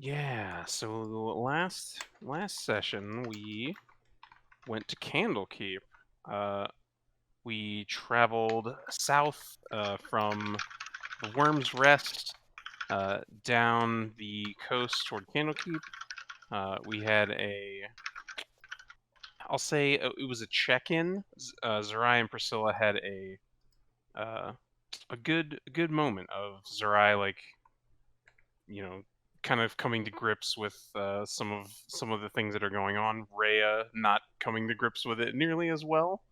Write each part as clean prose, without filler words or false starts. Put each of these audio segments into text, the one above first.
Yeah, so last session we went to Candlekeep. Uh, we traveled south from the Worm's Rest down the coast toward Candlekeep. We had I'll say it was a check-in. Zerai and Priscilla had uh, a good moment of Zerai you know, kind of coming to grips with some of the things that are going on. Rhea not coming to grips with it nearly as well.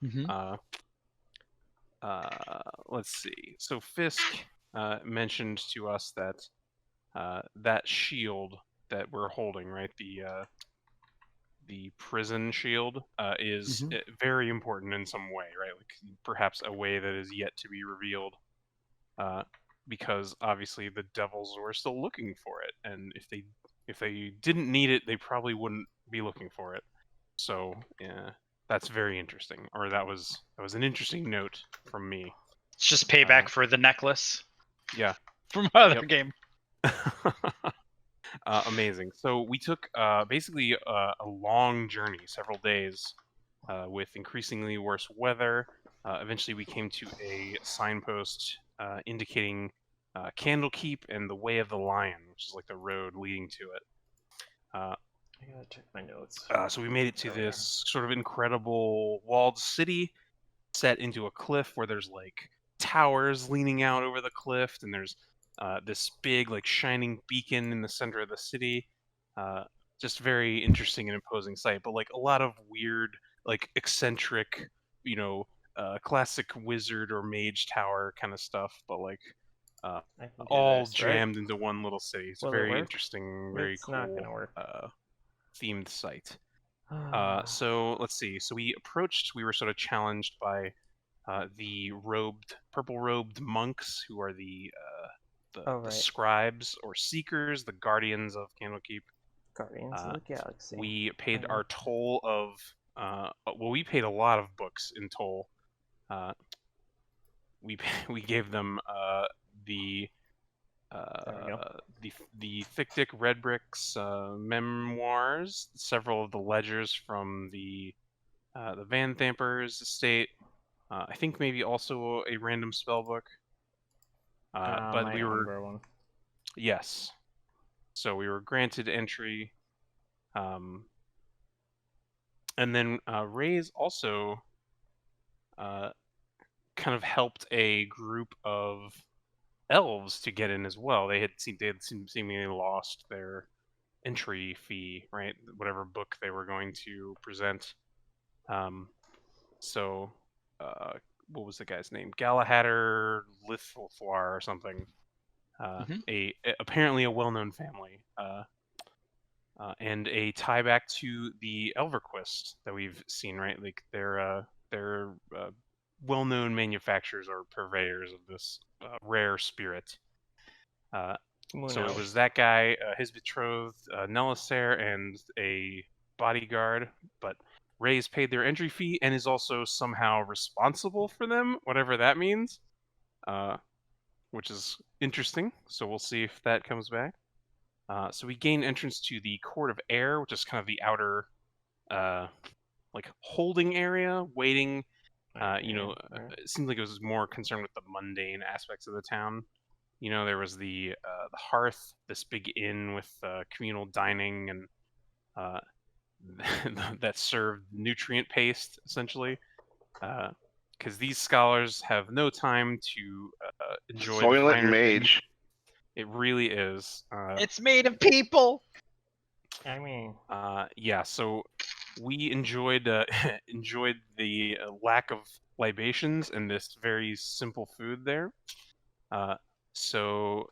Mm-hmm. Uh, let's see. So Fisk mentioned to us that that shield that we're holding, right, the prison shield, is Mm-hmm. very important in some way, right? Like perhaps a way that is yet to be revealed. Uh, because obviously the devils were still looking for it, and if they didn't need it, they probably wouldn't be looking for it. So yeah, that's very interesting. Or that was an interesting note from me. It's just payback for the necklace Yeah. from my other Yep. game. Amazing. So we took basically a long journey, several days, with increasingly worse weather. Eventually, we came to a signpost indicating Candlekeep and the Way of the Lion, which is like the road leading to it. I gotta check my notes. So we made it to There we are. this sort of incredible walled city set into a cliff where there's like towers leaning out over the cliff, and there's this big like shining beacon in the center of the city. Uh, just very interesting and imposing sight, but like a lot of weird, like eccentric, classic wizard or mage tower kind of stuff, but like uh, I can do all this, right? jammed into one little city. It's a Will it very work? interesting, very It's not cool gonna work. themed site. So let's see. So we were sort of challenged by the purple robed monks who are Oh, the right. scribes or seekers, the guardians of Candlekeep. Guardians of the Galaxy. We paid I our know. toll of we paid a lot of books in toll. Uh, we gave them the There we go. the Thick Dick Red Bricks memoirs, several of the ledgers from the Van Thampers estate. I think maybe also a random spell book. But My we were Umbra one. yes, so we were granted entry. Um, and then Ray's also uh, kind of helped a group of elves to get in as well. They had seemingly lost their entry fee, right? Whatever book they were going to present. Um, so, uh, what was the guy's name? Galahadder Lithlflar or something. Apparently a well-known family, and a tie back to the Elverquist that we've seen, right? Like they're well-known manufacturers or purveyors of this rare spirit. So it was that guy, his betrothed, Nelisaire, and a bodyguard. But Ray's paid their entry fee and is also somehow responsible for them, whatever that means, which is interesting. So we'll see if that comes back. So we gain entrance to the Court of Air, which is kind of the outer, like holding area, waiting. It seems like it was more concerned with the mundane aspects of the town. There was the hearth, this big inn with communal dining and uh, that served nutrient paste essentially. Because these scholars have no time to enjoy the Soylent finer Mage. It really is. It's made of people. I mean, Yeah. So we enjoyed enjoyed the lack of libations and this very simple food there. So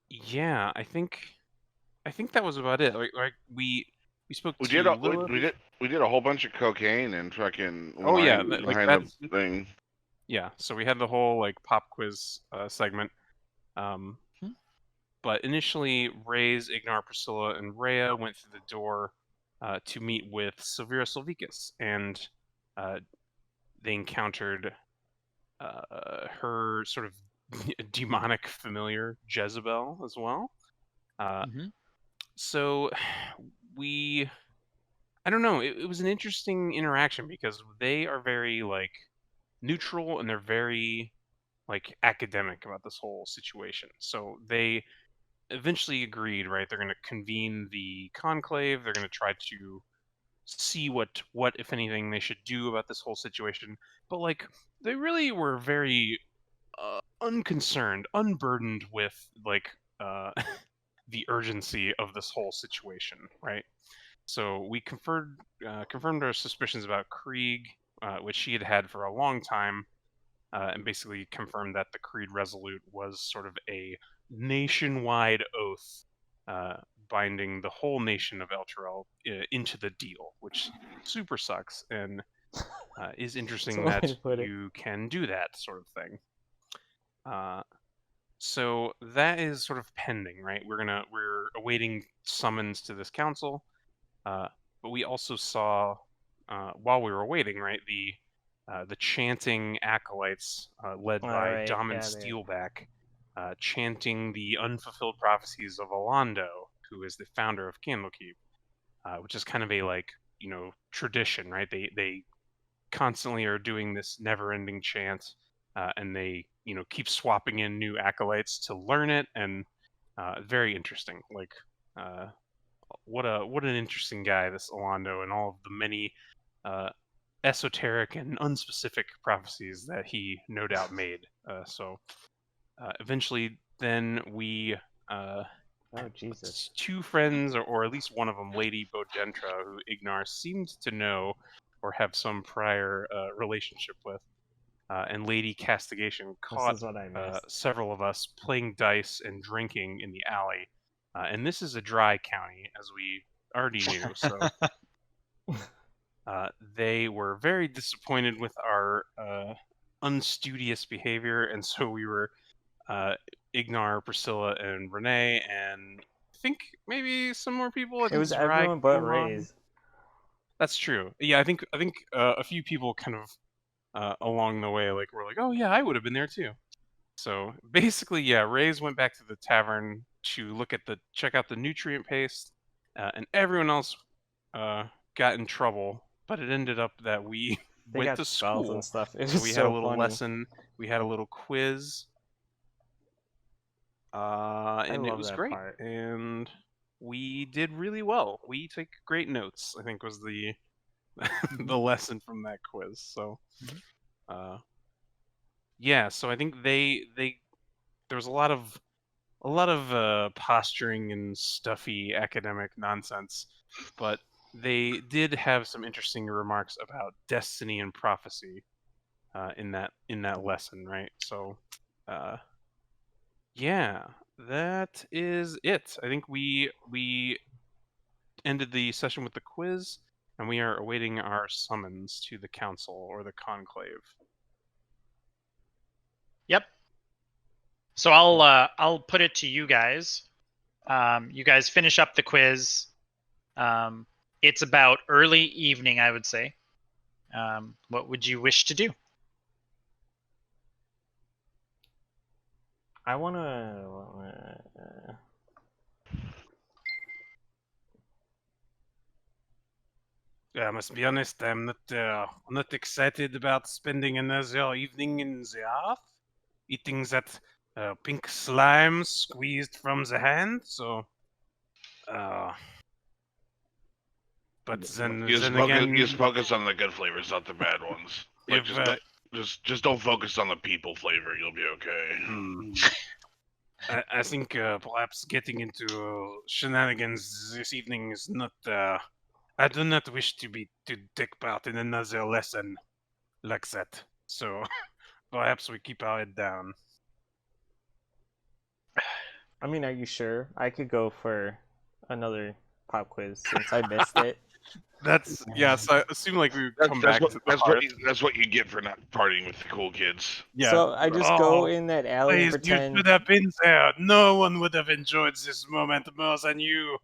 yeah, I think that was about it. Like we spoke We to did a, Lilith. we did a whole bunch of cocaine and fucking Oh yeah, wine like behind that's the thing. yeah. So we had the whole like pop quiz segment. But initially, Ray's, Ignar, Priscilla, and Rhea went through the door to meet with Silvira Silvicus, and they encountered her sort of demonic familiar, Jezebel, as well. So I don't know. It was an interesting interaction because they are very like neutral and they're very like academic about this whole situation. So they eventually agreed, right? They're going to convene the conclave. They're going to try to see what if anything they should do about this whole situation. But like they really were very unconcerned, unburdened with like the urgency of this whole situation, right? So we confirmed our suspicions about Krieg, which she had had for a long time, and basically confirmed that the Creed Resolute was sort of a nationwide oath binding the whole nation of Elturel into the deal, which super sucks and is interesting That's a way that to put it. you can do that sort of thing. So that is sort of pending, right? We're awaiting summons to this council, but we also saw while we were waiting, right, the chanting acolytes led by Alright, Daman yeah, they- Steelback, chanting the unfulfilled prophecies of Alando, who is the founder of Candlekeep, which is kind of a like tradition, right? They constantly are doing this never-ending chant, and they keep swapping in new acolytes to learn it, and very interesting. Like what an interesting guy this Alando, and all of the many esoteric and unspecific prophecies that he no doubt made. So eventually, then we Oh Jesus! two friends, or at least one of them, Lady Bogentra, who Ignar seemed to know or have some prior relationship with, and Lady Castigation caught This is what I missed. several of us playing dice and drinking in the alley. And this is a dry county, as we already knew, so they were very disappointed with our unstudious behavior, and so we were Ignar, Priscilla, and Renee, and I think maybe some more people. I It think was Zerai everyone but came on. Ray's. That's true. Yeah, I think a few people kind of along the way like were like, oh yeah, I would have been there too. So basically, yeah, Ray's went back to the tavern to check out the nutrient paste, and everyone else got in trouble. But it ended up that we They went got to spells school, and stuff. It so was we had a so little funny. lesson, we had a little quiz, and it love was that great. part. And we did really well. We took great notes, I think was the the lesson from that quiz. So, yeah. So I think there was a lot of posturing and stuffy academic nonsense, but they did have some interesting remarks about destiny and prophecy in that lesson, right? So, yeah, that is it. I think we ended the session with the quiz, and we are awaiting our summons to the council or the conclave. Yep. So I'll put it to you guys. You guys finish up the quiz. It's about early evening, I would say. What would you wish to do? I wanna. I must be honest, I'm not excited about spending another evening in the earth, eating that pink slime squeezed from the hand. So, but then again, You just focus on the good flavors, not the bad ones. Like just don't focus on the people flavor. You'll be okay. I think perhaps getting into shenanigans this evening is not. I do not wish to take part in another lesson like that. So perhaps we keep our head down. I mean, are you sure? I could go for another pop quiz since I missed it. That's yes. I assume like we would come back to the heart. That's what you get for not partying with the cool kids. Yeah. So I just go in that alley and Please, pretend. you should have been there. No one would have enjoyed this moment more than you.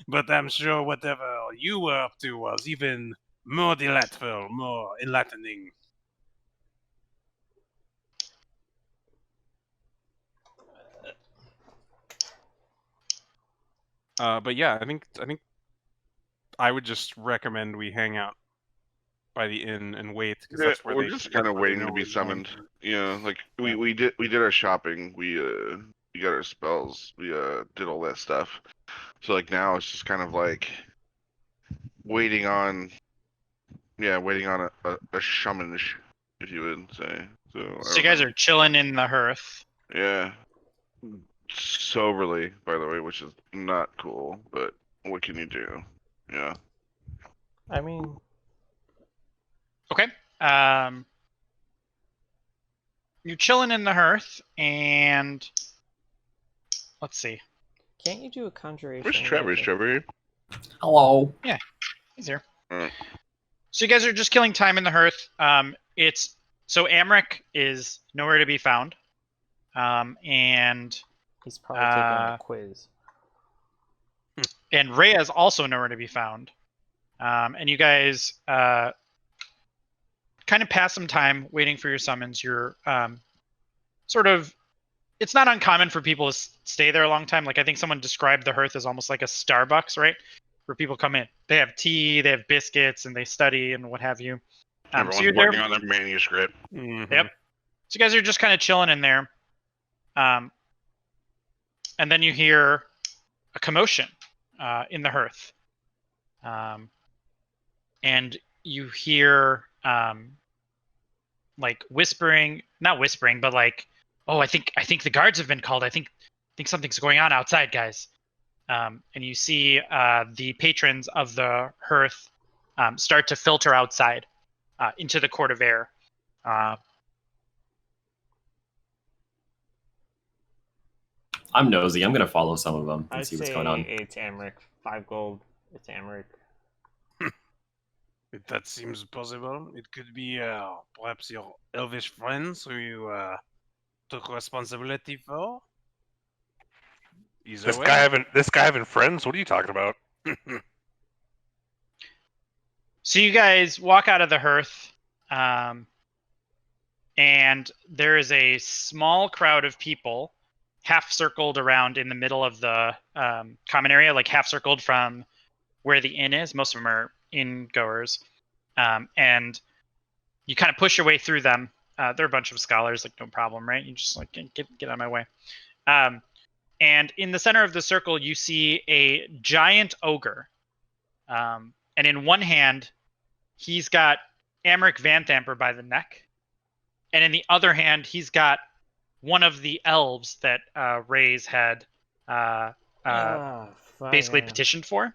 But I'm sure whatever you were up to was even more delightful, more enlightening. But yeah, I think I would just recommend we hang out by the inn and wait, because Yeah, that's where we're they just kind of where they waiting know to be we're going. summoned. You know, like Yeah. we did our shopping. We got our spells. We did all that stuff. So like now it's just kind of like waiting on a summon, if you would say. So I So you don't guys know. are chilling in the hearth. Yeah, soberly, by the way, which is not cool. But what can you do? Yeah. I mean, Okay. You're chilling in the hearth, and let's see. can't you do a conjuration? Where's Trevor? Is Trevor here? Hello. He's here. Alright. So you guys are just killing time in the hearth. It's so Amric is nowhere to be found, and He's probably taking a quiz. and Rhea is also nowhere to be found. And you guys kind of pass some time waiting for your summons. You're sort of. It's not uncommon for people to stay there a long time. Like I think someone described the hearth as almost like a Starbucks, right? Where people come in, they have tea, they have biscuits, and they study and what have you. So Everyone's you're working there. on their manuscript. Mm-hmm. Yep. So you guys are just kind of chilling in there. And then you hear a commotion in the hearth. And you hear like whispering, not whispering, but like, oh, I think the guards have been called. I think something's going on outside, guys. And you see the patrons of the hearth start to filter outside into the court of air. I'm nosy. I'm gonna follow some of them and I'd see what's say going on. it's Amric. 5 gold. It's Amric. That seems possible. It could be perhaps your elvish friends who you took responsibility for. Either This way. guy having friends? What are you talking about? So you guys walk out of the hearth, and there is a small crowd of people half circled around in the middle of the common area, like half circled from where the inn is. Most of them are inn goers. And you kind of push your way through them. They're a bunch of scholars, like no problem, right? You just like get out of my way. And in the center of the circle, you see a giant ogre. And in one hand, he's got Amric Vanthamper by the neck. And in the other hand, he's got one of the elves that Ray's had basically petitioned for.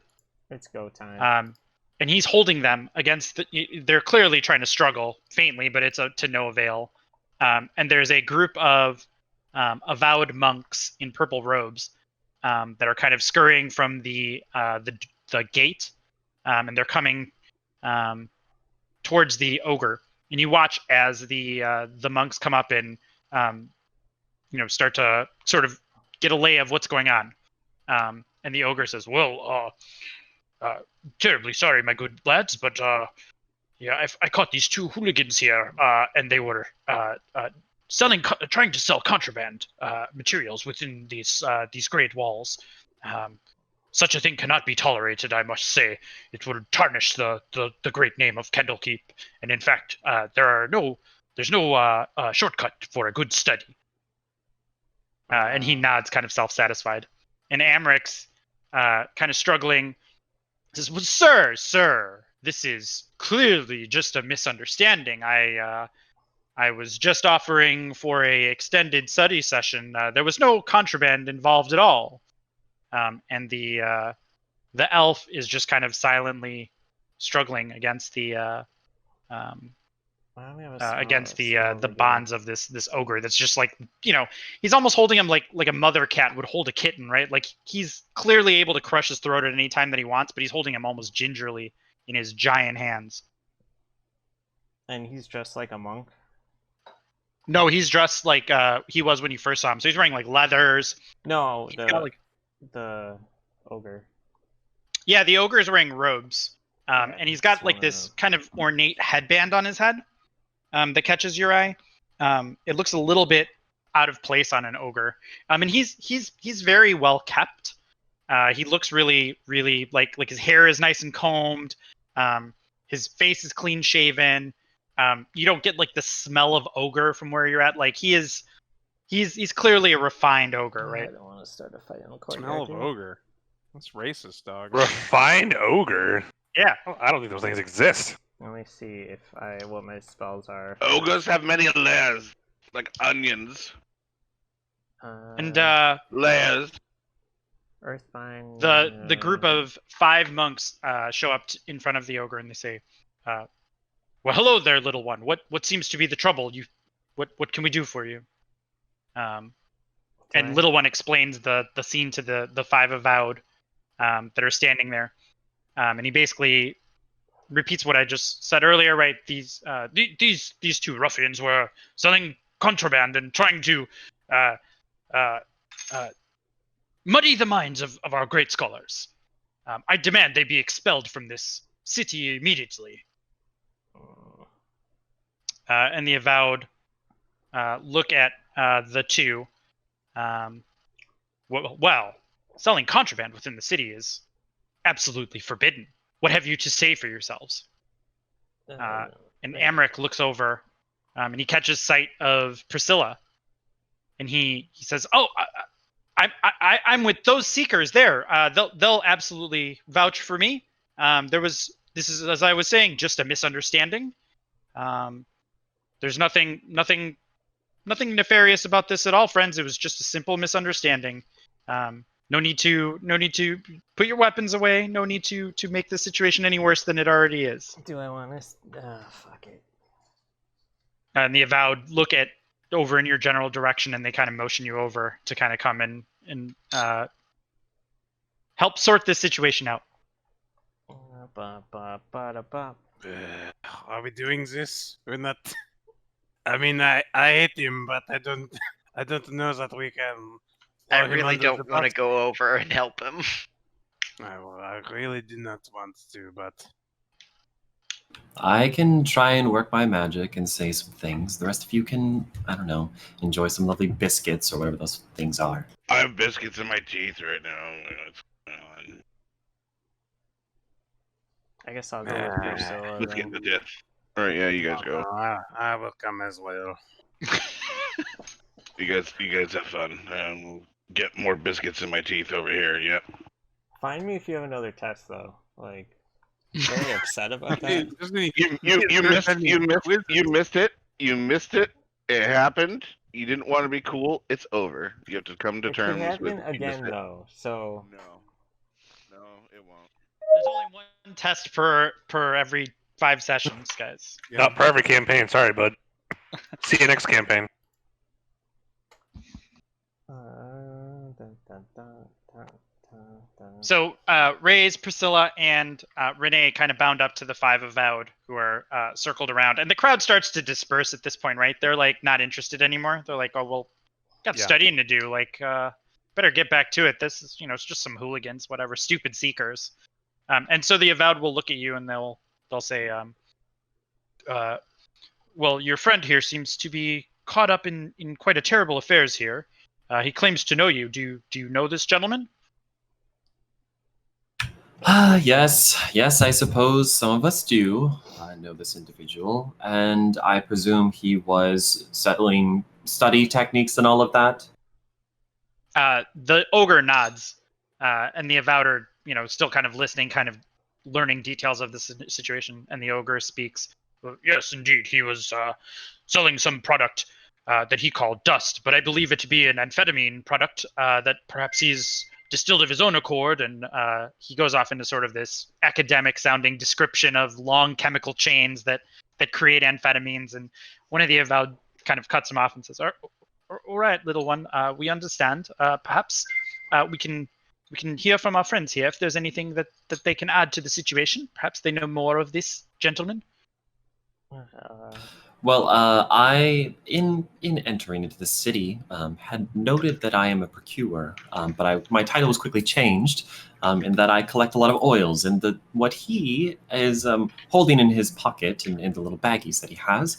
It's go time. And he's holding them against they're clearly trying to struggle faintly, but it's to no avail. And there's a group of avowed monks in purple robes that are kind of scurrying from the gate, and they're coming towards the ogre. And you watch as the monks come up and start to sort of get a lay of what's going on. And the ogre says, "Well, terribly sorry, my good lads, but yeah, I caught these 2 hooligans here, and they were trying to sell contraband materials within these great walls. Such a thing cannot be tolerated, I must say. It would tarnish the great name of Candlekeep, and in fact, there's no shortcut for a good study." And he nods, kind of self-satisfied. And Amric's kind of struggling. Says, "Well, sir, this is clearly just a misunderstanding. I was just offering for a extended study session. There was no contraband involved at all." And the elf is just kind of silently struggling against the bonds of this ogre. That's just like, he's almost holding him like a mother cat would hold a kitten, right? Like he's clearly able to crush his throat at any time that he wants, but he's holding him almost gingerly in his giant hands. And he's dressed like a monk? No, he's dressed like he was when you first saw him. So he's wearing like leathers. No, the ogre. Yeah, the ogre is wearing robes. And he's got like this kind of ornate headband on his head that catches your eye. It looks a little bit out of place on an ogre. And he's very well kept. He looks really, really like his hair is nice and combed. His face is clean shaven. You don't get like the smell of ogre from where you're at. Like he's clearly a refined ogre, right? I don't want to start a fight in the courtyard. Smell of here. ogre. That's racist, dog. Refined ogre? Yeah. I don't think those things exist. Let me see if what my spells are. Ogres have many layers, like onions. And Layers. Earthbind. the group of 5 monks show up in front of the ogre and they say, "Well, hello there, little one. What seems to be the trouble? What can we do for you?" And little one explains the scene to the 5 avowed that are standing there, and he basically repeats what I just said earlier. Right? These 2 ruffians were selling contraband and trying to muddy the minds of our great scholars. I demand they be expelled from this city immediately. And the avowed look at the 2. Well, selling contraband within the city is absolutely forbidden. What have you to say for yourselves? And Amric looks over, and he catches sight of Priscilla, and he says, "Oh, I'm with those seekers there. They'll absolutely vouch for me. This is, as I was saying, just a misunderstanding. There's nothing nefarious about this at all, friends. It was just a simple misunderstanding. No need to put your weapons away. No need to make the situation any worse than it already is." Do I want to? Fuck it. And the avowed look over in your general direction, and they kind of motion you over to kind of come in and help sort this situation out. Are we doing this? We're not. I mean, I hate him, but I don't know that we can. I throw him really under don't the want to bus. go over and help him. I really do not want to, but I can try and work my magic and say some things. The rest of you can, I don't know, enjoy some lovely biscuits or whatever those things are. I have biscuits in my teeth right now. I guess I'll go with Priscilla. Let's get then. into this. All right, yeah, you guys go. I will come as well. You guys have fun. We'll get more biscuits in my teeth over here. Yeah. Find me if you have another test, though. Like, very upset about that. You missed it. You missed it. It happened. You didn't want to be cool. It's over. You have to come to It terms could with happen you missed again, it. though. So No, it won't. There's only one test per every 5 sessions, guys. Yeah. Not per every campaign, sorry, bud. See you next campaign. So Reyes, Priscilla, and Renee kind of bound up to the 5 avowed who are circled around, and the crowd starts to disperse at this point, right? They're like not interested anymore. They're like, "Oh, well, got studying to do. Like, better get back to it. This is, it's just some hooligans, whatever, stupid seekers." And so the avowed will look at you and they'll say, "Well, your friend here seems to be caught up in quite a terrible affairs here. He claims to know you. Do you know this gentleman?" Yes, I suppose some of us do. I know this individual, and I presume he was settling study techniques and all of that. The ogre nods, and the avowed are, still kind of listening, kind of learning details of the situation. And the ogre speaks. "Well, yes, indeed, he was selling some product that he called dust, but I believe it to be an amphetamine product that perhaps he's distilled of his own accord." And he goes off into sort of this academic-sounding description of long chemical chains that create amphetamines. And one of the avowed kind of cuts him off and says, "All right, little one, we understand. Perhaps we can hear from our friends here if there's anything that they can add to the situation. Perhaps they know more of this gentleman." Well, in entering into the city, had noted that I am a procurer, but my title was quickly changed in that I collect a lot of oils, and what he is holding in his pocket in the little baggies that he has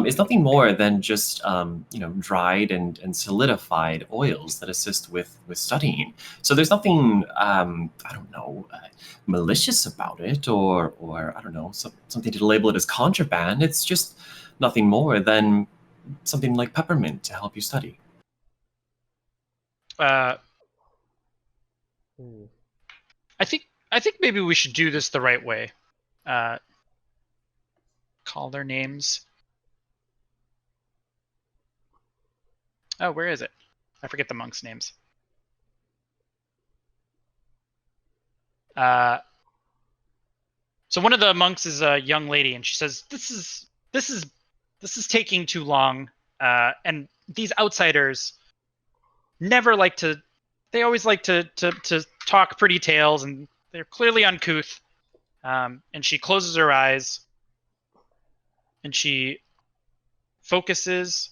is nothing more than just dried and solidified oils that assist with studying. So there's nothing I don't know malicious about it, or I don't know something to label it as contraband. It's just nothing more than something like peppermint to help you study. I think maybe we should do this the right way. Call their names. Oh, where is it? I forget the monks' names. So one of the monks is a young lady, and she says, "This is taking too long, and these outsiders never like to. They always like to talk pretty tales, and they're clearly uncouth." And she closes her eyes, and she focuses,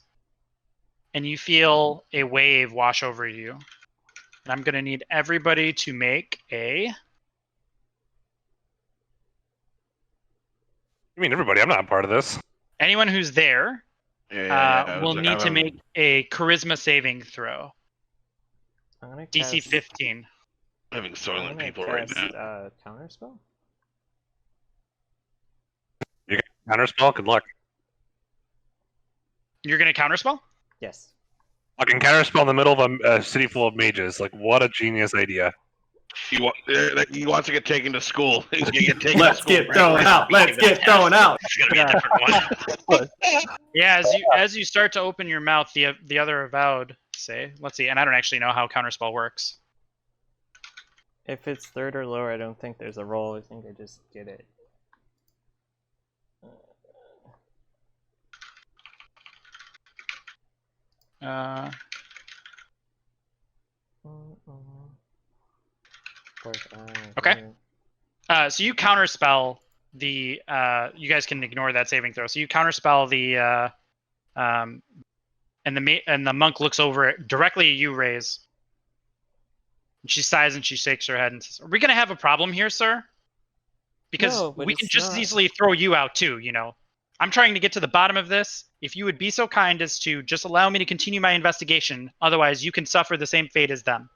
and you feel a wave wash over you. And I'm going to need everybody to make a... You mean everybody? I'm not a part of this. Anyone who's there will need to make a charisma saving throw. I'm gonna DC cast, 15. I'm having soiling I'm gonna people right cast, now. Counterspell? You got counterspell? Good luck. You're going to counterspell? Yes. I can counterspell in the middle of a city full of mages. Like, what a genius idea. He wants to get taken to school. He's gonna get taken Let's to school. get thrown out. Let's get thrown out. It's going to be a different one. Yeah, as you start to open your mouth, the other avowed say, let's see, and I don't actually know how counterspell works. If it's third or lower, I don't think there's a roll. I think I just get it. Okay. So you counterspell the you guys can ignore that saving throw. So you counterspell the and the monk looks over it directly at you, Raise. And she sighs and she shakes her head and says, "Are we going to have a problem here, sir? Because No, but we can it's just not. easily throw you out too, you know. I'm trying to get to the bottom of this. If you would be so kind as to just allow me to continue my investigation, otherwise you can suffer the same fate as them."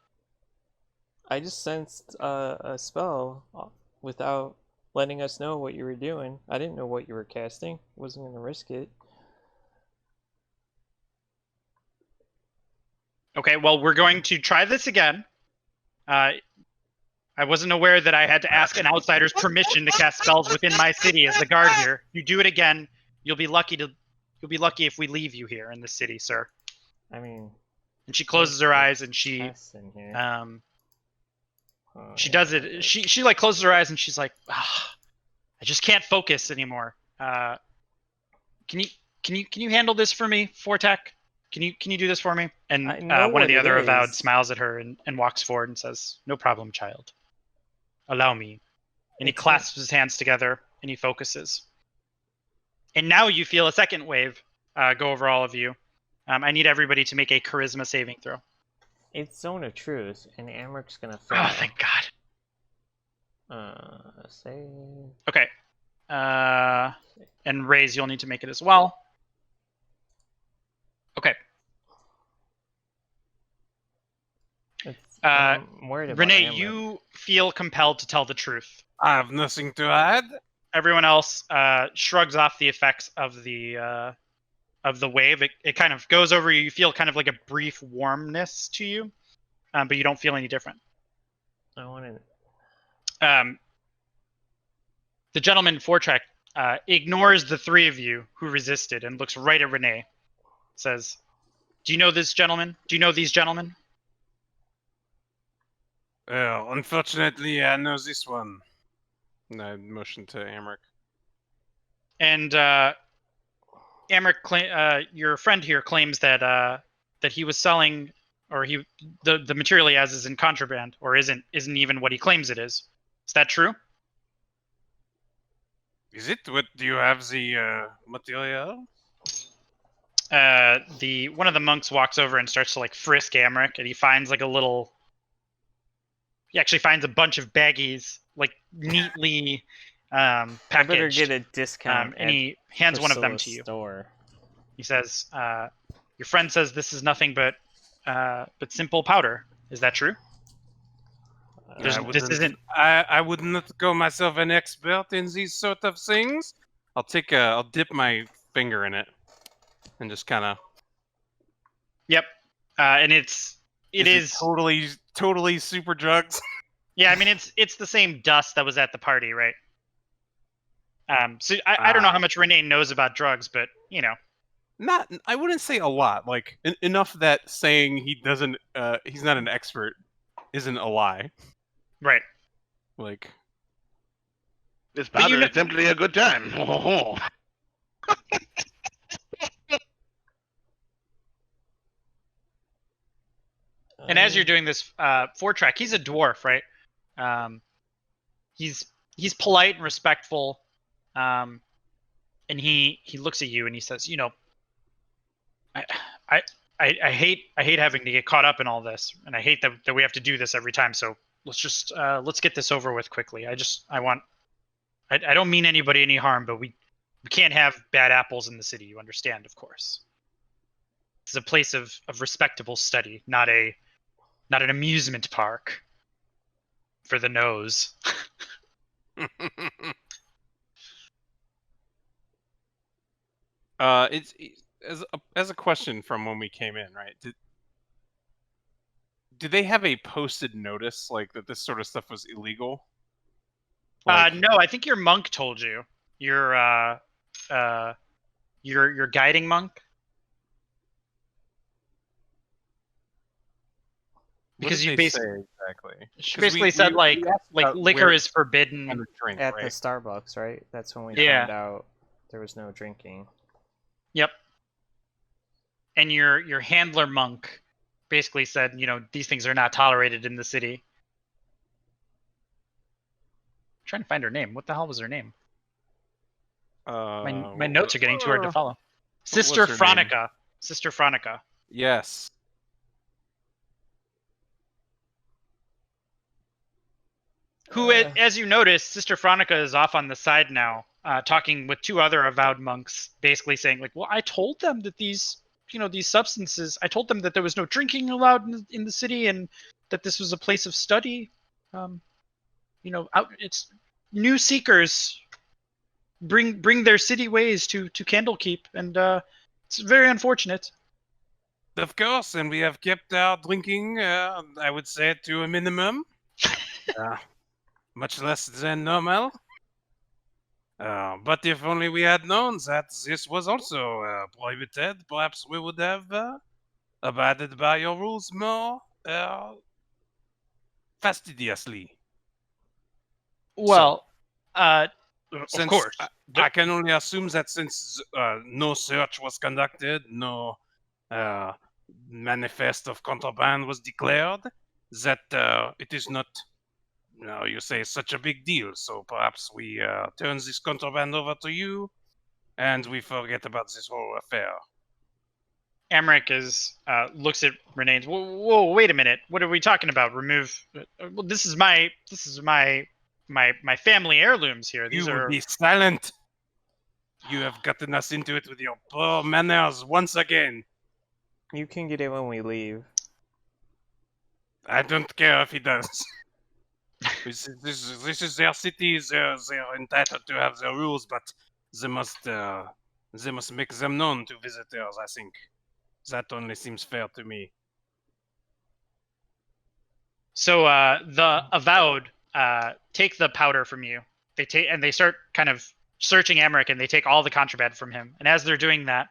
I just sensed a spell without letting us know what you were doing. I didn't know what you were casting. Wasn't gonna risk it. Okay, well, we're going to try this again. I wasn't aware that I had to ask an outsider's permission to cast spells within my city as the guard here. You do it again, you'll be lucky if we leave you here in the city, sir. I mean, And she closes her eyes and she tests in here. she does it. She like closes her eyes and she's like, I just can't focus anymore. Can you handle this for me, Fortek? Can you do this for me? And one of the other avowed smiles at her and walks forward and says, "No problem, child. Allow me." And he clasps his hands together and he focuses. And now you feel a second wave go over all of you. I need everybody to make a charisma saving throw. It's Zone of Truth, and Amric's gonna fail. Oh, thank God. Save. Okay. And Raise, you'll need to make it as well. Okay. I'm worried about Renee, Amric. you feel compelled to tell the truth. I have nothing to add. Everyone else shrugs off the effects of the wave. It kind of goes over you. You feel kind of like a brief warmness to you, but you don't feel any different. I want to. The gentleman Fortrek ignores the three of you who resisted and looks right at Renee. Says, "Do you know this gentleman? Do you know these gentlemen?" Well, unfortunately, I know this one. And I motion to Amric. And Amric, your friend here claims that he was selling, or the material he has is in contraband, or isn't even what he claims it is. Is that true? Is it? What do you have the material? one of the monks walks over and starts to like frisk Amric, and he finds like a little. He actually finds a bunch of baggies, like neatly packaged. I better get a discount. And he hands one of them to you. Store. He says, "Your friend says this is nothing but simple powder. Is that true?" This isn't. I would not call myself an expert in these sort of things. I'll dip my finger in it, and just kind of. Yep, and it is totally super drugs. Yeah, I mean it's the same dust that was at the party, right? So I don't know how much Renee knows about drugs, but you know. I wouldn't say a lot. Like enough that saying he doesn't. He's not an expert isn't a lie. Right. Like. This powder is simply a good time. And as you're doing this 4-track, he's a dwarf, right? He's polite and respectful, and he looks at you and he says, "You know, I hate having to get caught up in all this, and I hate that we have to do this every time. So let's get this over with quickly. I don't mean anybody any harm, but we can't have bad apples in the city. You understand, of course. It's a place of respectable study, not an amusement park for the nose." It's as a question from when we came in, right? Did they have a posted notice like that this sort of stuff was illegal? Like... No, I think your monk told you. Your guiding monk. Because you basically she basically said like liquor is forbidden at the Starbucks, right? That's when we found out there was no drinking. Yep. And your handler monk basically said, you know, these things are not tolerated in the city. I'm trying to find her name. What the hell was her name? My notes are getting too hard to follow. Sister Fronica. Sister Fronica. Yes. Who, as you notice, Sister Fronica is off on the side now, talking with 2 other avowed monks, basically saying, like, well, I told them that these substances, I told them that there was no drinking allowed in the city and that this was a place of study. It's new seekers bring their city ways to Candlekeep, and it's very unfortunate. Of course, and we have kept our drinking, I would say, to a minimum. Much less than normal. But if only we had known that this was also prohibited, perhaps we would have abided by your rules more fastidiously. Well, of course. I can only assume that since no search was conducted, no manifest of contraband was declared, that it is not... No, you say such a big deal, so perhaps we turn this contraband over to you, and we forget about this whole affair. Amric looks at Renee. Whoa, wait a minute. What are we talking about? Remove. Well, this is my family heirlooms here. These will be silent. You have gotten us into it with your poor manners once again. You can get it when we leave. I don't care if he does. This is their city. They're entitled to have their rules, but they must make them known to visitors. I think that only seems fair to me. So the avowed take the powder from you. They start kind of searching Amric, and they take all the contraband from him. And as they're doing that,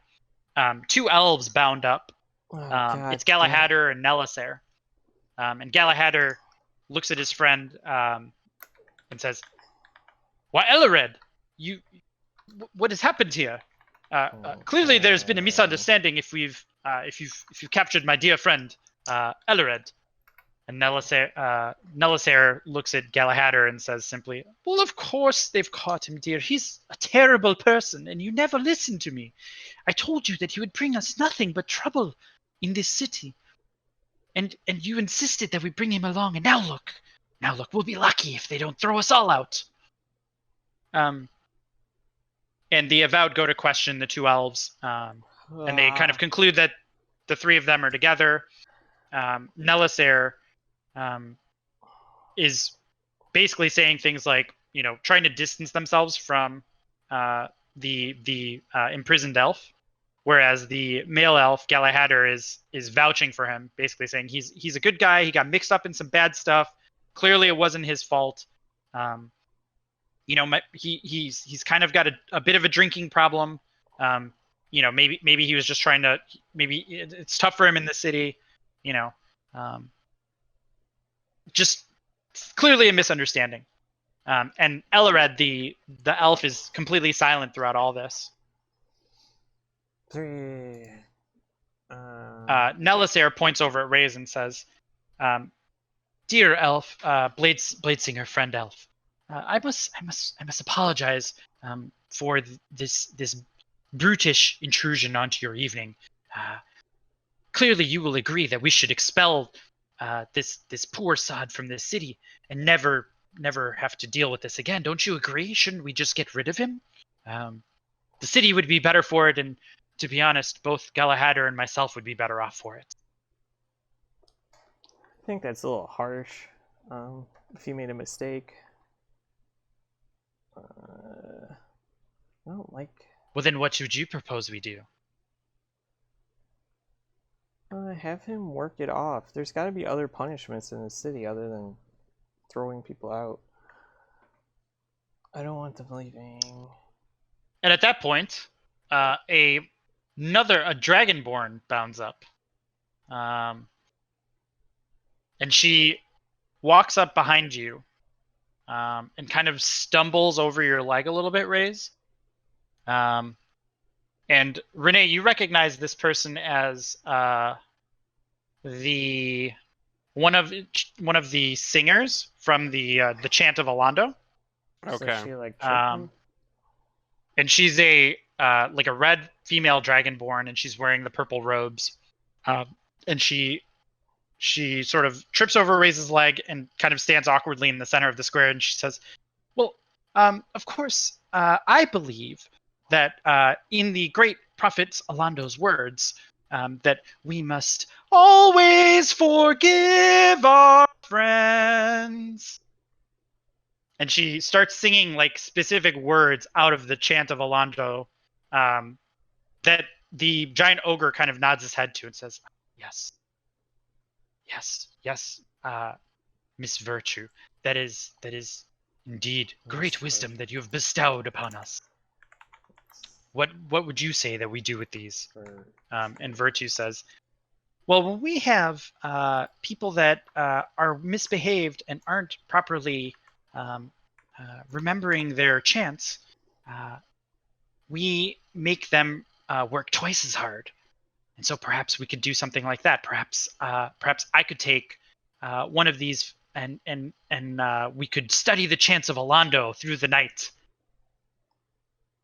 2 elves bound up. It's Galahadr and Nelisair. And Galahadr looks at his friend and says, "Why, Ellered, what has happened here? Clearly, there's been a misunderstanding. If you've captured my dear friend, Ellered." And Nelisair looks at Galahad and says simply, "Well, of course they've caught him, dear. He's a terrible person, and you never listened to me. I told you that he would bring us nothing but trouble in this city. And you insisted that we bring him along, and now look, we'll be lucky if they don't throw us all out." And the Avowed go to question the two elves, and they kind of conclude that the three of them are together. Nelisair is basically saying things like, trying to distance themselves from the imprisoned elf, whereas the male elf Galahad is vouching for him, basically saying he's a good guy. He got mixed up in some bad stuff. Clearly, it wasn't his fault. He's kind of got a bit of a drinking problem. Maybe he was just trying to. Maybe it's tough for him in the city. Just clearly a misunderstanding. And Elred, the elf, is completely silent throughout all this. Nelisair points over at Reyes and says, "Dear elf, Bladesinger, friend elf, I must apologize for this brutish intrusion onto your evening. Clearly, you will agree that we should expel this poor sod from this city and never have to deal with this again. Don't you agree? Shouldn't we just get rid of him? The city would be better for it, and to be honest, both Galahad and myself would be better off for it." I think that's a little harsh. If you made a mistake. I don't like... Well, then what would you propose we do? Have him work it off. There's got to be other punishments in the city other than throwing people out. I don't want them leaving. And at that point, a Dragonborn bounds up. And she walks up behind you and kind of stumbles over your leg a little bit, Reyes. And Renee, you recognize this person as one of the singers from the Chant of Alando. Okay. So she, like, and she's a red female dragonborn, and she's wearing the purple robes. And she sort of trips over Reyes' leg and kind of stands awkwardly in the center of the square, and she says, "Well, of course, I believe that in the great prophet Alando's words, that we must always forgive our friends." And she starts singing like specific words out of the Chant of Alando that the giant ogre kind of nods his head to and says, yes, Miss Virtue, that is indeed great wisdom that you have bestowed upon us. What would you say that we do with these? And Virtue says, well, when we have people that are misbehaved and aren't properly remembering their chants, we make them work twice as hard. And so perhaps we could do something like that. Perhaps I could take one of these and we could study the chants of Alando through the night.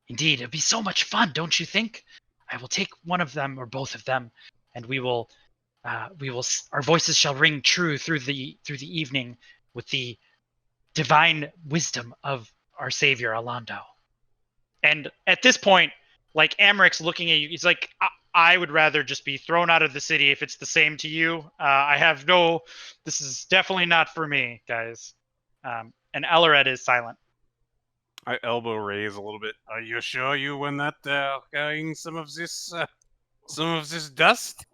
Indeed, it'd be so much fun, don't you think? I will take one of them or both of them, and we will our voices shall ring true through the evening with the divine wisdom of our savior Alando. And at this point, like, Amaric's looking at you, he's like, I would rather just be thrown out of the city if it's the same to you. This is definitely not for me, guys. And Elred is silent. I elbow Reyes a little bit. Are you sure you were not carrying some of this dust?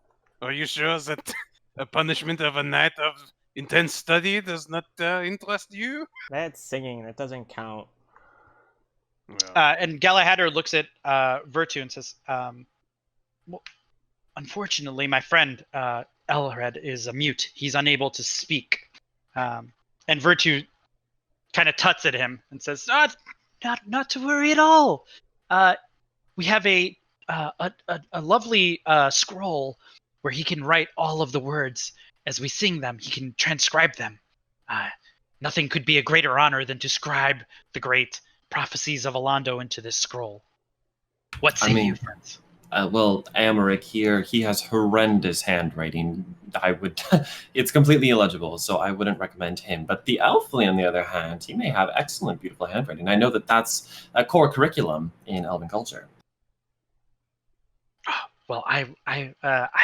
Are you sure that a punishment of a night of intense study does not interest you? That's singing. That doesn't count. Well, And Galahad looks at Virtue and says, well, unfortunately, my friend Elred is a mute. He's unable to speak. And Virtue kind of tuts at him and says, not to worry at all. We have a lovely scroll where he can write all of the words, as we sing them, he can transcribe them. Nothing could be a greater honor than to scribe the great prophecies of Alando into this scroll. What say you, friends? Well, Amaric here, he has horrendous handwriting. It's completely illegible, so I wouldn't recommend him. But the Elfly, on the other hand, he may have excellent, beautiful handwriting. I know that that's a core curriculum in Elven culture. Well, I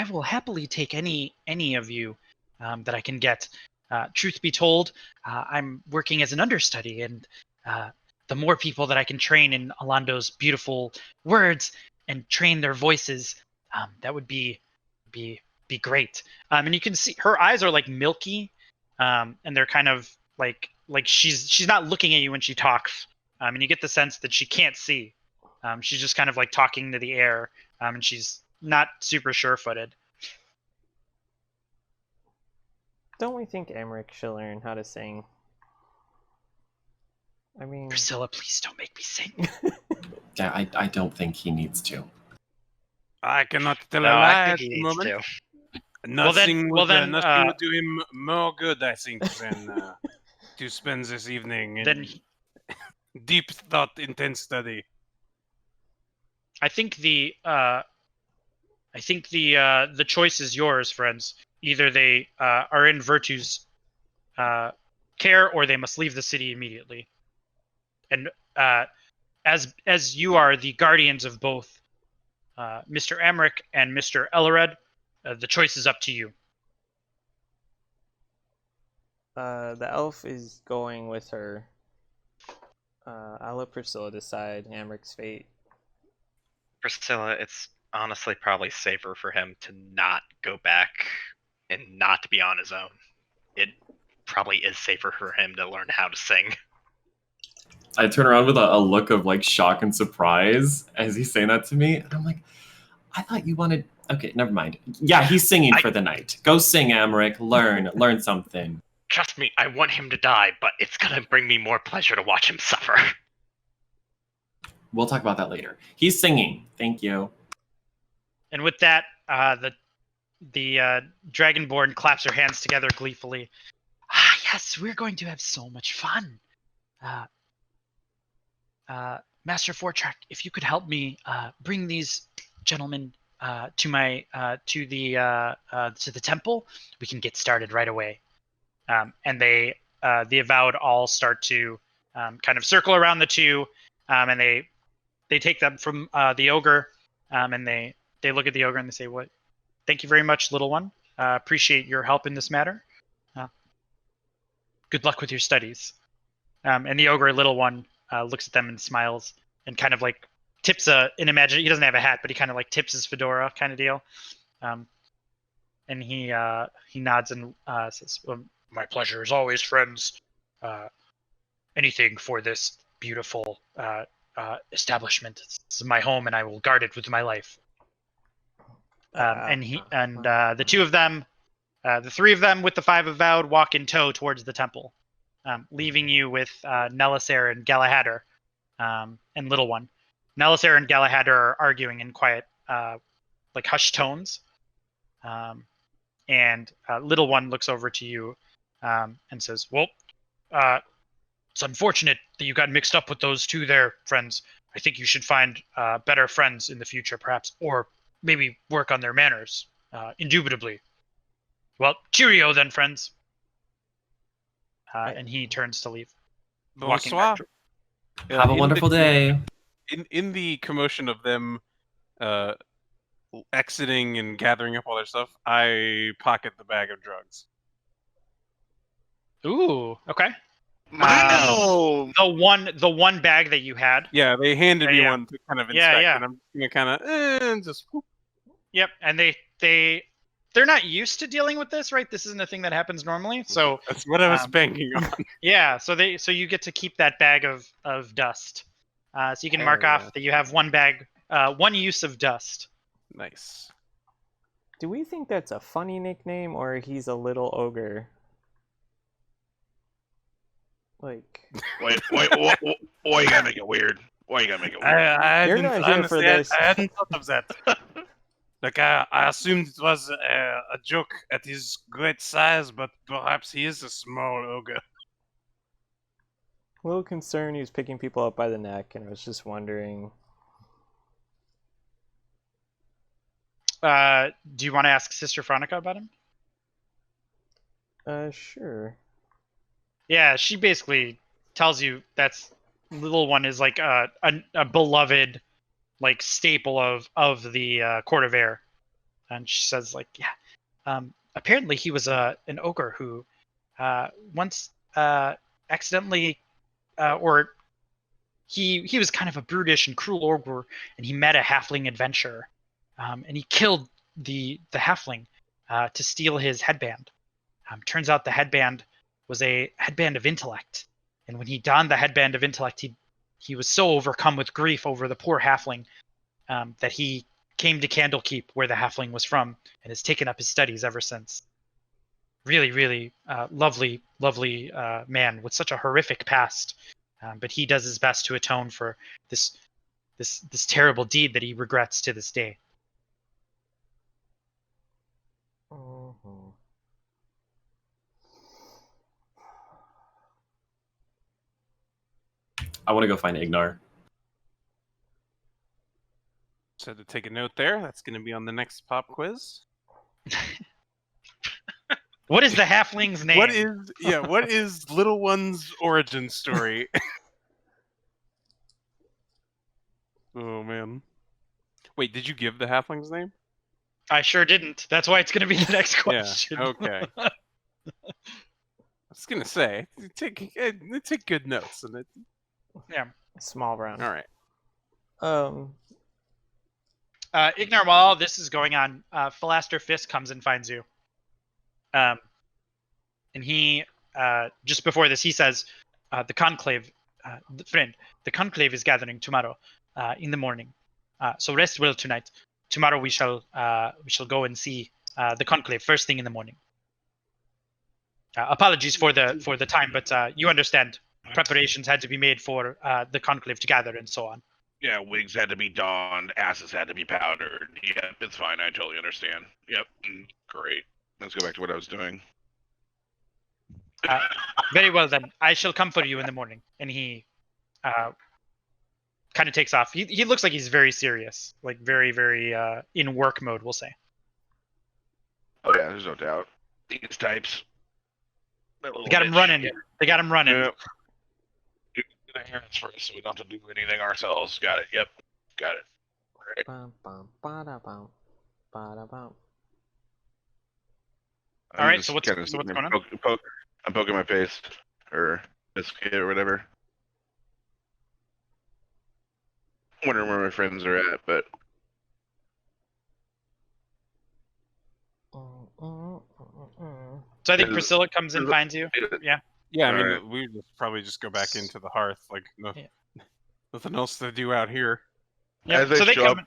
will happily take any of you that I can get. Truth be told, I'm working as an understudy, and the more people that I can train in Alando's beautiful words and train their voices, that would be great. And you can see her eyes are like milky, and they're kind of like she's not looking at you when she talks, and you get the sense that she can't see. She's just kind of like talking to the air, and she's not super sure-footed. Don't we think Emmerich should learn how to sing? I mean... Priscilla, please don't make me sing. Yeah, I don't think he needs to. I cannot tell No, a I lie think at he the needs moment. to. Nothing well then, would do him more good, I think, than to spend this evening in Then deep thought, intense study. I think the choice is yours, friends. Either they are in Virtue's care, or they must leave the city immediately. And as you are the guardians of both Mr. Amric and Mr. Ellered, the choice is up to you. The elf is going with her. I'll let Priscilla decide Amric's fate. Priscilla, it's honestly probably safer for him to not go back and not to be on his own. It probably is safer for him to learn how to sing. I turn around with a look of like shock and surprise as he's saying that to me, and I'm like, I thought you wanted. Okay, never mind. Yeah, he's singing for the night. Go sing, Amaric. Learn something. Trust me, I want him to die, but it's gonna bring me more pleasure to watch him suffer. We'll talk about that later. He's singing. Thank you. And with that, the Dragonborn claps her hands together gleefully. Ah, yes, we're going to have so much fun. Master Fortrack, if you could help me bring these gentlemen to the temple, we can get started right away. And the Avowed all start to kind of circle around the two, and they take them from the ogre, and they look at the ogre and they say, "What? Thank you very much, little one. Appreciate your help in this matter. Good luck with your studies." And the ogre, little one, looks at them and smiles and kind of like tips he doesn't have a hat, but he kind of like tips his fedora kind of deal. And he nods and says, well, "My pleasure as always, friends. Anything for this beautiful establishment. This is my home, and I will guard it with my life." And the two of them, the three of them with the five Avowed walk in tow towards the temple, leaving you with Nelisair and Galahadr, and Little One. Nelisair and Galahadr are arguing in quiet, like hushed tones. And Little One looks over to you and says, "Well, it's unfortunate that you got mixed up with those two there, friends. I think you should find better friends in the future, perhaps, or maybe work on their manners, indubitably. Well, cheerio then, friends." And he turns to leave. Walking Bonsoir. back Have a wonderful day. In the commotion of them exiting and gathering up all their stuff, I pocket the bag of drugs. Ooh, okay. No! The one bag that you had. Yeah, they handed me Yeah. one to kind of inspect, Yeah. and I'm gonna kind of just. Whoop. Yep, and they're not used to dealing with this, right? This isn't a thing that happens normally. So That's what I was banking on. yeah, so you get to keep that bag of dust. So you can mark off that you have one bag, one use of dust. Nice. Do we think that's a funny nickname, or he's a little ogre? Like, Wait, why you gotta make it weird? Why you gotta make it weird? I You're didn't, not here for honestly, this. I hadn't thought of that. Like, I assumed it was a joke at his great size, but perhaps he is a small ogre. A little concerned he was picking people up by the neck, and I was just wondering. Do you want to ask Sister Veronica about him? Sure. Yeah, she basically tells you that's little one is like a beloved like staple of the court of air, and she says like apparently he was an ogre who once accidentally or he was kind of a brutish and cruel ogre, and he met a halfling adventurer, and he killed the halfling to steal his headband. Turns out the headband was a headband of intellect, and when he donned the headband of intellect, he was so overcome with grief over the poor halfling that he came to Candlekeep, where the halfling was from, and has taken up his studies ever since. Really, really lovely man with such a horrific past, but he does his best to atone for this terrible deed that he regrets to this day. Mhm. I want to go find Ignar. So to take a note there, that's going to be on the next pop quiz. What is the halfling's name? What is Little One's origin story? Oh man. Wait, did you give the halfling's name? I sure didn't. That's why it's going to be the next question. Yeah, okay. I was gonna say, take good notes, and it. Yeah. Small round. All right. Ignar, while all this is going on, Philaster Fisk comes and finds you. And he, just before this, he says, the conclave, friend, the conclave is gathering tomorrow in the morning. So rest well tonight. Tomorrow we shall go and see the conclave first thing in the morning. Apologies for the time, but you understand preparations had to be made for the conclave to gather and so on. Yeah, wigs had to be donned, asses had to be powdered. Yep, it's fine. I totally understand. Yep, great. Let's go back to what I was doing. Very well then. I shall come for you in the morning. And he kind of takes off. He looks like he's very serious, like very, very in work mode, we'll say. Oh yeah, there's no doubt. These types. They got him running. Yeah. They got him running. Yep. Do the errands for us so we don't have to do anything ourselves. Got it. Yep. Got it. Right. Bum, bum, ba-da-bum, ba-da-bum. All right, just so what's kinda going sitting there on? I'm poking my face, or biscuit, or whatever. Wondering where my friends are at, but So I think Priscilla comes and finds you. Yeah. Yeah, I mean, Alright. we probably just go back into the hearth, like Yeah. nothing else to do out here. Yeah. as they So they show come.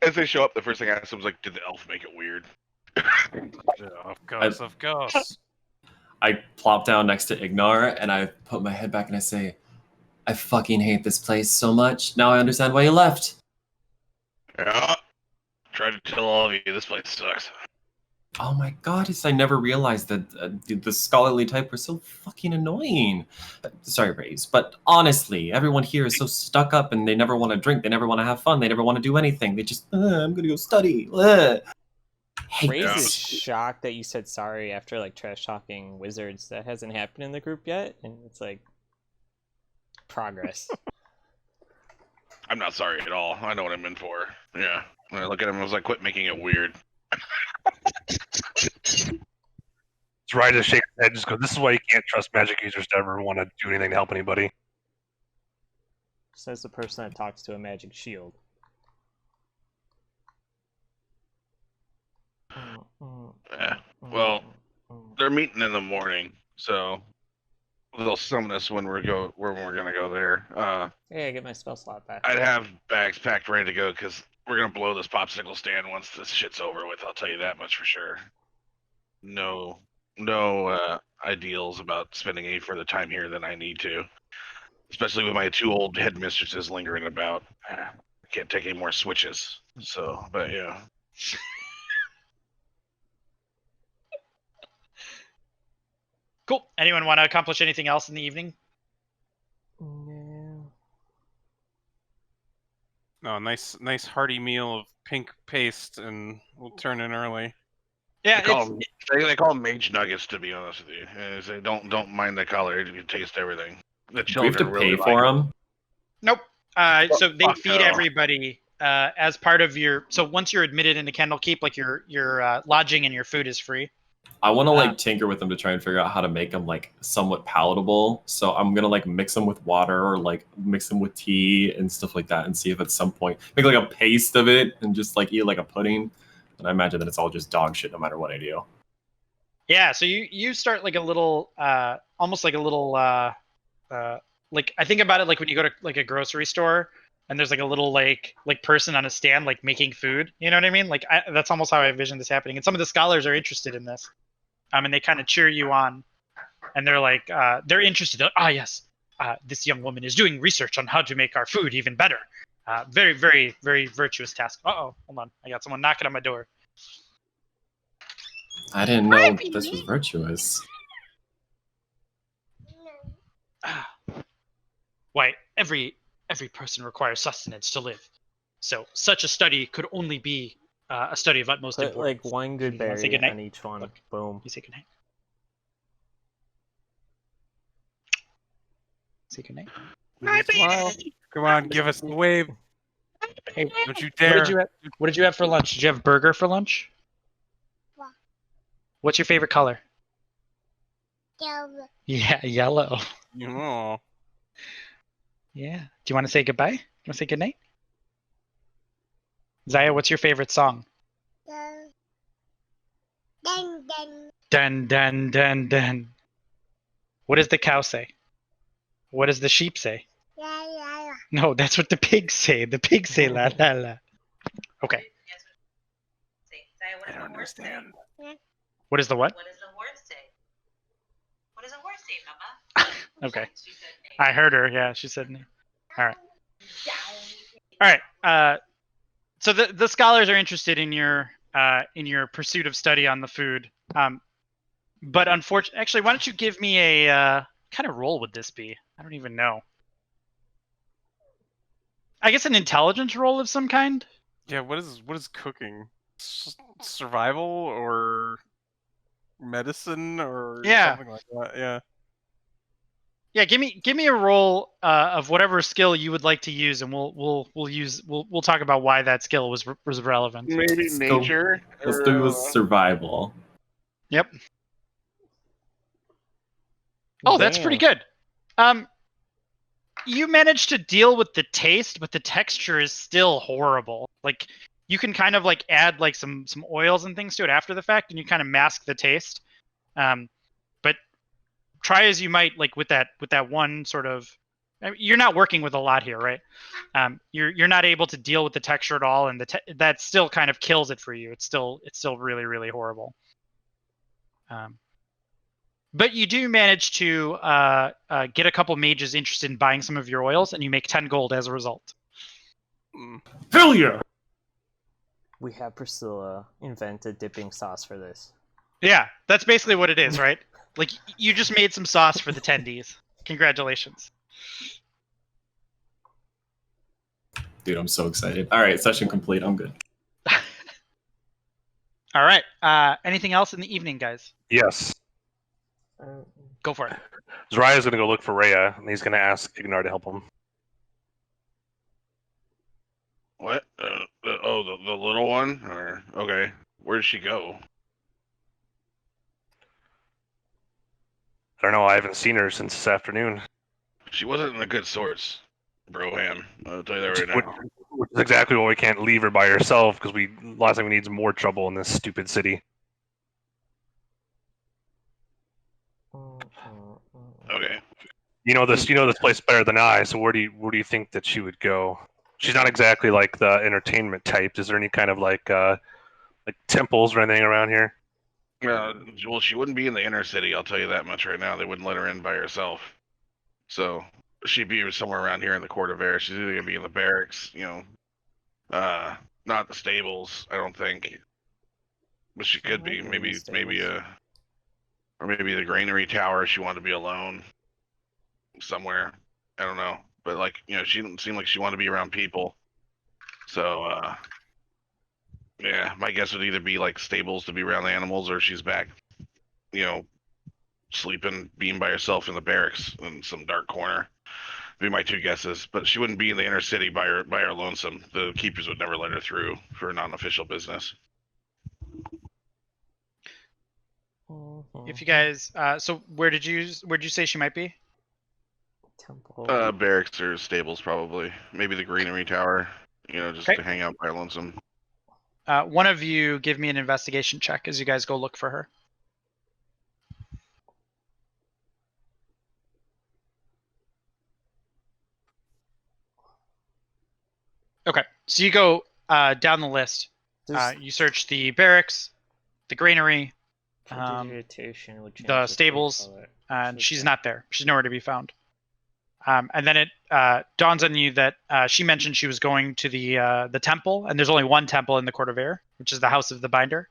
as they show up, the first thing I ask them is like, "Did the elf make it weird?" Yeah, of course. I plop down next to Ignar and I put my head back and I say, I fucking hate this place so much. Now I understand why you left. Yeah. Tried to tell all of you this place sucks. Oh my god, I never realized that the scholarly type were so fucking annoying. Sorry, Raze, but honestly, everyone here is so stuck up and they never want to drink, they never want to have fun, they never want to do anything. They just, I'm gonna go study. Hate Raze Yeah. is this. shocked that you said sorry after like trash talking wizards. That hasn't happened in the group yet, and it's like progress. I'm not sorry at all. I know what I'm in for. Yeah. When I look at him, I was like, "Quit making it weird." Dry to shake his head, just go. This is why you can't trust magic users to ever want to do anything to help anybody. Says the person that talks to a magic shield. Yeah. Well, they're meeting in the morning, so they'll summon us when we're gonna go there. Hey, I get my spell slot back. I'd have bags packed ready to go because we're gonna blow this popsicle stand once this shit's over with. I'll tell you that much for sure. No ideals about spending any further time here than I need to, especially with my two old headmistresses lingering about. I can't take any more switches. So, but yeah. Cool. Anyone want to accomplish anything else in the evening? No. No, nice hearty meal of pink paste, and we'll turn in early. Yeah, They call them mage nuggets, to be honest with you. They don't mind the color. You can taste everything. The Do we have to children really pay for them? nope. So they fuck feed no. everybody as part of your. So once you're admitted into Candlekeep, like your lodging and your food is free. I want to like tinker with them to try and figure out how to make them like somewhat palatable. So I'm gonna like mix them with water or like mix them with tea and stuff like that, and see if at some point make like a paste of it and just like eat like a pudding. And I imagine that it's all just dog shit no matter what I do. Yeah. So you start like a little, almost like a little, like I think about it like when you go to like a grocery store and there's like a little like person on a stand like making food. You know what I mean? Like that's almost how I envision this happening. And some of the scholars are interested in this. And they kind of cheer you on, and they're like, they're interested. Yes, this young woman is doing research on how to make our food even better. Very, very, very virtuous task. Hold on. I got someone knocking on my door. I didn't know this was virtuous. Why, every person requires sustenance to live. So such a study could only be a study of utmost Put importance. like one good You wanna say berry goodnight? on each one. Look. Boom. You say goodnight. Say goodnight. Smile. Come on, give us the wave. Hey, Don't you what dare. did you have for lunch? Did you have burger for lunch? What? What's your favorite color? Yellow. Yeah, yellow. Oh. Yeah. Do you want to say goodbye? You want to say goodnight? Zaya, what's your favorite song? Dun dun. Dun dun dun dun. What does the cow say? What does the sheep say? La la la. No, that's what the pigs say. The pigs say la la la. Okay. I don't understand. What is the what? What does the horse say? What does a horse say, Mama? Okay. She said name. I heard her. Yeah, she said name. All right. All right. So the scholars are interested in your pursuit of study on the food. But unfortunately, actually, why don't you give me a kind of role would this be? I don't even know. I guess an intelligence roll of some kind. Yeah, what is cooking? Survival or medicine or Yeah. something like that? Yeah. Yeah, give me a roll of whatever skill you would like to use, and we'll talk about why that skill was relevant. Maybe Let's go- nature. Let's or, do a survival. Yep. Oh, that's pretty Damn. good. You managed to deal with the taste, but the texture is still horrible. Like you can kind of like add like some oils and things to it after the fact, and you kind of mask the taste. But try as you might, like with that one sort of, I mean, you're not working with a lot here, right? You're not able to deal with the texture at all, and that still kind of kills it for you. It's still really, really horrible. But you do manage to get a couple mages interested in buying some of your oils, and you make 10 gold as a result. Hell yeah! We have Priscilla invent a dipping sauce for this. Yeah, that's basically what it is, right? Like, you just made some sauce for the tendies. Congratulations. Dude, I'm so excited. All right, session complete. I'm good. All right. Anything else in the evening, guys? Yes. Go for it. Zariah's gonna go look for Rhea, and he's gonna ask Ignar to help him. What? The little one? Or okay, where did she go? I don't know. I haven't seen her since this afternoon. She wasn't in a good source, Broham. I'll tell you that right now. Which is exactly why we can't leave her by herself, because last thing we need is more trouble in this stupid city. Okay. You know this place better than I. So where do you think that she would go? She's not exactly like the entertainment type. Is there any kind of like temples or anything around here? Well, she wouldn't be in the inner city. I'll tell you that much right now. They wouldn't let her in by herself. So she'd be somewhere around here in the Court of Air. She's either gonna be in the barracks, Not the stables, I don't think. But she could be. might be in the Maybe stables. or maybe the granary tower. She wanted to be alone somewhere. I don't know. But like, she didn't seem like she wanted to be around people. So yeah, my guess would either be like stables to be around the animals, or she's back, sleeping, being by herself in the barracks in some dark corner. Be my two guesses. But she wouldn't be in the inner city by her lonesome. The keepers would never let her through for non-official business. If you guys, so where'd you say she might be? Temple. Barracks or stables, probably. Maybe the granary tower. Just Okay. to hang out by her lonesome. One of you give me an investigation check as you guys go look for her. Okay, so you go down the list. There's You search the barracks, the granary, prestidigitation would change the the stables, color. and Should she's say. not there. She's nowhere to be found. And then it dawns on you that she mentioned she was going to the temple, and there's only one temple in the Court of Air, which is the House of the Binder.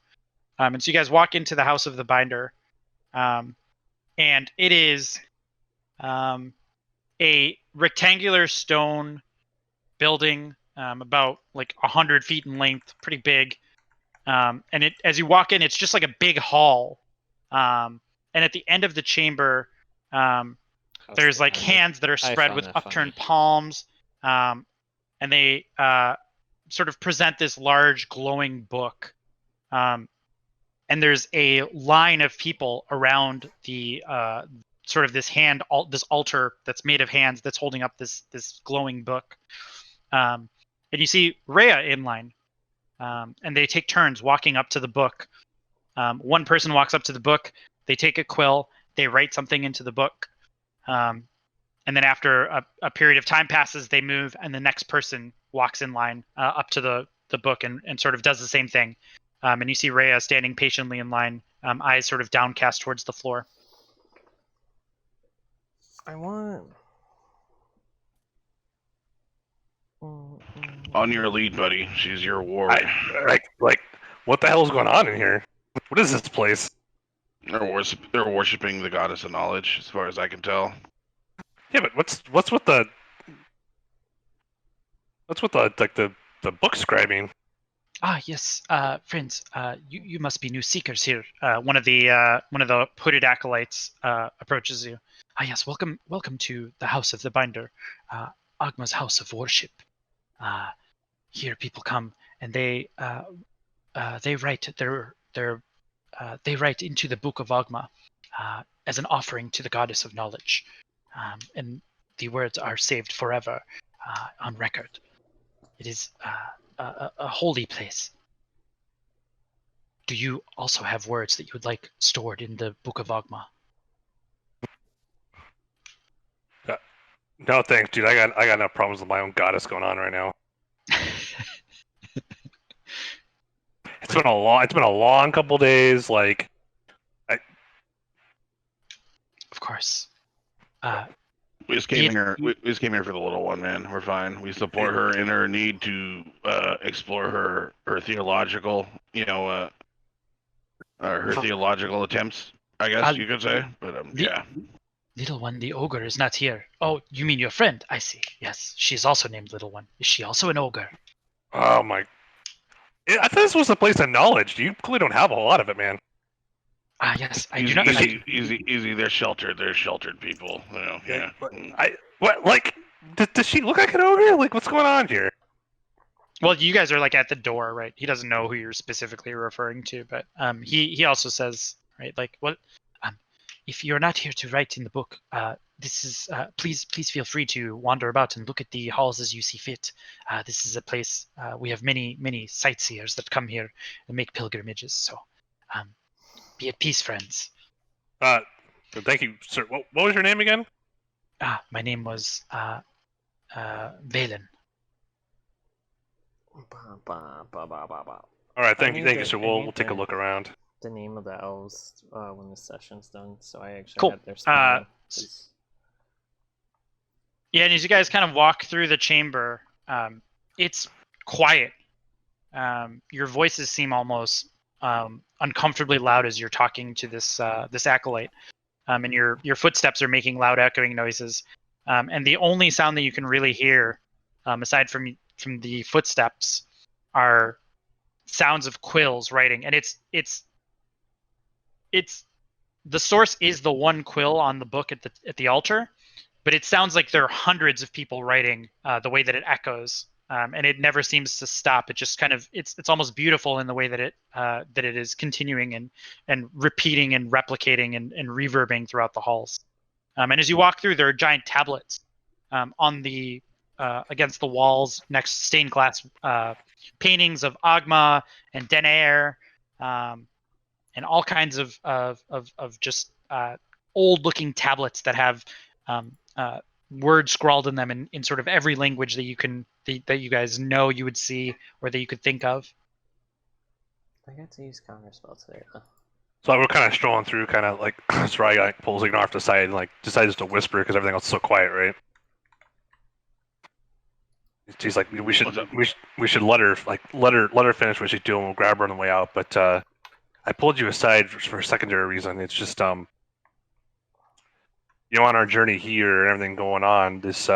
And so you guys walk into the House of the Binder, and it is a rectangular stone building, about like 100 feet in length, pretty big. And as you walk in, it's just like a big hall. And at the end of the chamber, there's like hands that are spread with upturned palms, and they sort of present this large glowing book. And there's a line of people around the sort of this this altar that's made of hands that's holding up this glowing book. And you see Rhea in line, and they take turns walking up to the book. One person walks up to the book, they take a quill, they write something into the book. And then after a period of time passes, they move, and the next person walks in line up to the book and sort of does the same thing. And you see Rhea standing patiently in line, eyes sort of downcast towards the floor. I want. On your lead, buddy. She's your ward. Like, what the hell's going on in here? What is this place? They're worshiping the goddess of knowledge, as far as I can tell. Yeah, but what's with the book scribing? Ah, yes, friends. You must be new seekers here. One of the hooded acolytes approaches you. Ah, yes, welcome to the House of the Binder, Agma's house of worship. Here people come and they write they write into the Book of Agma as an offering to the goddess of knowledge, and the words are saved forever on record. It is a holy place. Do you also have words that you would like stored in the Book of Agma? No, thanks, dude. I got enough problems with my own goddess going on right now. It's been a long couple days. Like, of course. We just came here. We just came here for the little one, man. We're fine. We support her in her need to explore her theological, her theological attempts. I guess you could say, but yeah. Little One, the ogre, is not here. Oh, you mean your friend? I see. Yes, she is also named Little One. Is she also an ogre? Oh my! I thought this was a place of knowledge. You clearly don't have a whole lot of it, man. Ah, yes, I do not. Easy. They're sheltered. They're sheltered people. Yeah. Does she look like an ogre? Like, what's going on here? Well, you guys are like at the door, right? He doesn't know who you're specifically referring to, but he also says, right, like, what? If you're not here to write in the book, this is please feel free to wander about and look at the halls as you see fit. This is a place we have many sightseers that come here and make pilgrimages. So, be at peace, friends. Thank you, sir. What was your name again? My name was Valen. All right, thank you, sir. We'll take a look around. The name of the elves when the session's done, so I actually cool. have their spelling. Yeah, and as you guys kind of walk through the chamber, it's quiet. your voices seem almost uncomfortably loud as you're talking to this acolyte, and your footsteps are making loud echoing noises. And the only sound that you can really hear, aside from the footsteps, are sounds of quills writing. And it's the source is the one quill on the book at the altar, but it sounds like there are hundreds of people writing the way that it echoes, and it never seems to stop. It just kind of it's almost beautiful in the way that it is continuing and repeating and replicating and reverbing throughout the halls. And as you walk through, there are giant tablets on the against the walls next to stained glass paintings of Agma and Denair, and all kinds of just old-looking tablets that have words scrawled in them in sort of every language that that you guys know you would see or that you could think of. I got to use counterspell today, though. So we're kind of strolling through, kind of like Sarai like pulls Ignar off the side and like decides to whisper because everything else is so quiet, right? She's like, we should let her finish what she's doing. We'll grab her on the way out. But I pulled you aside for a secondary reason. It's just on our journey here and everything going on, this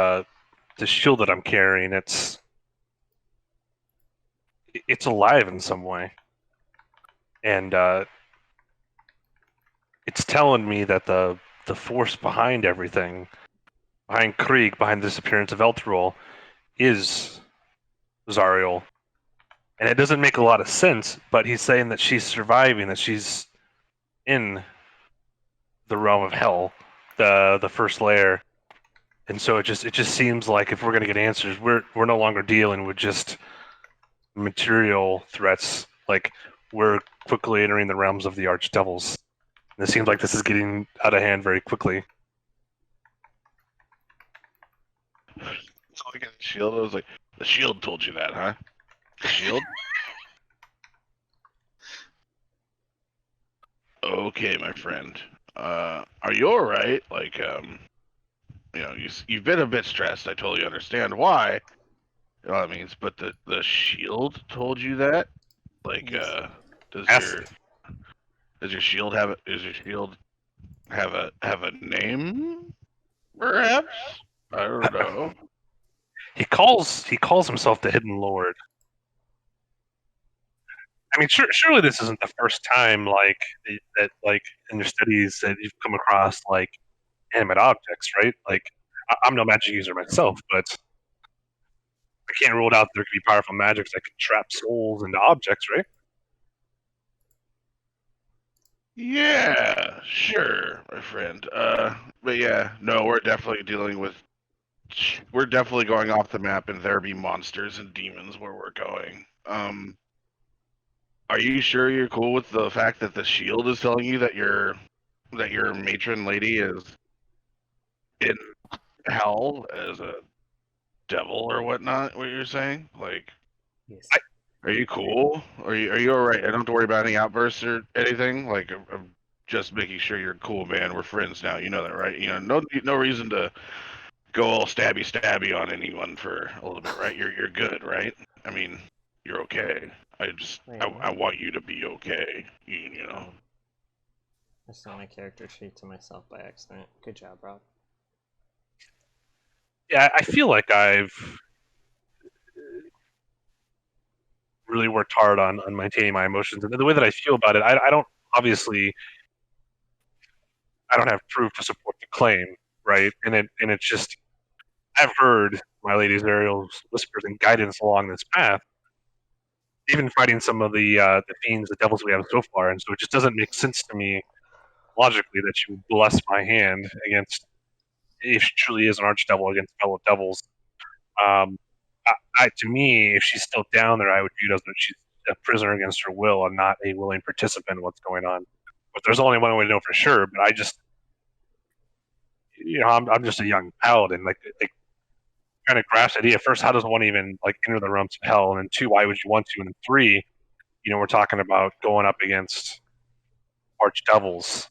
shield that I'm carrying, it's alive in some way, and it's telling me that the force behind everything, behind Krieg, behind the disappearance of Elturol, is Zariel. And it doesn't make a lot of sense, but he's saying that she's surviving, that she's in the realm of hell, the first layer. And so it just seems like if we're gonna get answers, we're no longer dealing with just material threats. Like, we're quickly entering the realms of the archdevils. And it seems like this is getting out of hand very quickly. So I got the shield. I was like, the shield told you that, huh? The shield? Okay, my friend. Are you alright? Like, you've been a bit stressed. I totally understand why. You know what that means, but the shield told you that? Like, does your shield have a name? Perhaps? I don't know. He calls himself the Hidden Lord. I mean, surely this isn't the first time, like, that, like, in your studies that you've come across, like, animate objects, right? Like, I'm no magic user myself, but I can't rule it out that there could be powerful magics that could trap souls into objects, right? Yeah, sure, my friend. But yeah, no, we're definitely going off the map, and there be monsters and demons where we're going. Are you sure you're cool with the fact that the shield is telling you that your matron lady is in hell as a devil or whatnot? What you're saying? Like, Yes. are you cool? Are you all right? I don't have to worry about any outbursts or anything. Like, I'm just making sure you're cool, man. We're friends now. You know that, right? You know, no reason to go all stabby on anyone for a little bit, right? You're good, right? I mean, you're okay. I want you to be okay. You know. I sent my character sheet to myself by accident. Good job, Rob. Yeah, I feel like I've really worked hard on maintaining my emotions, and the way that I feel about it, I don't have proof to support the claim, right? And it's just, I've heard my Lady Zariel's whispers and guidance along this path, even fighting some of the fiends, the devils we have so far, and so it just doesn't make sense to me logically that she would bless my hand against, if she truly is an archdevil, against fellow devils. To me, if she's still down there, I would view it as that she's a prisoner against her will and not a willing participant in what's going on. But there's only one way to know for sure. But I just, I'm just a young paladin. Like, they kind of grasp the idea. First, how does one even like enter the realms of hell? And then two, why would you want to? And then three, we're talking about going up against archdevils,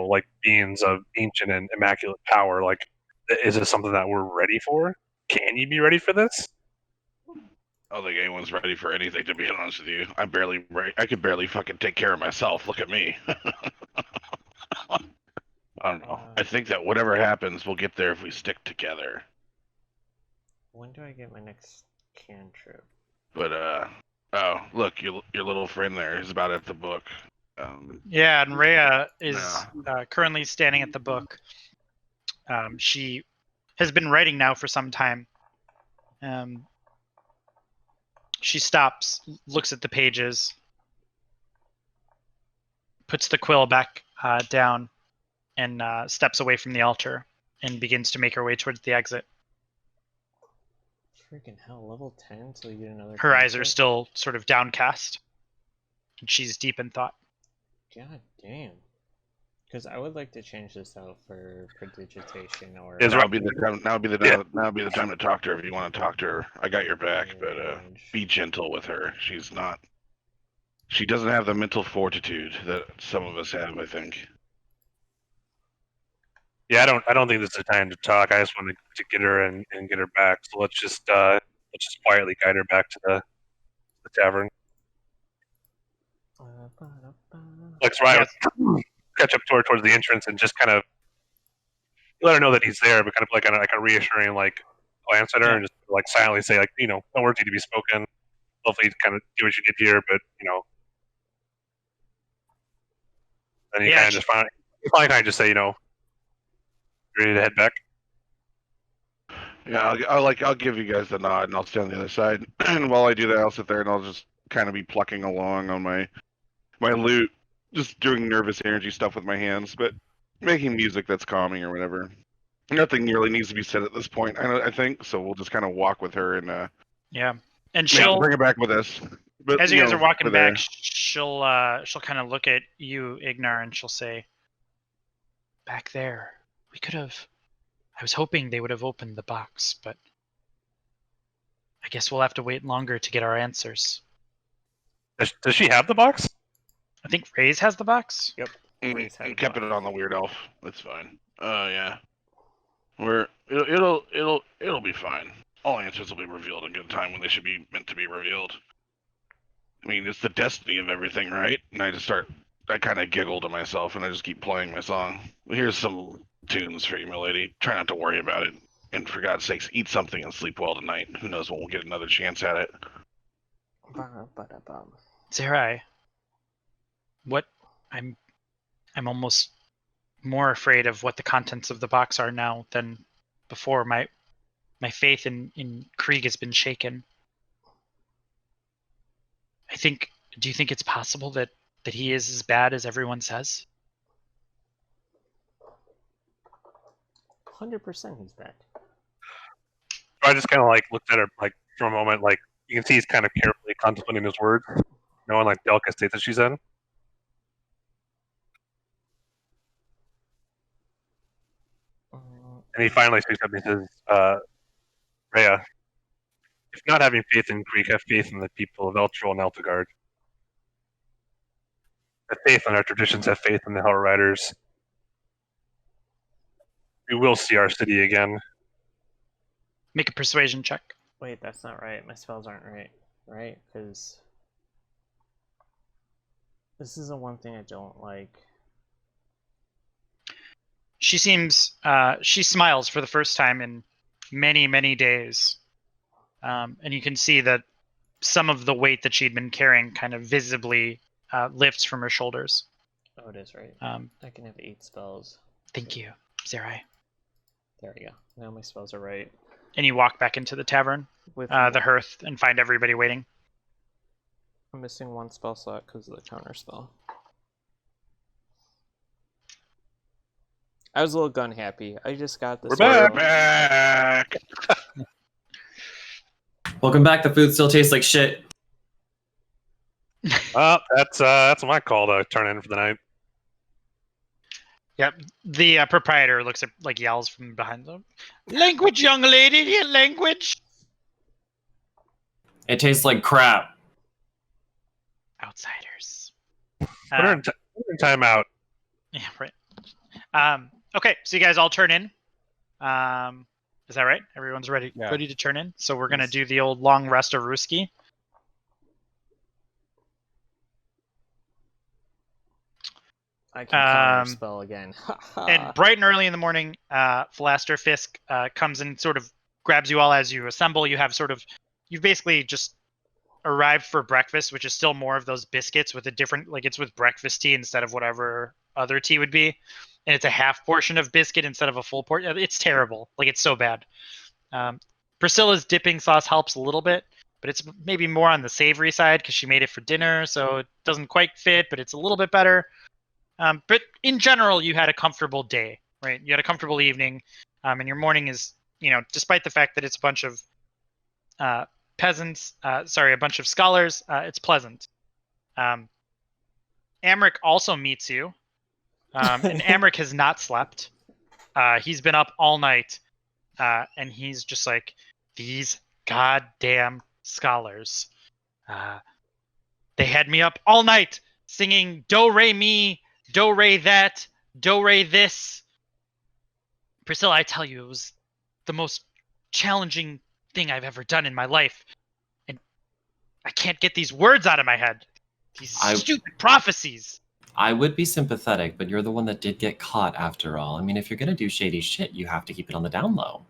like beings of ancient and immaculate power. Like, is this something that we're ready for? Can you be ready for this? I don't think anyone's ready for anything, to be honest with you. I'm barely right. I could barely fucking take care of myself. Look at me. I don't know. I think that whatever happens, we'll get there if we stick together. When do I get my next cantrip? But oh, look, your little friend there is about at the book. Yeah, and Rhea is currently standing at the book. She has been writing now for some time. She stops, looks at the pages, puts the quill back down, and steps away from the altar and begins to make her way towards the exit. Freaking hell, level 10 till you get another Her eyes are cantrip? still sort of downcast, and she's deep in thought. God damn. Because I would like to change this out for prodigitation or... Is Now would be the time. Now would be the time. Now would be the time to talk to her if you want to talk to her. I got your back, but be gentle with her. She's not. She doesn't have the mental fortitude that some of us have, I think. Yeah, I don't think this is the time to talk. I just want to get her and get her back. So let's just quietly guide her back to the tavern. Like Ryan would catch up to her towards the entrance and just kind of let her know that he's there, but kind of like a reassuring like glance at her and just like silently say like, no words need to be spoken. Hopefully, kind of do what you did here, but then you kind of just finally kind of just say, ready to head back. Yeah, I'll give you guys the nod, and I'll stay on the other side. And while I do that, I'll sit there and I'll just kind of be plucking along on my lute, just doing nervous energy stuff with my hands, but making music that's calming or whatever. Nothing really needs to be said at this point, I think. So we'll just kind of walk with her and and she'll bring her back with us. But, as you guys are walking back, she'll kind of look at you, Ignar, and she'll say, "Back there, we could have. I was hoping they would have opened the box, but I guess we'll have to wait longer to get our answers." Does she have the box? I think Ray's has the box. Yep. Kept it on the weird elf. That's fine. Yeah. It'll be fine. All answers will be revealed in good time when they should be meant to be revealed. I mean, it's the destiny of everything, right? And I kind of giggle to myself and I just keep playing my song. Here's some tunes for you, my lady. Try not to worry about it. And for God's sakes, eat something and sleep well tonight. Who knows when we'll get another chance at it. Zerai, what I'm almost more afraid of what the contents of the box are now than before. My faith in Krieg has been shaken. Do you think it's possible that he is as bad as everyone says? 100% he's bad. I just kind of like looked at her like for a moment, like you can see he's kind of carefully contemplating his words, knowing like the delicate state that she's in. And he finally speaks up and says, Rhea, if not having faith in Greek, have faith in the people of Eltrol and Elfgard. Have faith in our traditions, have faith in the Hell Riders. We will see our city again. Make a persuasion check. Wait, that's not right. My spells aren't right. Right? Because this is the one thing I don't like. She seems, she smiles for the first time in many, many days. And you can see that some of the weight that she'd been carrying kind of visibly lifts from her shoulders. Oh, it is right. I can have 8 spells. Thank you, Zerai. There we go. Now my spells are right. And you walk back into the tavern, With the hearth, and find everybody waiting. I'm missing 1 spell slot because of the counter spell. I was a little gun happy. I just got this. We're back. Welcome back. The food still tastes like shit. That's my call to turn in for the night. Yep. The proprietor looks at, like, yells from behind them. Language, young lady, language. It tastes like crap. Outsiders. Put her in timeout. Yeah, right. Okay, so you guys all turn in. Is that right? Everyone's ready Yeah. ready to turn in? So we're going to Yes. do the old long rest of Ruski. I can counter spell again. And bright and early in the morning, Philaster Fisk comes and sort of grabs you all as you assemble. You've basically just arrived for breakfast, which is still more of those biscuits with a different, like it's with breakfast tea instead of whatever other tea would be. And it's a half portion of biscuit instead of a full portion. It's terrible. Like, it's so bad. Priscilla's dipping sauce helps a little bit, but it's maybe more on the savory side because she made it for dinner, so it doesn't quite fit, but it's a little bit better. But in general, you had a comfortable day, right? You had a comfortable evening, and your morning is, despite the fact that it's a bunch of a bunch of scholars, it's pleasant. Amric also meets you, and Amric has not slept. He's been up all night, and he's just like, these goddamn scholars. They had me up all night singing do re mi, do re that, do re this. Priscilla, I tell you, it was the most challenging thing I've ever done in my life. And I can't get these words out of my head. These stupid prophecies. I would be sympathetic, but you're the one that did get caught after all. I mean, if you're going to do shady shit, you have to keep it on the down low.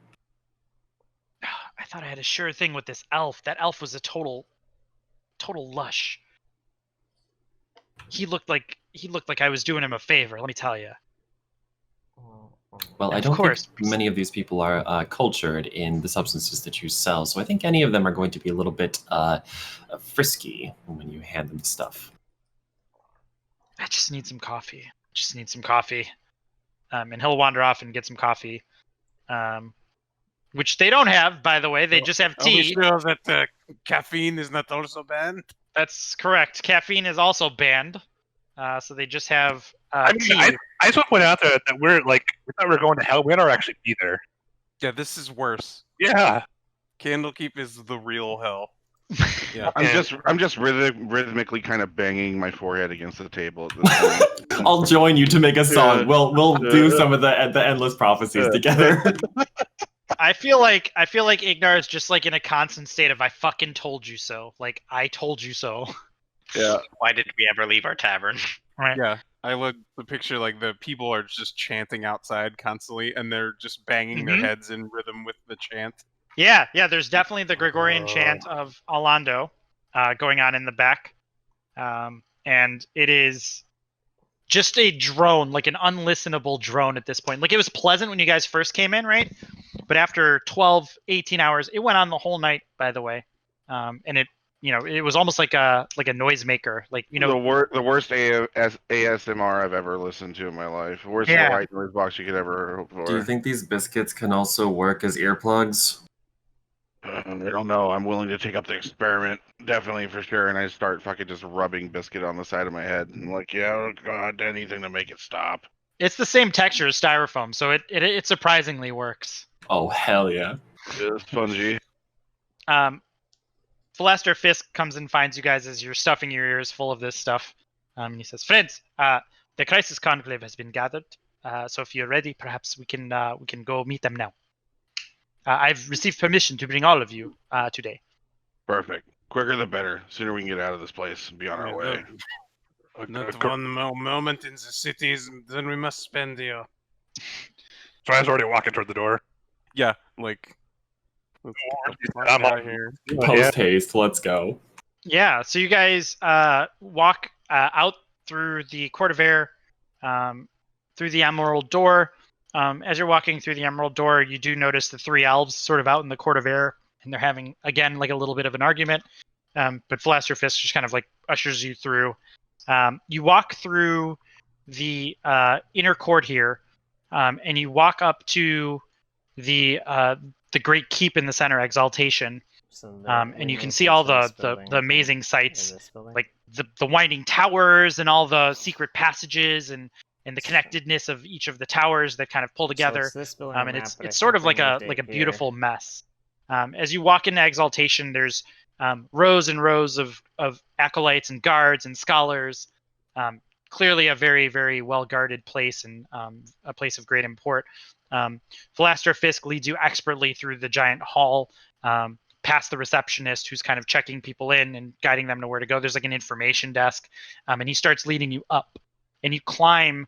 I thought I had a sure thing with this elf. That elf was a total lush. He looked like I was doing him a favor, let me tell you. Well, I don't think many of these people are cultured in the substances that you sell, so I think any of them are going to be a little bit frisky when you hand them the stuff. I just need some coffee. And he'll wander off and get some coffee. Which they don't have, by the way. They just have tea. Are we sure that caffeine is not also banned? That's correct. Caffeine is also banned. So they just have tea. I just want to point out that we thought we were going to hell. We don't actually be there. Yeah, this is worse. Yeah. Candlekeep is the real hell. Yeah. I'm just rhythmically kind of banging my forehead against the table at this point. I'll join you to make a song. We'll do some of the endless prophecies together. I feel like Ignar is just like in a constant state of I fucking told you so. Like, I told you so. Yeah. Why did we ever leave our tavern? Right. Yeah. I look the picture like the people are just chanting outside constantly, and they're just banging their heads in rhythm with the chant. Yeah. There's definitely the Gregorian chant of Alando going on in the back, and it is just a drone, like an unlistenable drone at this point. Like, it was pleasant when you guys first came in, right? But after 12, 18 hours, it went on the whole night, by the way, and it was almost like a noisemaker, the worst ASMR I've ever listened to in my life. The worst white noise box you could ever hope for. Do you think these biscuits can also work as earplugs? I don't know. I'm willing to take up the experiment, definitely for sure. And I start fucking just rubbing biscuit on the side of my head, and like, yeah, oh god, anything to make it stop. It's the same texture as styrofoam, so it surprisingly works. Oh hell yeah! It's spongy. Philaster Fisk comes and finds you guys as you're stuffing your ears full of this stuff. And he says, "Friends, the crisis conclave has been gathered. So if you're ready, perhaps we can go meet them now. I've received permission to bring all of you today." Perfect. Quicker the better. Sooner we can get out of this place and be on our way. Not one moment in the cities, then we must spend here. Brian's already walking toward the door. Yeah, like. I'm out here. Post haste, let's go. Yeah, so you guys walk out through the Court of Air, through the Emerald Door. As you're walking through the Emerald Door, you do notice the three elves sort of out in the Court of Air, and they're having, again, like a little bit of an argument. But Philaster Fisk just kind of like ushers you through. You walk through the inner court here, and you walk up to the Great Keep in the center, Exaltation, and you can see all the amazing sights, like the winding towers and all the secret passages and the connectedness of each of the towers that kind of pull together. And it's sort of like a beautiful mess. As you walk into Exaltation, there's rows and rows of acolytes and guards and scholars. Clearly a very, very well-guarded place and a place of great import. Philaster Fisk leads you expertly through the giant hall, past the receptionist who's kind of checking people in and guiding them to where to go. There's like an information desk, and he starts leading you up. And you climb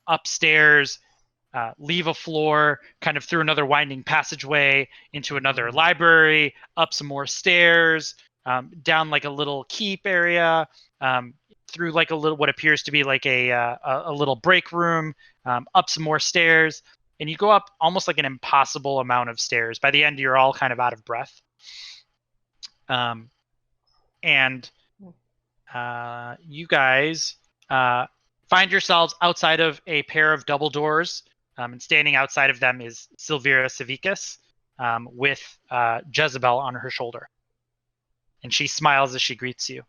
upstairs, leave a floor, kind of through another winding passageway into another library, up some more stairs, down like a little keep area, through like a little what appears to be like a little break room, up some more stairs, and you go up almost like an impossible amount of stairs. By the end, you're all kind of out of breath. And you guys find yourselves outside of a pair of double doors, and standing outside of them is Silvira Savicus with Jezebel on her shoulder. And she smiles as she greets you.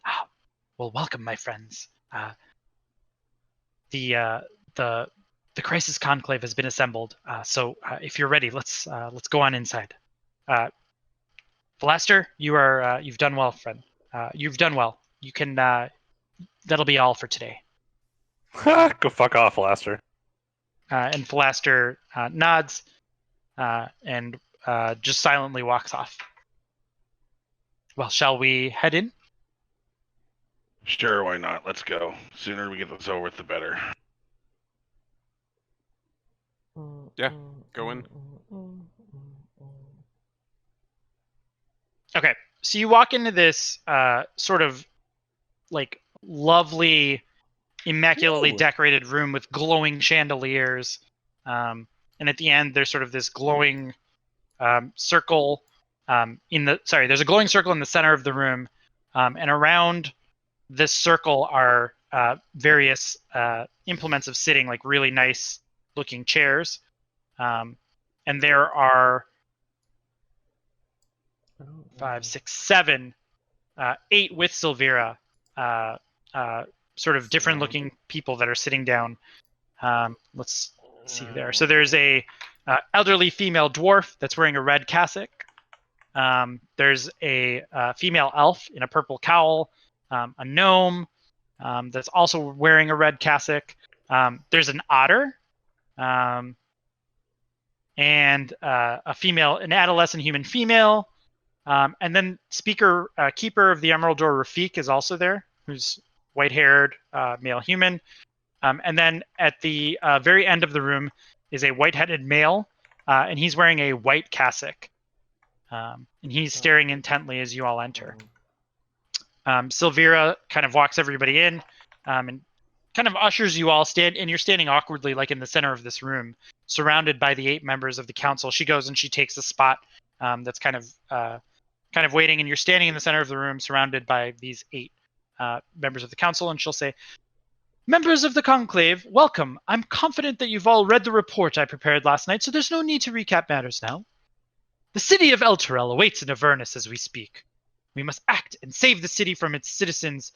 Oh, well, welcome, my friends. The Crisis Conclave has been assembled, so if you're ready, let's go on inside. Philaster, you've done well, friend. You've done well. You can. That'll be all for today. Go fuck off, Laster. And Philaster nods and just silently walks off. Well, shall we head in? Sure, why not? Let's go. Sooner we get this over with, the better. Yeah, go in. Okay, so you walk into this sort of like lovely, immaculately decorated room with glowing chandeliers, and at the end there's sort of this glowing circle there's a glowing circle in the center of the room, and around this circle are various implements of sitting, like really nice looking chairs, and there are 5, 6, 7, 8 with Silvira, sort of different looking people that are sitting down. Let's see there. So there's a elderly female dwarf that's wearing a red cassock. There's a female elf in a purple cowl, a gnome that's also wearing a red cassock. There's an otter, and an adolescent human female. And then keeper of the Emerald Door, Rafik, is also there, who's white-haired male human. And then at the very end of the room is a white-headed male, and he's wearing a white cassock. And he's staring intently as you all enter. Silvira kind of walks everybody in and kind of ushers you all and you're standing awkwardly like in the center of this room, surrounded by the 8 members of the council. She goes and she takes a spot that's kind of waiting, and you're standing in the center of the room surrounded by these 8 members of the council, and she'll say, "Members of the Conclave, welcome. I'm confident that you've all read the report I prepared last night, so there's no need to recap matters now. The city of Elturel awaits in Avernus as we speak. We must act and save the city from its citizens,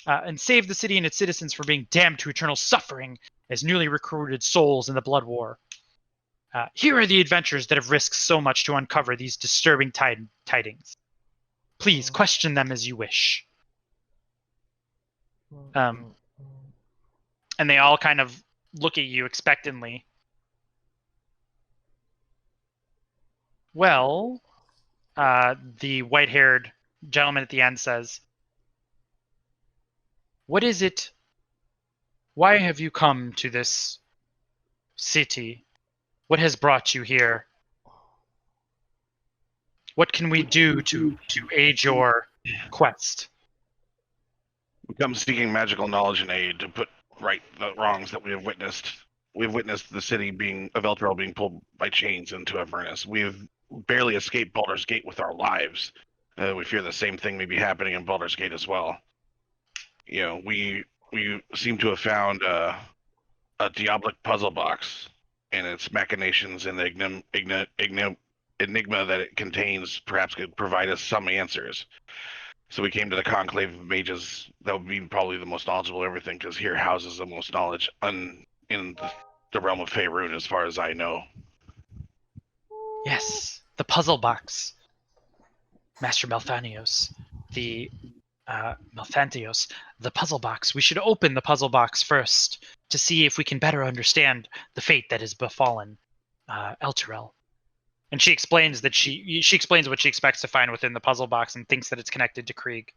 and save the city and its citizens from being damned to eternal suffering as newly recruited souls in the Blood War. Here are the adventures that have risked so much to uncover these disturbing tidings. Please question them as you wish." And they all kind of look at you expectantly. Well, the white-haired gentleman at the end says, "What is it? Why have you come to this city? What has brought you here? What can we do to aid your quest?" We come seeking magical knowledge and aid to put right the wrongs that we have witnessed. We've witnessed the city of Elturel being pulled by chains into Avernus. We've barely escaped Baldur's Gate with our lives. We fear the same thing may be happening in Baldur's Gate as well. You know, we seem to have found a diabolic puzzle box and its machinations and the enigma that it contains perhaps could provide us some answers. So we came to the Conclave of Mages. That would be probably the most knowledgeable of everything, because here houses the most knowledge in the realm of Faerun, as far as I know. Yes, the puzzle box. Master Malthanios, the Malthantios, the puzzle box. We should open the puzzle box first to see if we can better understand the fate that has befallen Elturel. And she explains that she explains what she expects to find within the puzzle box and thinks that it's connected to Krieg.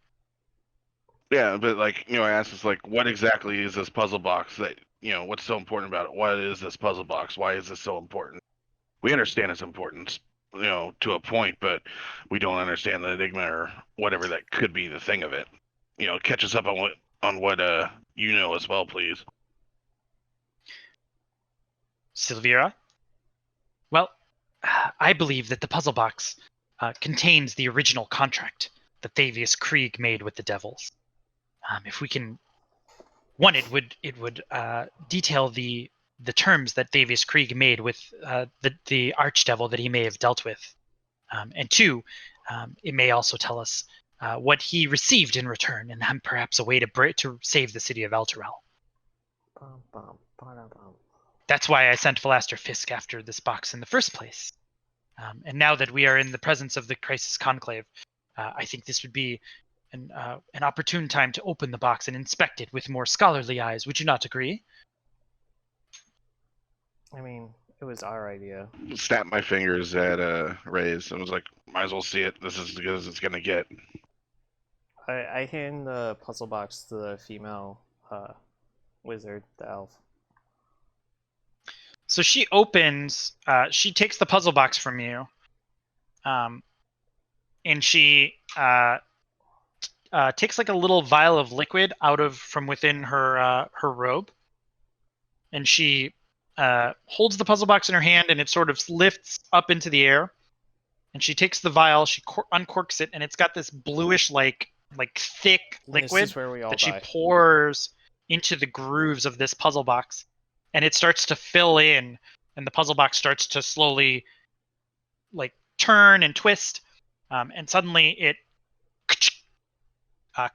Yeah, but like, I asked us like, what exactly is this puzzle box that, what's so important about it? What is this puzzle box? Why is this so important? We understand its importance, to a point, but we don't understand the enigma or whatever that could be the thing of it. Catch us up on what you know as well, please. Silvira? Well, I believe that the puzzle box contains the original contract that Thavius Krieg made with the devils. If we can, one, it would detail the terms that Thavius Krieg made with the archdevil that he may have dealt with, and two, it may also tell us what he received in return, and perhaps a way to save the city of Elturel. That's why I sent Velastor Fisk after this box in the first place. And now that we are in the presence of the Crisis Conclave, I think this would be an opportune time to open the box and inspect it with more scholarly eyes. Would you not agree? I mean, it was our idea. Snapped my fingers at Ray's and was like, might as well see it. This is as good as it's gonna get. I hand the puzzle box to the female wizard, the elf. So she opens, she takes the puzzle box from you, and she takes like a little vial of liquid from within her robe, and she holds the puzzle box in her hand, and it sort of lifts up into the air, and she takes the vial, she uncorks it, and it's got this bluish like thick liquid that she pours into the grooves of this puzzle box. And it starts to fill in, and the puzzle box starts to slowly, turn and twist, and suddenly it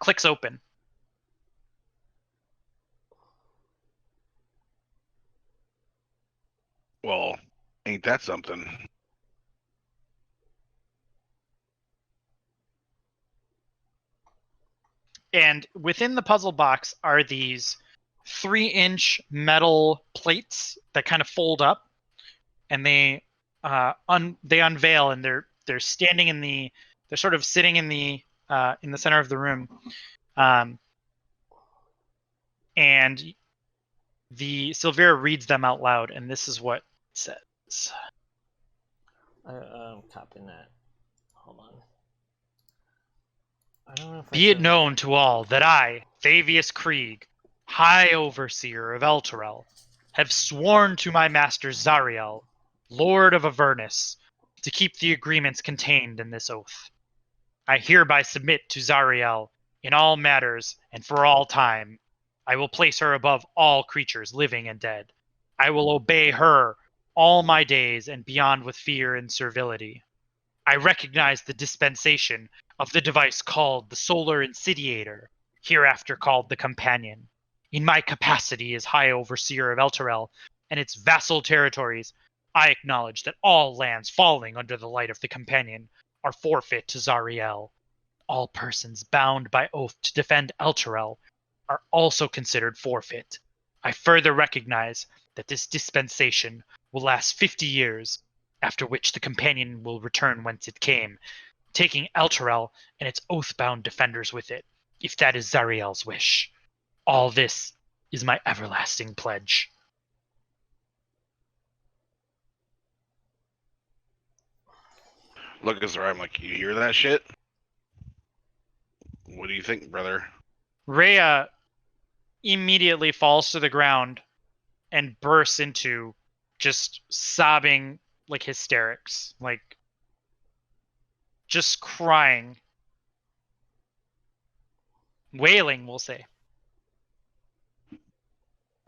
clicks open. Well, ain't that something? And within the puzzle box are these 3-inch metal plates that kind of fold up, and they unveil, and they're standing they're sort of sitting in the center of the room, and the Silvera reads them out loud, and this is what it says. I'm copying that. Hold on. I don't know if Be it known to all that I, Thavius Krieg, High Overseer of Elturel, have sworn to my master Zariel, Lord of Avernus, to keep the agreements contained in this oath. I hereby submit to Zariel in all matters and for all time. I will place her above all creatures, living and dead. I will obey her all my days and beyond with fear and servility. I recognize the dispensation of the device called the Solar Insidiator, hereafter called the Companion. In my capacity as High Overseer of Elturel and its vassal territories, I acknowledge that all lands falling under the light of the Companion are forfeit to Zariel. All persons bound by oath to defend Elturel are also considered forfeit. I further recognize that this dispensation will last 50 years, after which the Companion will return whence it came, taking Elturel and its oath-bound defenders with it, if that is Zariel's wish. All this is my everlasting pledge. Look at Zara, I'm like, you hear that shit? What do you think, brother? Rhea immediately falls to the ground and bursts into just sobbing like hysterics, like just crying, wailing, we'll say.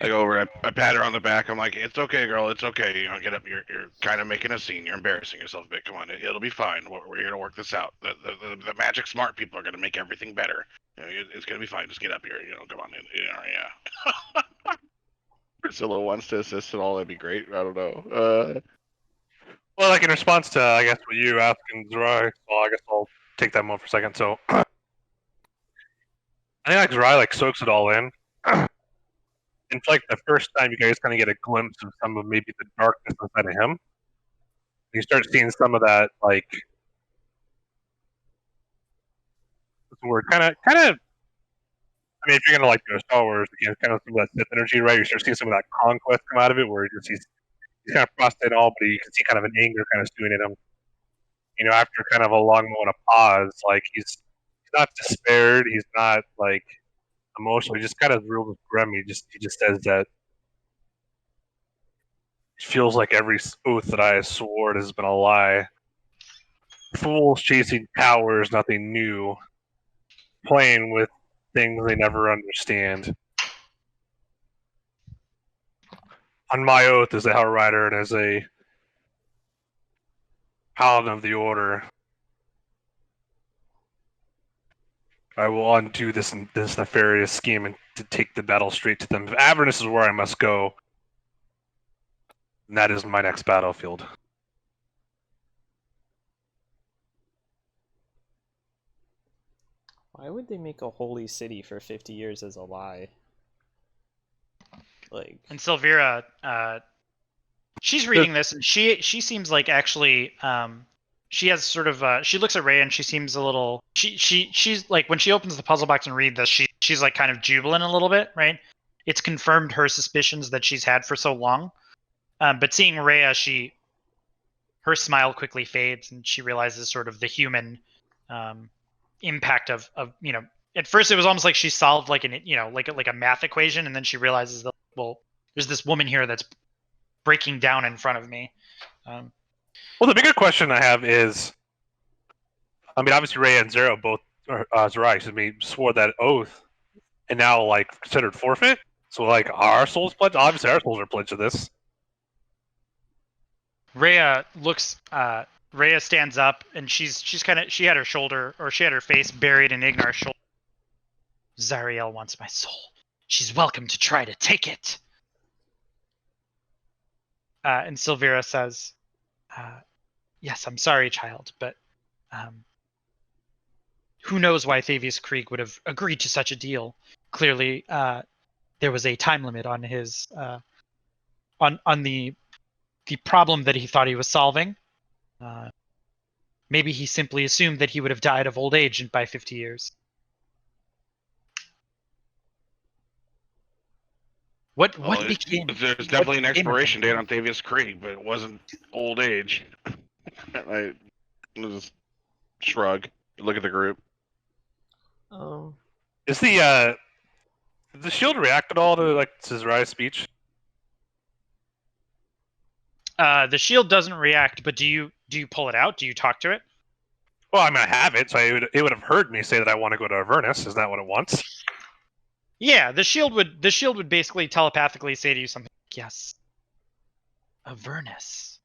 I go over, I pat her on the back. I'm like, it's okay, girl. It's okay. Get up. You're kind of making a scene. You're embarrassing yourself a bit. Come on, it'll be fine. We're here to work this out. The magic smart people are gonna make everything better. It's gonna be fine. Just get up here. Come on. Yeah. Priscilla wants to assist and all. That'd be great. I don't know. Well, like in response to, I guess, what you asked and Zerai, well, I guess I'll take that moment for a second. So, I think like Zerai like soaks it all in. It's like the first time you guys kind of get a glimpse of some of maybe the darkness inside of him. You start seeing some of that like what's the word kind of. I mean, if you're gonna like go Star Wars, again, kind of some of that Sith energy, right? You start seeing some of that conquest come out of it, where he's kind of frustrated all, but you can see kind of an anger kind of stewing in him. You know, after kind of a long moment of pause, like he's not despaired, he's not like emotional, he just kind of real grim. He just says that it feels like every oath that I swore has been a lie. Fools chasing powers, nothing new, playing with things they never understand. On my oath as a Hell Rider and as a Paladin of the Order, I will undo this nefarious scheme and to take the battle straight to them. If Avernus is where I must go, and that is my next battlefield. Why would they make a holy city for 50 years as a lie? Like, And Silvira, she's reading this, and she seems like actually, she has sort of, she looks at Ray and she seems a little, she's like, when she opens the puzzle box and read this, she's like kind of jubilant a little bit, right? It's confirmed her suspicions that she's had for so long. But seeing Rhea, her smile quickly fades, and she realizes sort of the human impact of you know. At first, it was almost like she solved like an like a math equation, and then she realizes that, well, there's this woman here that's breaking down in front of me. Well, the bigger question I have is, I mean, obviously Ray and Zero both, Zerai, excuse me, swore that oath, and now like considered forfeit. So like, are our souls pledged? Obviously, our souls are pledged to this. Rhea Rhea stands up, and she had her face buried in Ignar's shoulder. Zariel wants my soul. She's welcome to try to take it. And Silvira says, yes, I'm sorry, child, but who knows why Thavius Krieg would have agreed to such a deal. Clearly, there was a time limit on his on the problem that he thought he was solving. Maybe he simply assumed that he would have died of old age by 50 years. What became? There's definitely an expiration date on Thavius Krieg, but it wasn't old age. I just shrug. Look at the group. Is the shield react at all to like Zerai's speech? The shield doesn't react, but do you pull it out? Do you talk to it? Well, I mean, I have it, so it would have heard me say that I want to go to Avernus. Is that what it wants? Yeah, the shield would basically telepathically say to you something like, yes, Avernus.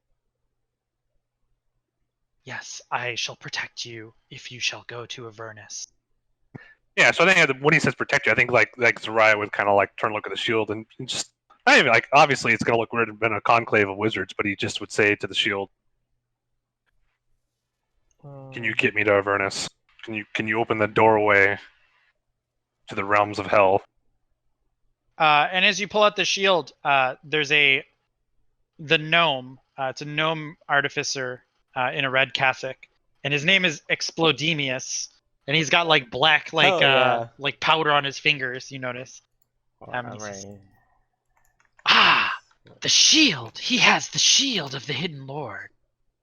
Yes, I shall protect you if you shall go to Avernus. Yeah, so I think when he says protect you, I think like Zerai would kind of like turn, look at the shield, and just I mean, like obviously it's gonna look weird in a conclave of wizards, but he just would say to the shield, "Can you get me to Avernus? Can you open the doorway to the realms of hell?" And as you pull out the shield, there's the gnome. It's a gnome artificer in a red cassock, and his name is Explodemius, and he's got like black like powder on his fingers. You notice? Says, the shield. He has the shield of the Hidden Lord.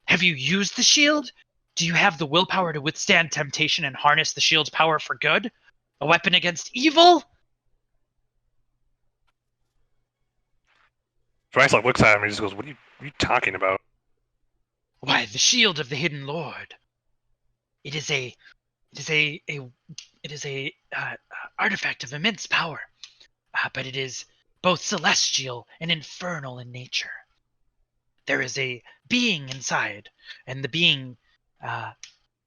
Have you used the shield? Do you have the willpower to withstand temptation and harness the shield's power for good? A weapon against evil? Thrice like looks at him and just goes, what are you talking about? Why, the shield of the Hidden Lord. It is a artifact of immense power, but it is both celestial and infernal in nature. There is a being inside, and the being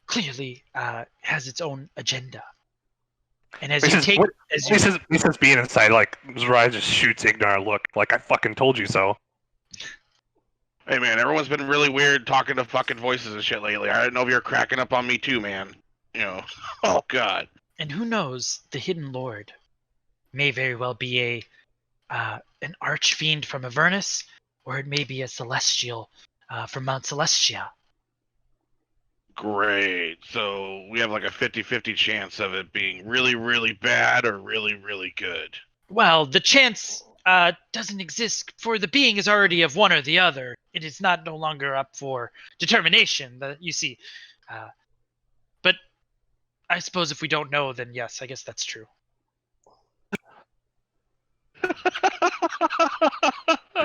clearly has its own agenda. And as he says being inside, like Zerai just shoots Ignar a look, like I fucking told you so. Hey man, everyone's been really weird talking to fucking voices and shit lately. I didn't know if you're cracking up on me too, man. You know, oh god. And who knows, the Hidden Lord may very well be an archfiend from Avernus, or it may be a celestial from Mount Celestia. Great. So we have like a 50-50 chance of it being really, really bad or really, really good. Well, the chance doesn't exist, for the being is already of one or the other. It is not no longer up for determination, you see. But I suppose if we don't know, then yes, I guess that's true.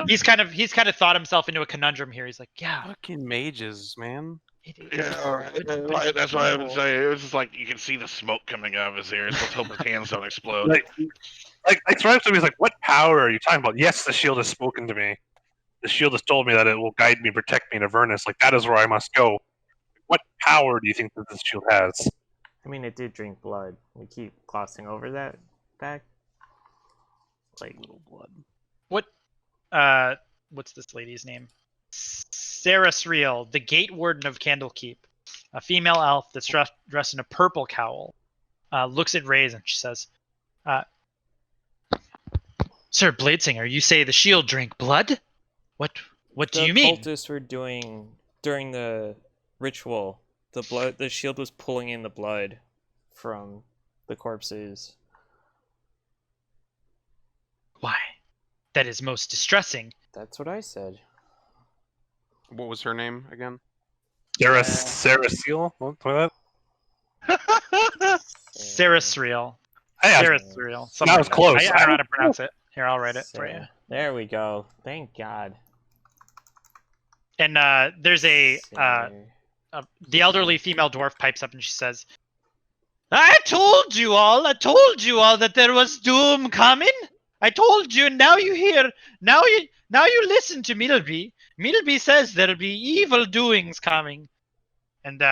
He's kind of thought himself into a conundrum here. He's like, yeah, Fucking mages, man. it is. Yeah, that's why I would say it was just like you can see the smoke coming out of his ears. Let's hope his hands don't explode. Like Thrive to me is like, what power are you talking about? Yes, the shield has spoken to me. The shield has told me that it will guide me, protect me in Avernus. Like, that is where I must go. What power do you think that this shield has? I mean, it did drink blood. We keep glossing over that fact. Like, Little blood. What's this lady's name? Sarah Sriel, the Gate Warden of Candlekeep, a female elf that's dressed in a purple cowl, looks at Raze and she says, Sir Bladesinger, you say the shield drank blood? What do you mean? The cultists were doing during the ritual. The shield was pulling in the blood from the corpses. Why? That is most distressing. That's what I said. What was her name again? Sarah Seal? What that? Sarah Sriel. Hey, Sarah Sriel. that was close. I don't know how to pronounce it. Here, I'll write it for you. There we go. Thank God. And there's the elderly female dwarf pipes up and she says, I told you all that there was doom coming. I told you, and now you hear, now you listen to Middleby. Middleby says there'll be evil doings coming. And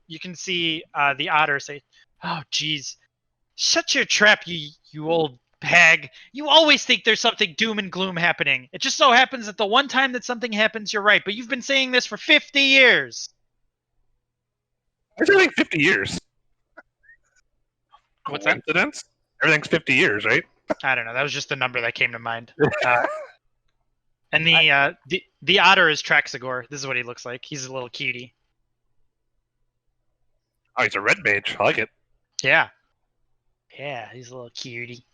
you can see the otter say, oh, geez, shut your trap, you old hag. You always think there's something doom and gloom happening. It just so happens that the one time that something happens, you're right. But you've been saying this for 50 years. Everything 50 years. What's that? Coincidence? Everything's 50 years, right? I don't know. That was just the number that came to mind. And the otter is Traxagor. This is what he looks like. He's a little cutie. Oh, he's a red mage. I like it. Yeah. Yeah, he's a little cutie.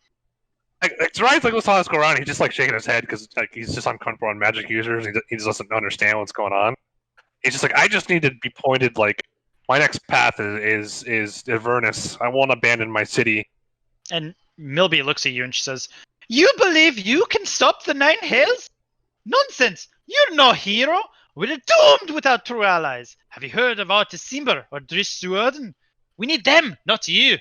It's right. Like, let's go around. He's just like shaking his head because like he's just uncomfortable on magic users. He just doesn't understand what's going on. He's just like, I just need to be pointed. Like, my next path is Avernus. I won't abandon my city. And Milby looks at you and she says, you believe you can stop the Nine Hells? Nonsense! You're no hero! We're doomed without true allies! Have you heard of Artis Simber or Driss Suarden? We need them, not you!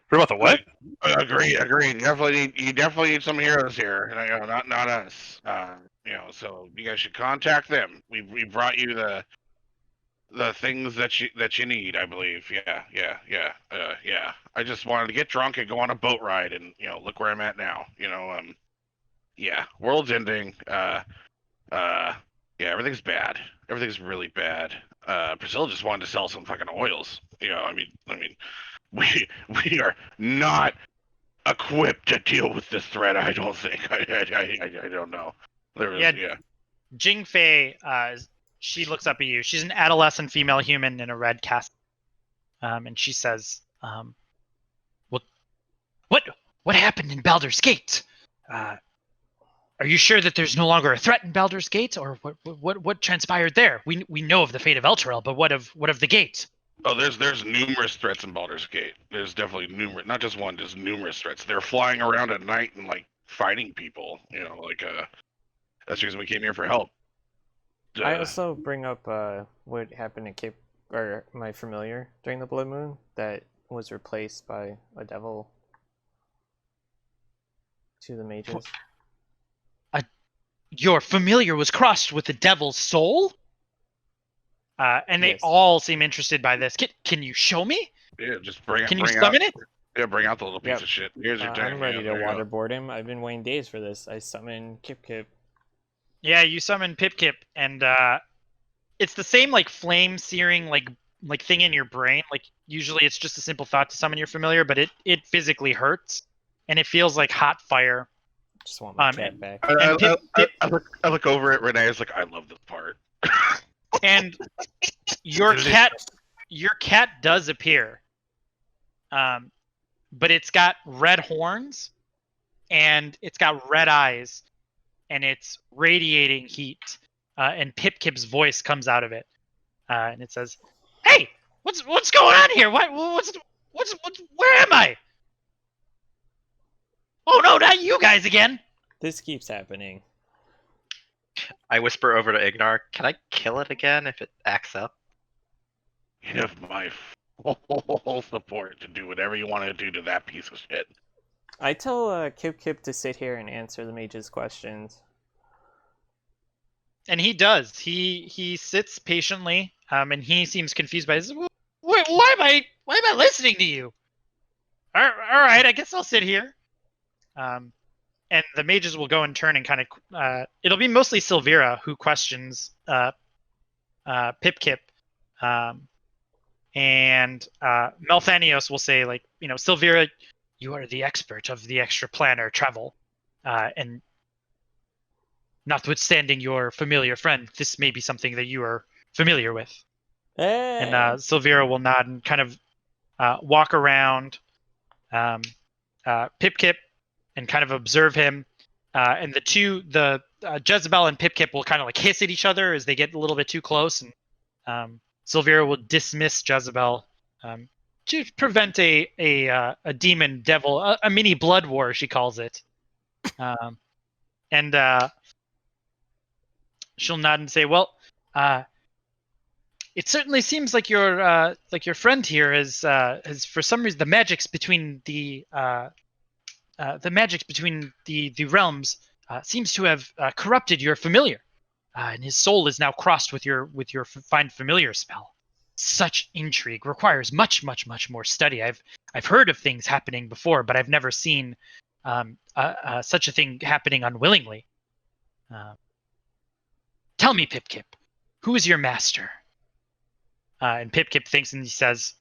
Heard about the what? Agree. You definitely need some heroes here. Not us. So you guys should contact them. We brought you the things that you need, I believe. Yeah. I just wanted to get drunk and go on a boat ride, and look where I'm at now. Yeah, world's ending. Yeah, everything's bad. Everything's really bad. Priscilla just wanted to sell some fucking oils. I mean, we are not equipped to deal with this threat. I don't think. I don't know. Yeah. Jing Fei, she looks up at you. She's an adolescent female human in a red casket, and she says, "What happened in Baldur's Gate? Are you sure that there's no longer a threat in Baldur's Gate, or what transpired there? We know of the fate of Elturel, but what of the gate?" Oh, there's numerous threats in Baldur's Gate. There's definitely numerous, not just one. There's numerous threats. They're flying around at night and like fighting people. That's the reason we came here for help. I also bring up what happened at my familiar during the blood moon that was replaced by a devil to the mages. Your familiar was crossed with the devil's soul? And they Yes. all seem interested by this. Can you show me? Yeah, just bring Can you bring summon out, it? Yeah, bring out the little piece Yep. of shit. Here's your tank. I'm ready to there you go. waterboard him. I've been waiting days for this. I summon Kip Kip. Yeah, you summon Pip Kip, and it's the same like flame searing like thing in your brain. Like usually it's just a simple thought to summon your familiar, but it physically hurts and it feels like hot fire. Just want my cat and- back. I look over at Renee. It's like, I love this part. And your cat does appear, but it's got red horns and it's got red eyes and it's radiating heat, and Pip-Kip's voice comes out of it, and it says, "Hey, what's going on here? What's where am I? Oh no, not you guys again!" This keeps happening. I whisper over to Ignar, "Can I kill it again if it acts up?" You have my full support to do whatever you want to do to that piece of shit. I tell Kip to sit here and answer the mage's questions. And he does. He sits patiently, and he seems confused by this. Why am I listening to you? All right, I guess I'll sit here. And the mages will go in turn and kind of. It'll be mostly Silvira who questions Pip-Kip, and Melthanios will say, like, Silvira, you are the expert of the extraplanar travel, and notwithstanding your familiar friend, this may be something that you are familiar with. Hey. And Silvira will nod and kind of walk around Pip-Kip and kind of observe him. And the Jezebel and Pip-Kip will kind of like hiss at each other as they get a little bit too close. And Silvira will dismiss Jezebel to prevent a demon devil, a mini blood war, she calls it. And she'll nod and say, "Well, it certainly seems like your friend here has for some reason the magics between the realms seems to have corrupted your familiar, and his soul is now crossed with your find familiar spell. Such intrigue requires much more study. I've heard of things happening before, but I've never seen such a thing happening unwillingly. Tell me, Pip-Kip, who is your master?" And Pip-Kip thinks and he says,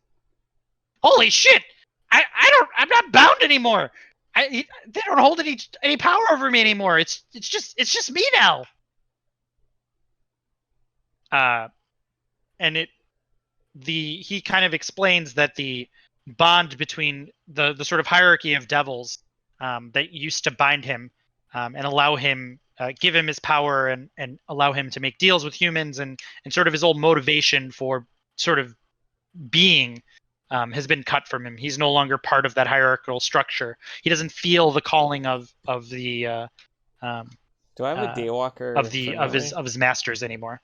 "Holy shit! I'm not bound anymore. They don't hold any power over me anymore. It's just me now." And he kind of explains that the bond between the sort of hierarchy of devils that used to bind him and allow him, give him his power and allow him to make deals with humans and sort of his old motivation for sort of being has been cut from him. He's no longer part of that hierarchical structure. He doesn't feel the calling of the Do I have a daywalker of his masters anymore.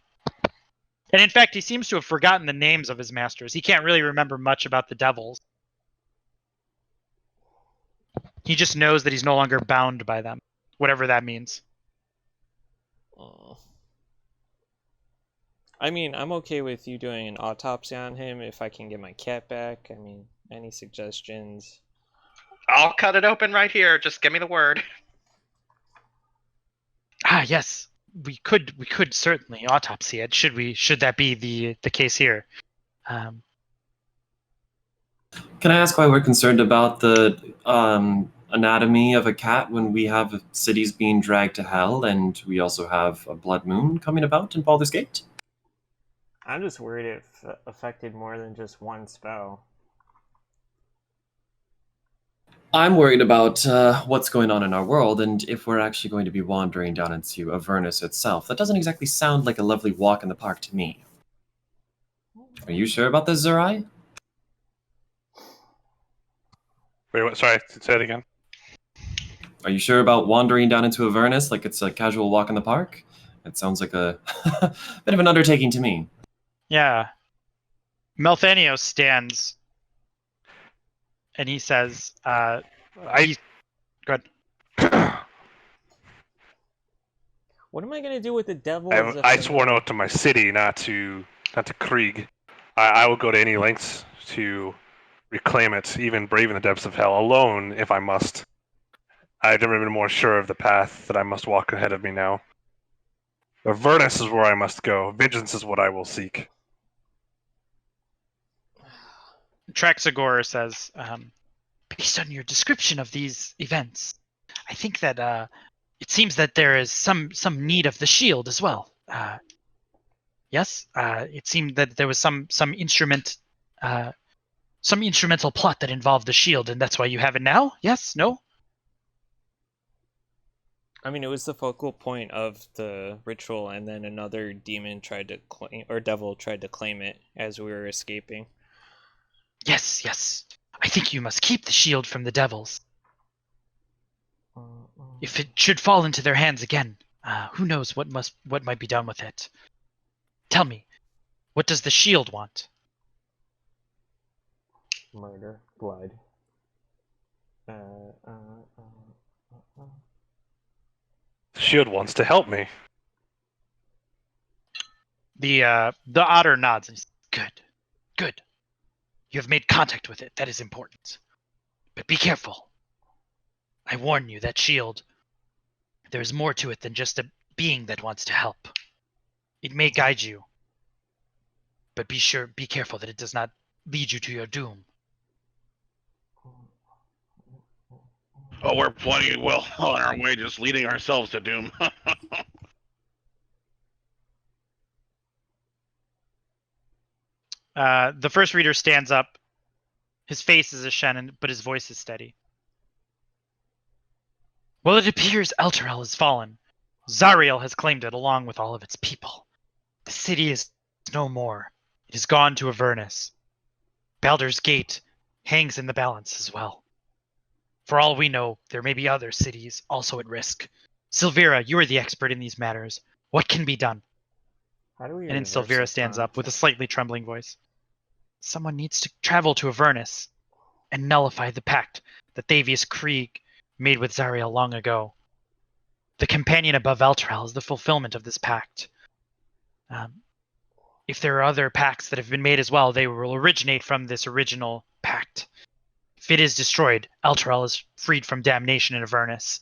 And in fact, he seems to have forgotten the names of his masters. He can't really remember much about the devils. He just knows that he's no longer bound by them, whatever that means. I mean, I'm okay with you doing an autopsy on him if I can get my cat back. I mean, any suggestions? I'll cut it open right here. Just give me the word. Yes. We could certainly autopsy it. Should that be the case here? Can I ask why we're concerned about the anatomy of a cat when we have cities being dragged to hell and we also have a blood moon coming about in Baldur's Gate? I'm just worried it affected more than just one spell. I'm worried about what's going on in our world and if we're actually going to be wandering down into Avernus itself. That doesn't exactly sound like a lovely walk in the park to me. Are you sure about this, Zerai? Wait, what? Sorry, say it again. Are you sure about wandering down into Avernus like it's a casual walk in the park? It sounds like a bit of an undertaking to me. Yeah. Melthanios stands and he says, go ahead. What am I gonna do with the devil? I swore an oath to my city, not to Krieg. I will go to any lengths to reclaim it, even braving the depths of hell, alone if I must. I've never been more sure of the path that I must walk ahead of me now. Avernus is where I must go. Vengeance is what I will seek. Traxagor says, based on your description of these events, I think that it seems that there is some need of the shield as well. Yes, it seemed that there was some instrumental plot that involved the shield, and that's why you have it now. Yes, no. I mean, it was the focal point of the ritual, and then another demon tried to claim, or devil tried to claim it as we were escaping. Yes. I think you must keep the shield from the devils. If it should fall into their hands again, who knows what might be done with it. Tell me, what does the shield want? Murder, blood. The shield wants to help me. The otter nods and says, Good. You have made contact with it. That is important. But be careful. I warn you, that shield, there is more to it than just a being that wants to help. It may guide you, but be careful that it does not lead you to your doom. Oh, we're plenty well on our way, just leading ourselves to doom. The first reader stands up. His face is ashen, but his voice is steady. Well, it appears Elturel has fallen. Zariel has claimed it along with all of its people. The city is no more. It has gone to Avernus. Baldur's Gate hangs in the balance as well. For all we know, there may be other cities also at risk. Silvira, you are the expert in these matters. What can be done? How do we? And then reverse Silvira the stands time? up with a slightly trembling voice. Someone needs to travel to Avernus and nullify the pact that Thavius Krieg made with Zariel long ago. The companion above Elturel is the fulfillment of this pact. If there are other pacts that have been made as well, they will originate from this original pact. If it is destroyed, Elturel is freed from damnation in Avernus.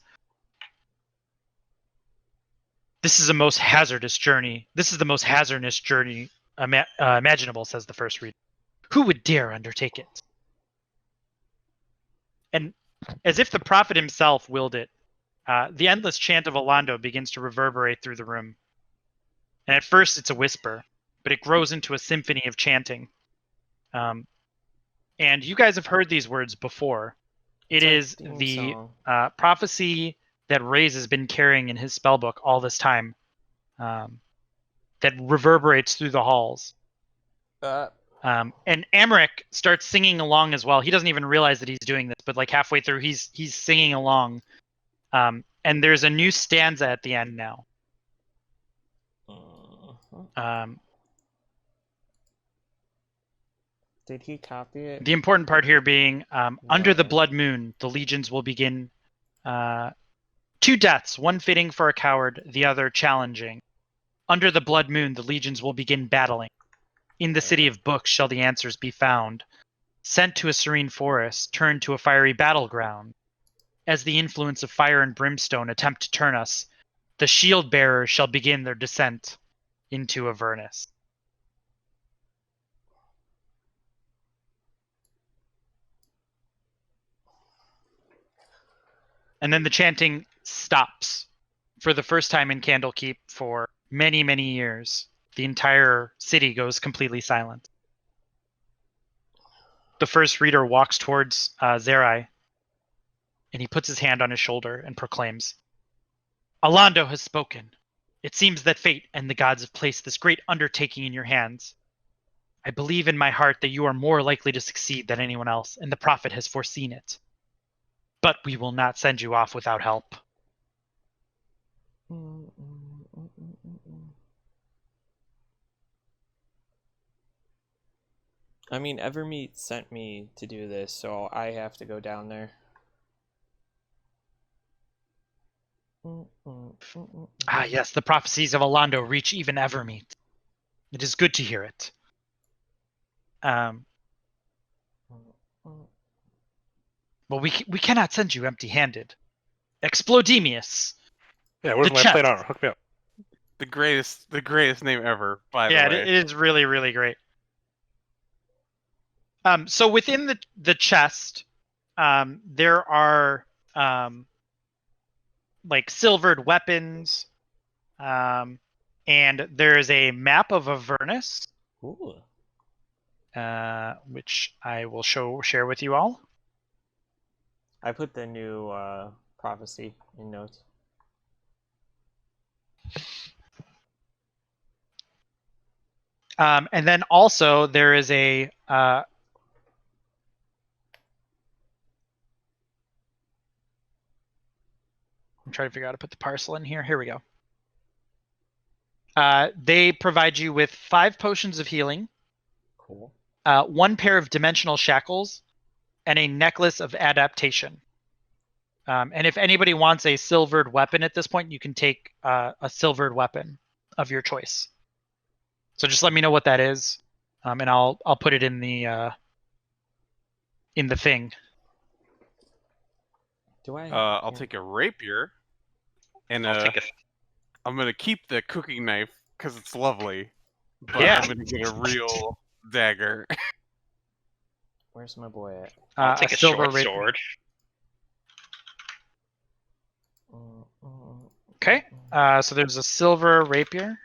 This is the most hazardous journey. This is the most hazardous journey imaginable, says the first reader. Who would dare undertake it? And as if the prophet himself willed it, the endless chant of Alando begins to reverberate through the room. And at first it's a whisper, but it grows into a symphony of chanting. And you guys have heard these words before. It is Theme the song. prophecy that Ray's has been carrying in his spellbook all this time, that reverberates through the halls. And Amric starts singing along as well. He doesn't even realize that he's doing this, but like halfway through, he's singing along. And there's a new stanza at the end now. Did he copy it? The important part here being, under the blood moon, the legions will begin 2 deaths, one fitting for a coward, the other challenging. Under the blood moon, the legions will begin battling. In the city of books shall the answers be found. Sent to a serene forest, turned to a fiery battleground. As the influence of fire and brimstone attempt to turn us, the shield bearers shall begin their descent into Avernus. And then the chanting stops for the first time in Candlekeep for many, many years. The entire city goes completely silent. The first reader walks towards Zerai, and he puts his hand on his shoulder and proclaims, Alando has spoken. It seems that fate and the gods have placed this great undertaking in your hands. I believe in my heart that you are more likely to succeed than anyone else, and the prophet has foreseen it. But we will not send you off without help. I mean, Evermeet sent me to do this, so I have to go down there. Ah, yes, the prophecies of Alando reach even Evermeet. It is good to hear it. Well, we cannot send you empty-handed. Explodemius! Yeah, where's The my chest. plate armor? Hook me up. the greatest name ever. By Yeah, the it way, is really, really great. So within the chest, there are like silvered weapons, and there is a map of Avernus, Ooh. which I will share with you all. I put the new prophecy in notes. And then also there is a I'm trying to figure out how to put the parcel in here. Here we go. They provide you with 5 potions of healing, Cool. 1 pair of dimensional shackles, and a necklace of adaptation. And if anybody wants a silvered weapon at this point, you can take a silvered weapon of your choice. So just let me know what that is, and I'll put it in the thing. Do I? I'll take a rapier, and I'll take a. I'm gonna keep the cooking knife because it's lovely, but Yeah. I'm gonna get a real dagger. Where's my boy at? I'll take a silver short rapier. sword. Okay. So there's a silver rapier.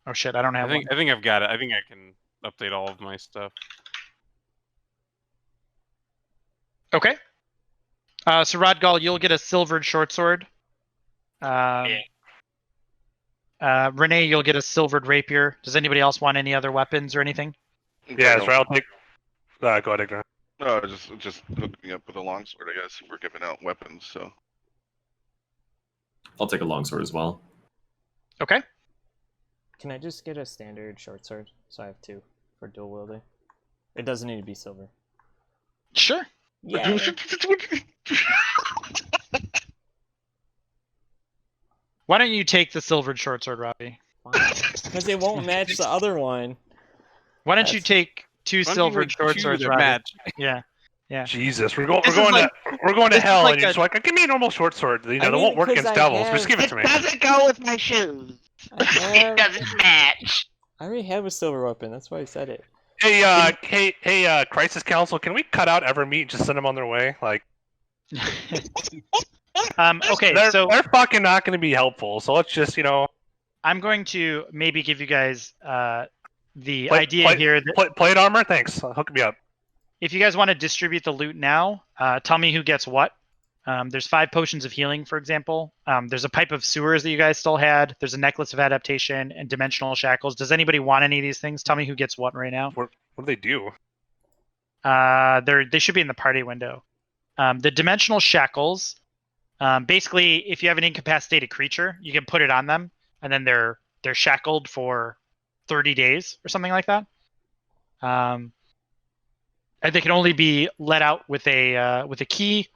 Oh shit, I don't have one. I think I've got it. I think I can update all of my stuff. Okay. So Rodgal, you'll get a silvered short sword. Renee, you'll get a silvered rapier. Does anybody else want any other weapons or anything? Yeah, so I'll take. Go ahead, Ignar. No, just hook me up with a longsword. I guess we're giving out weapons, so. I'll take a longsword as well. Okay. Can I just get a standard short sword? So I have 2 for dual wielding. It doesn't need to be silver. Sure. Yeah. Why don't you take the silvered short sword, Robbie? Because it won't match the other one. Why don't you That's- take 2 silvered short swords, Robbie? match. Yeah. Yeah. Jesus, we're going This is like- to this is hell, like and you're a- just like, give me a normal short sword. You know, I they mean, won't work 'cause against I devils. have- Just give it to me. Doesn't go with my shoes. I It doesn't match. already have a silver weapon. That's why I said it. Hey, Crisis Council, can we cut out Evermeet and just send them on their way? Like, Okay, they're fucking not going to be helpful. So let's just, I'm going to maybe give you guys the Plate- idea plate- here that plate armor. Thanks. Hook me up. if you guys want to distribute the loot now, tell me who gets what. There's 5 potions of healing, for example. There's a pipe of sewers that you guys still had. There's a necklace of adaptation and dimensional shackles. Does anybody want any of these things? Tell me who gets what right now. What do they do? They should be in the party window. The dimensional shackles, basically, if you have an incapacitated creature, you can put it on them, and then they're shackled for 30 days or something like that. And they can only be let out with a key,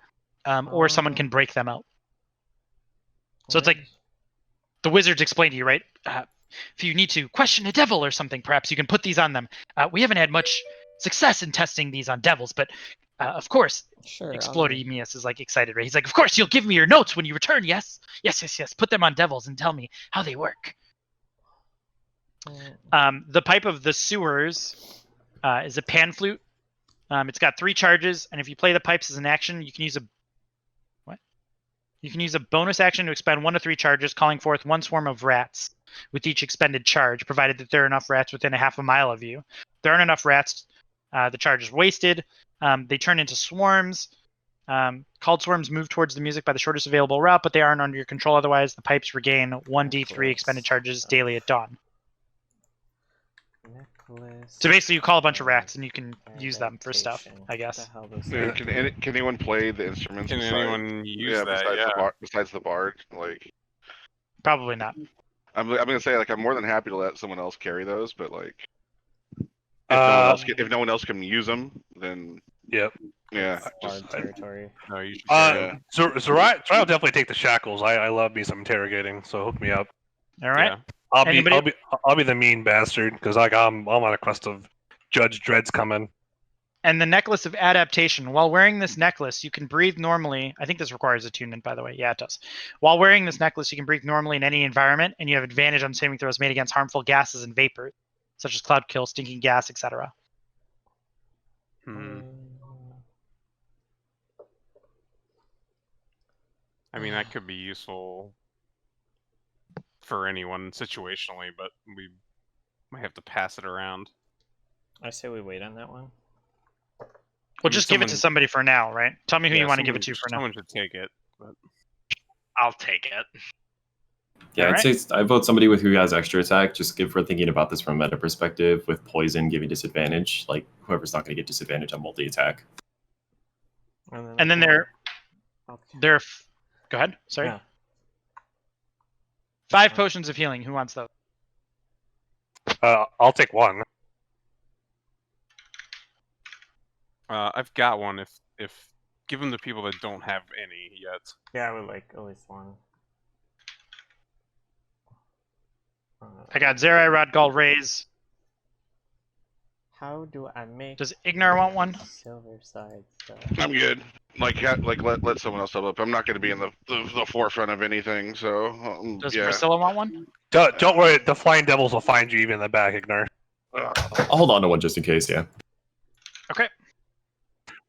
or someone can break them out. So it's like the wizards explain to you, right? If you need to question a devil or something, perhaps you can put these on them. We haven't had much success in testing these on devils, but of course, Sure. Explodemius is like excited, right? He's like, of course, you'll give me your notes when you return, yes? Yes. Put them on devils and tell me how they work. The pipe of the sewers is a pan flute. It's got 3 charges, and if you play the pipes as an action, you can use a bonus action to expend 1 to 3 charges, calling forth 1 swarm of rats with each expended charge, provided that there are enough rats within a half a mile of you. If there aren't enough rats, the charge is wasted. They turn into swarms. Called swarms move towards the music by the shortest available route, but they aren't under your control otherwise. The pipes regain 1d3 expended charges daily at dawn. Necklace. So basically, you call a bunch of rats, and you can use them for stuff, Adaptation. I guess. What the hell does Yeah, that- can anyone play the instruments? Can besides- anyone use that? besides Yeah. besides the bard, like. Probably not. I'm gonna say, like, I'm more than happy to let someone else carry those, but like, if no one else can use them, then Yep. yeah, Hard just territory. No, you should. carry them. Zariah will definitely take the shackles. I love me some interrogating, so hook me up. All right. Yeah. I'll be the mean bastard because like I'm on a quest of Judge Dredd's coming. And the necklace of adaptation. While wearing this necklace, you can breathe normally. I think this requires attunement, by the way. Yeah, it does. While wearing this necklace, you can breathe normally in any environment, and you have advantage on saving throws made against harmful gases and vapors, such as cloud kill, stinking gas, etc. I mean, that could be useful for anyone situationally, but we might have to pass it around. I say we wait on that one. Well, just give it to somebody for now, right? Tell me who you want to give it to for now. Someone should take it. But... I'll take it. Yeah, Alright. I'd say I vote somebody with who has extra attack. Just if we're thinking about this from a meta perspective, with poison giving disadvantage, like whoever's not going to get disadvantage on multi-attack. And then they're go ahead. Sorry. Yeah. 5 potions of healing. Who wants those? I'll take one. I've got one. If give them to people that don't have any yet. Yeah, I would like at least one. I got Zerai, Rodgal, Raise. How do I make? Does Ignar want one? Silver side stuff. I'm good. Like let someone else step up. I'm not going to be in the forefront of anything, so Does yeah. Priscilla want one? Don't worry, the Flying Devils will find you even in the back, Ignar. I'll hold on to one just in case. Yeah. Okay.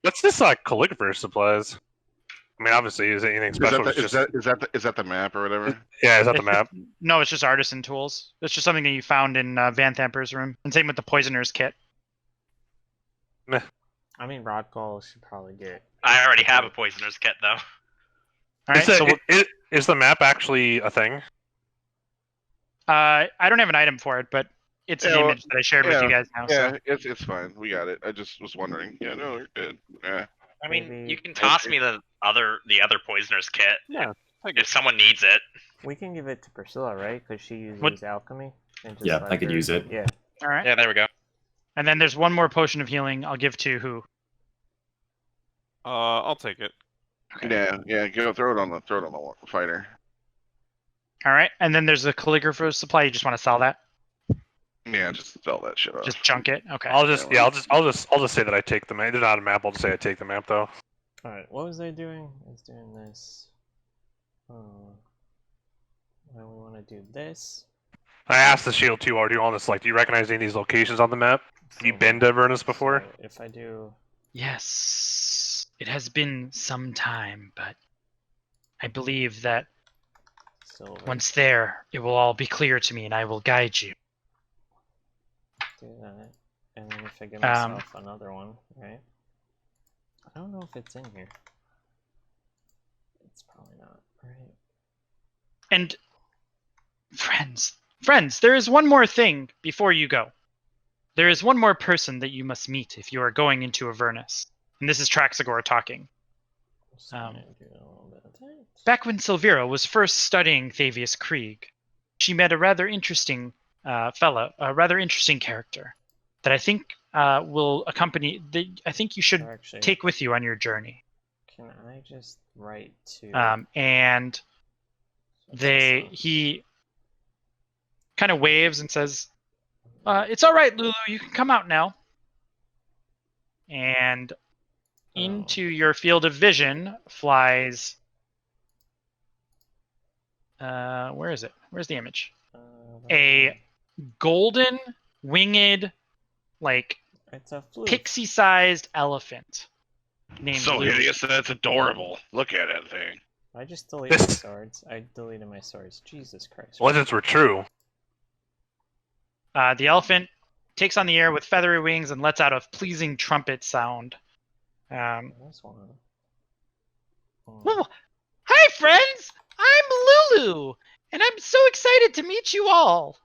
What's this calligrapher supplies? I mean, obviously, is it anything special? Is that the map or whatever? Yeah, is that the map? No, it's just artisan tools. It's just something that you found in Van Thamper's room. And same with the Poisoner's kit. Meh. I mean, Rodgal should probably get. I already have a poisoner's kit though. Alright, Is, so is the map actually a thing? I don't have an item for it, but it's an image that I shared with you guys now. Yeah, So. it's fine. We got it. I just was wondering. Yeah, no, you're good. Yeah. I mean, Maybe- you can toss me the other poisoner's kit Yeah. if someone needs it. We can give it to Priscilla, right? Because she uses What- alchemy. And Yeah, let I could her- use it. Yeah. Alright. Yeah, there we go. And then there's one more potion of healing I'll give to who? I'll take it. Yeah. Go throw it on the fighter. Alright, and then there's the calligrapher's supply. You just want to sell that? Yeah, just sell that shit off. Just junk it? Okay. I'll just say that I take the map. There's not a map. I'll just say I take the map though. All right. What was I doing? I was doing this. Oh. Now we want to do this. I asked the shield too. Are you on this? Like, do you recognize any of these locations on the map? Have you been to Avernus before? So if I do. Yes. It has been some time, but I believe that Silver. once there, it will all be clear to me and I will guide you. Do that. And then if I give myself another one, right? I don't know if it's in here. It's probably not, right? And friends, there is one more thing before you go. There is one more person that you must meet if you are going into Avernus. And this is Traxagor talking. Just gonna do a little bit of that. Back when Silvira was first studying Thavius Krieg, she met a rather interesting a rather interesting character that I think will accompany. I think you should Or actually, take with you on your journey. Can I just write to? And he kind of waves and says, "It's all right, Lulu. You can come out now." And into your field of vision flies. Where is it? Where's the image? A golden winged, like It's a flute. pixie-sized elephant named So Lulu. hideous and that's adorable. Look at that thing. I just deleted This- my swords. I deleted my swords. Jesus Christ. Legends were true. The elephant takes on the air with feathery wings and lets out a pleasing trumpet sound. This one. Well, hi, friends! I'm Lulu, and I'm so excited to meet you all.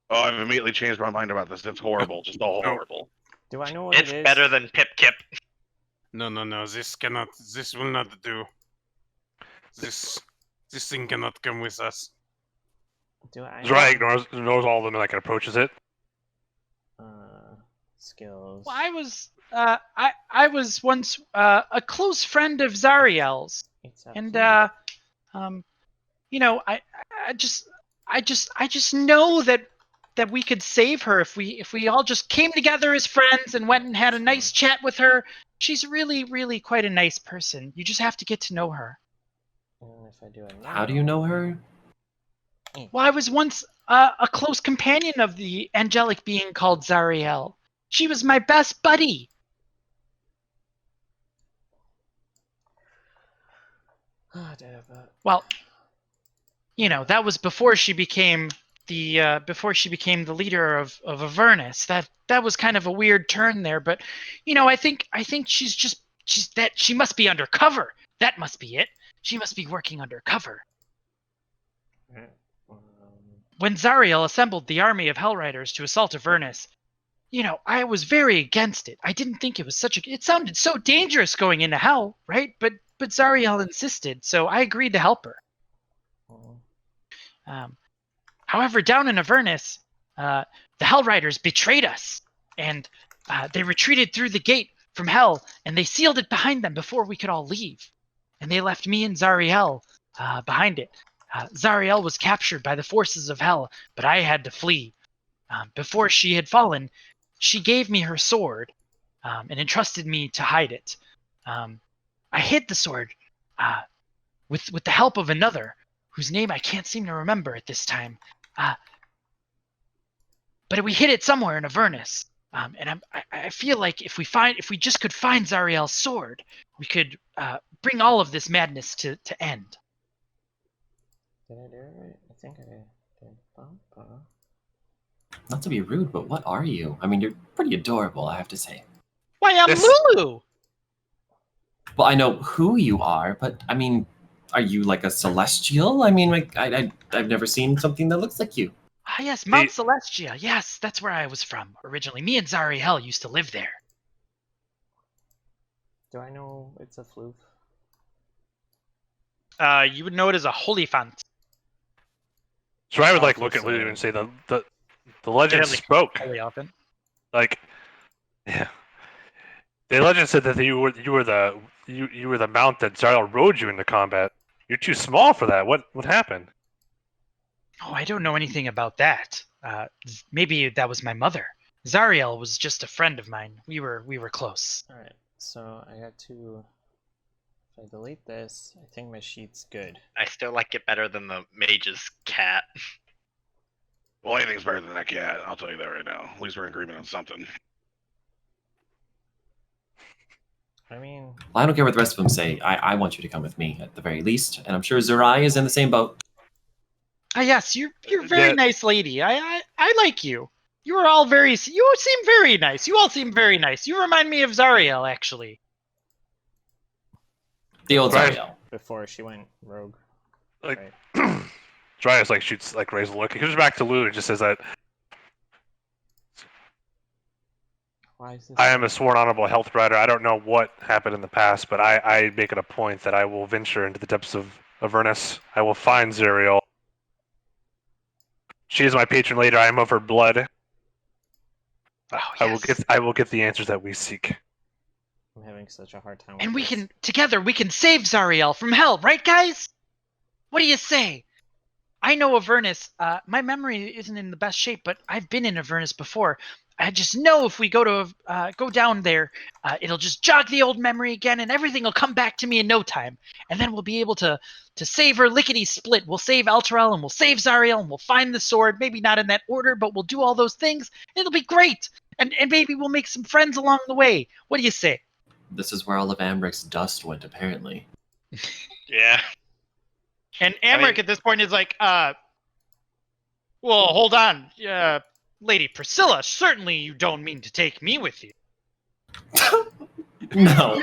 Oh, I've immediately changed my mind about this. It's horrible. Just all horrible. Do I know what It's it is? better than Pip Kip. No. This will not do. This thing cannot come with us. Do I? Zora ignores all of them and like approaches it. Skills. Well, I was once a close friend of Zariel's, It's a and flute. you know, I just know that that we could save her if we all just came together as friends and went and had a nice chat with her. She's really, really quite a nice person. You just have to get to know her. And if I do it How do you know her? Well, I was once a close companion of the angelic being called Zariel. She was my best buddy. Well, that was before she became the leader of Avernus. That was kind of a weird turn there, but I think she must be undercover. That must be it. She must be working undercover. When Zariel assembled the army of Hellriders to assault Avernus, I was very against it. I didn't think it was it sounded so dangerous going into hell, right? But Zariel insisted, so I agreed to help her. However, down in Avernus, the Hellriders betrayed us, and they retreated through the gate from hell, and they sealed it behind them before we could all leave. And they left me and Zariel behind it. Zariel was captured by the forces of hell, but I had to flee. Before she had fallen, she gave me her sword and entrusted me to hide it. I hid the sword with the help of another, whose name I can't seem to remember at this time. But we hid it somewhere in Avernus. And I feel like if we just could find Zariel's sword, we could bring all of this madness to end. Did I do it right? I think I did. Not to be rude, but what are you? I mean, you're pretty adorable, I have to say. Why, I'm Lulu! Well, I know who you are, but I mean, are you like a celestial? I mean, like I've never seen something that looks like you. Ah, yes, Mount Celestia. Yes, that's where I was from originally. Me and Zariel used to live there. Do I know it's a floof? You would know it as a holy font. So I would look at Lulu and say the legend spoke. Holy often. Yeah. The legend said that you were the mount that Zariel rode you into combat. You're too small for that. What happened? Oh, I don't know anything about that. Maybe that was my mother. Zariel was just a friend of mine. We were close. All right. So I got to. If I delete this, I think my sheet's good. I still like it better than the mage's cat. Well, anything's better than that cat. I'll tell you that right now. At least we're in agreement on something. I mean, Well, I don't care what the rest of them say. I want you to come with me at the very least, and I'm sure Zerai is in the same boat. Yes, you're a very nice lady. I like you. You seem very nice. You all seem very nice. You remind me of Zariel, actually. The old Zariel. Before she went rogue. Right. Dryas shoots raise a look. He comes back to Lulu and just says that Why is this I am a sworn honorable health rider. I don't know what happened in the past, but I make it a point that I will venture into the depths of Avernus. I will find Zariel. She is my patron leader. I am of her blood. Oh, yes. I will get the answers that we seek. I'm having such a hard time. And we can save Zariel from hell, right, guys? What do you say? I know Avernus. My memory isn't in the best shape, but I've been in Avernus before. I just know if we go down there, it'll just jog the old memory again, and everything will come back to me in no time. And then we'll be able to save her lickety-split. We'll save Elturel, and we'll save Zariel, and we'll find the sword. Maybe not in that order, but we'll do all those things. It'll be great. And maybe we'll make some friends along the way. What do you say? This is where all of Ambric's dust went, apparently. Yeah. And Amric at this point is like, well, hold on. Lady Priscilla, certainly you don't mean to take me with you. No.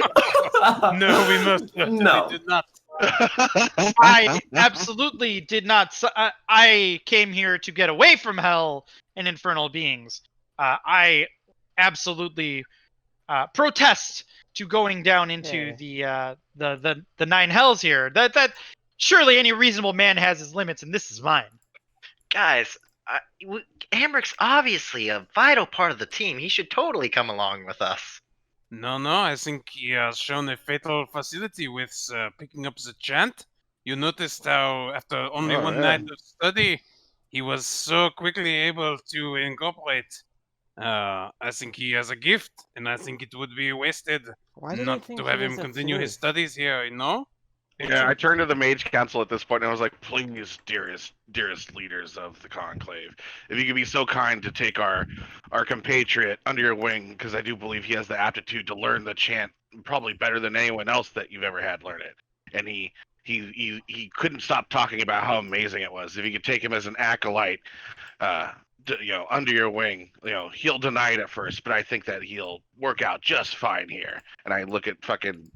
No, we most No. did not. I absolutely did not. I came here to get away from hell and infernal beings. I absolutely protest to going down into the nine hells here. That surely any reasonable man has his limits, and this is mine. Guys, Ambric's obviously a vital part of the team. He should totally come along with us. No, I think he has shown a fatal facility with picking up the chant. You noticed how, after only one night of study, he was so quickly able to incorporate. I think he has a gift, and I think it would be wasted Why did I not think to he have was him a continue his fourth? studies here. You know? Yeah, I turned to the Mage Council at this point and I was like, please, dearest leaders of the Conclave, if you could be so kind to take our compatriot under your wing, because I do believe he has the aptitude to learn the chant probably better than anyone else that you've ever had learn it. And he couldn't stop talking about how amazing it was. If you could take him as an acolyte, under your wing, he'll deny it at first, but I think that he'll work out just fine here. And I look at fucking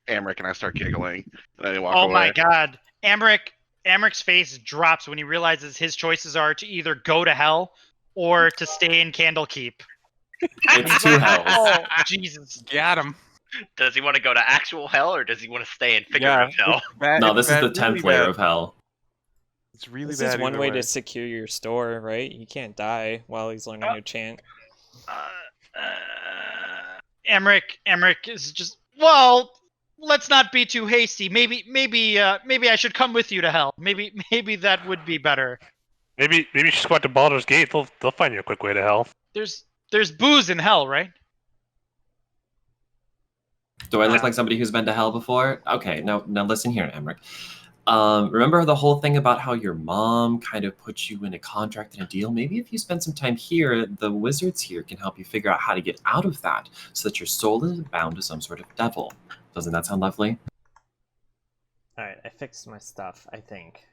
Amric and I start giggling, and then I walk Oh away. my god. Amric's face drops when he realizes his choices are to either go to hell or to stay in Candlekeep. It's two hells. Oh, Jesus. Got him. Does he want to go to actual hell, or does he want to stay in figurative hell? No, this is the 10th layer of hell. It's really This bad. is one either way to secure your store, right? You can't die while he's learning your chant. Emmerich is just, well, let's not be too hasty. Maybe I should come with you to hell. Maybe that would be better. Maybe you should go out to Baldur's Gate. They'll find you a quick way to hell. There's booze in hell, right? Do I look like somebody who's been to hell before? Okay, now listen here, Emmerich. Remember the whole thing about how your mom kind of put you in a contract and a deal? Maybe if you spend some time here, the wizards here can help you figure out how to get out of that so that your soul isn't bound to some sort of devil. Doesn't that sound lovely? Alright, I fixed my stuff, I think.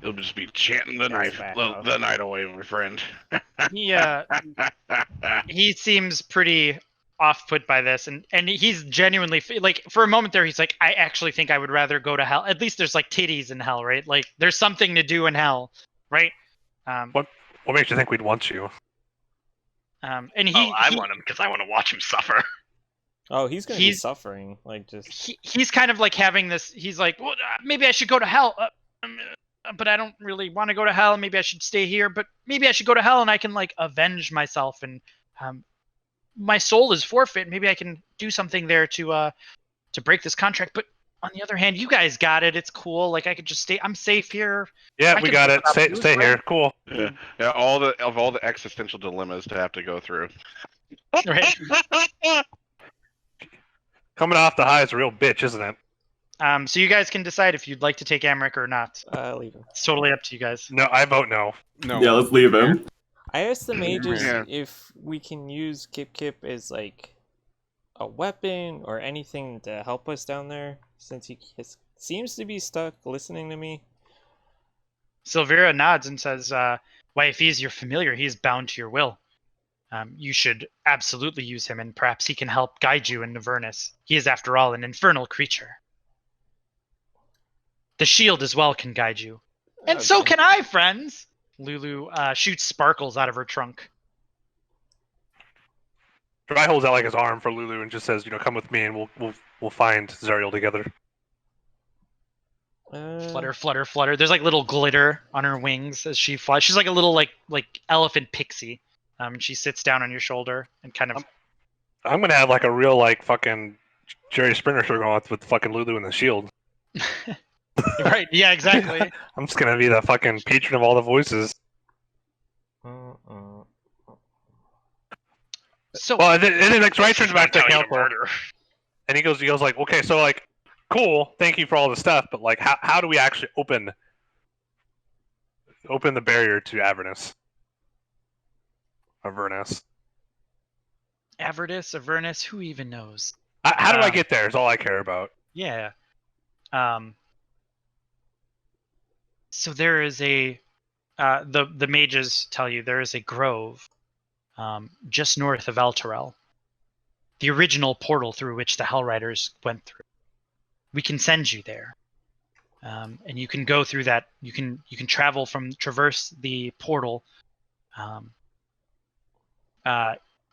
He'll just be chanting the night away, my friend. He seems pretty off-put by this, and he's genuinely like, for a moment there, he's like, I actually think I would rather go to hell. At least there's like titties in hell, right? Like there's something to do in hell, right? What makes you think we'd want you? And I want him because I want to watch him suffer. Oh, he's gonna be suffering, like just. He's kind of like having this. He's like, well, maybe I should go to hell, but I don't really want to go to hell. Maybe I should stay here, but maybe I should go to hell and I can like avenge myself, and my soul is forfeit. Maybe I can do something there to break this contract. But on the other hand, you guys got it. It's cool. Like I could just stay. I'm safe here. Yeah, we got it. Stay here. Cool. Yeah. All the existential dilemmas to have to go through. Right. Coming off the high is a real bitch, isn't it? So you guys can decide if you'd like to take Amric or not. Leave him. It's totally up to you guys. No, I vote no. No. Yeah, let's leave him. I asked the mages Yeah. if we can use Kip as like a weapon or anything to help us down there, since he seems to be stuck listening to me. Silvera nods and says, why, if he is your familiar, he is bound to your will. You should absolutely use him, and perhaps he can help guide you in Avernus. He is, after all, an infernal creature. The shield as well can guide you. And so can I, friends! Lulu shoots sparkles out of her trunk. Dry holds out like his arm for Lulu and just says, "Come with me, and we'll find Zariel together." Flutter, flutter, flutter. There's like little glitter on her wings as she flies. She's like a little like elephant pixie. And she sits down on your shoulder and kind of. I'm gonna have like a real like fucking Jerry Springer show going on with fucking Lulu and the shield. Right? Yeah, exactly. I'm just gonna be the fucking patron of all the voices. So. Well, and then like Dry turns back to the council, and he goes like, okay, so like, cool, thank you for all the stuff, but like, how do we actually open the barrier to Avernus? Avernus, who even knows? How do I get there is all I care about. Yeah. So there is the mages tell you there is a grove just north of Elturel, the original portal through which the Hellriders went through. We can send you there, and you can go through that. You can traverse the portal,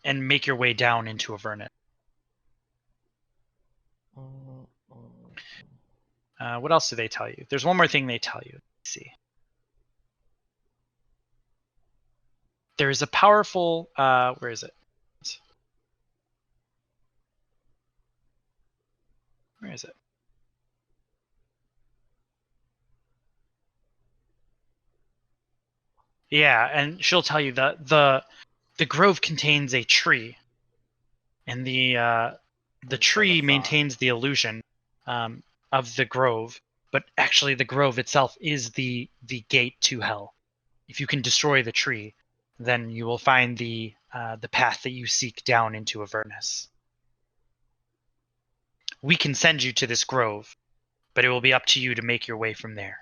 and make your way down into Avernus. What else do they tell you? There's one more thing they tell you. Let's see. There's a powerful. Where is it? Where is it? Yeah, and she'll tell you that the grove contains a tree, and the tree maintains the illusion of the grove, but actually the grove itself is the gate to hell. If you can destroy the tree, then you will find the path that you seek down into Avernus. We can send you to this grove, but it will be up to you to make your way from there.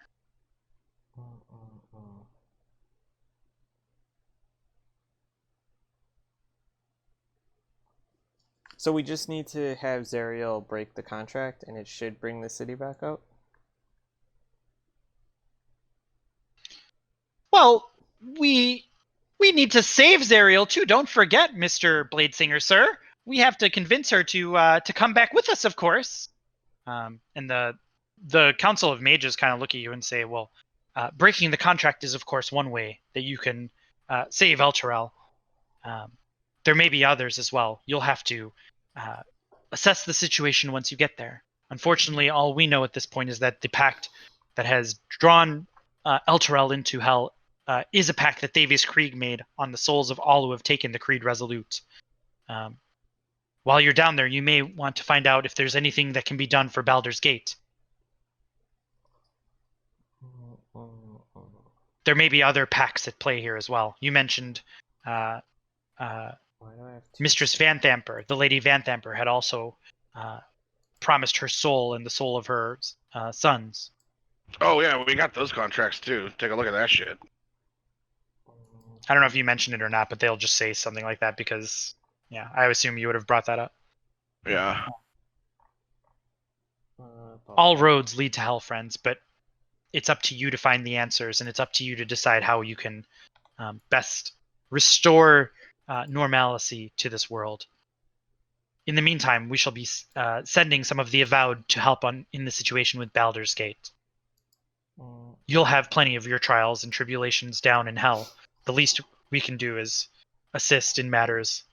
So we just need to have Zariel break the contract, and it should bring the city back up? Well, we need to save Zariel too. Don't forget, Mr. Bladesinger, sir. We have to convince her to come back with us, of course. And the Council of Mages kind of look at you and say, well, breaking the contract is, of course, one way that you can save Elturel. There may be others as well. You'll have to assess the situation once you get there. Unfortunately, all we know at this point is that the pact that has drawn Elturel into hell is a pact that Davius Krieg made on the souls of all who have taken the Creed Resolute. While you're down there, you may want to find out if there's anything that can be done for Baldur's Gate. There may be other pacts at play here as well. You mentioned Mistress Van Thamper. The Lady Van Thamper had also promised her soul and the soul of her sons. Oh yeah, we got those contracts too. Take a look at that shit. I don't know if you mentioned it or not, but they'll just say something like that because, yeah, I assume you would have brought that up. Yeah. All roads lead to hell, friends, but it's up to you to find the answers, and it's up to you to decide how you can best restore normalcy to this world. In the meantime, we shall be sending some of the Avowed to help in the situation with Baldur's Gate. You'll have plenty of your trials and tribulations down in hell. The least we can do is assist in matters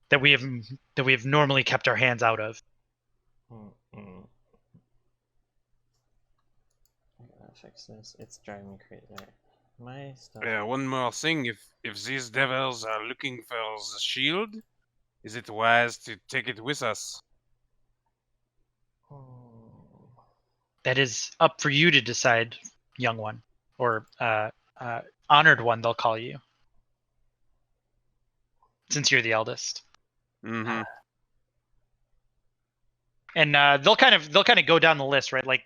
that we have normally kept our hands out of. I gotta fix this. It's driving me crazy. My stuff. Yeah, one more thing. If these devils are looking for the shield, is it wise to take it with us? That is up for you to decide, young one, or honored one. They'll call you, since you're the eldest. Mm-hmm. And they'll kind of go down the list, right? Like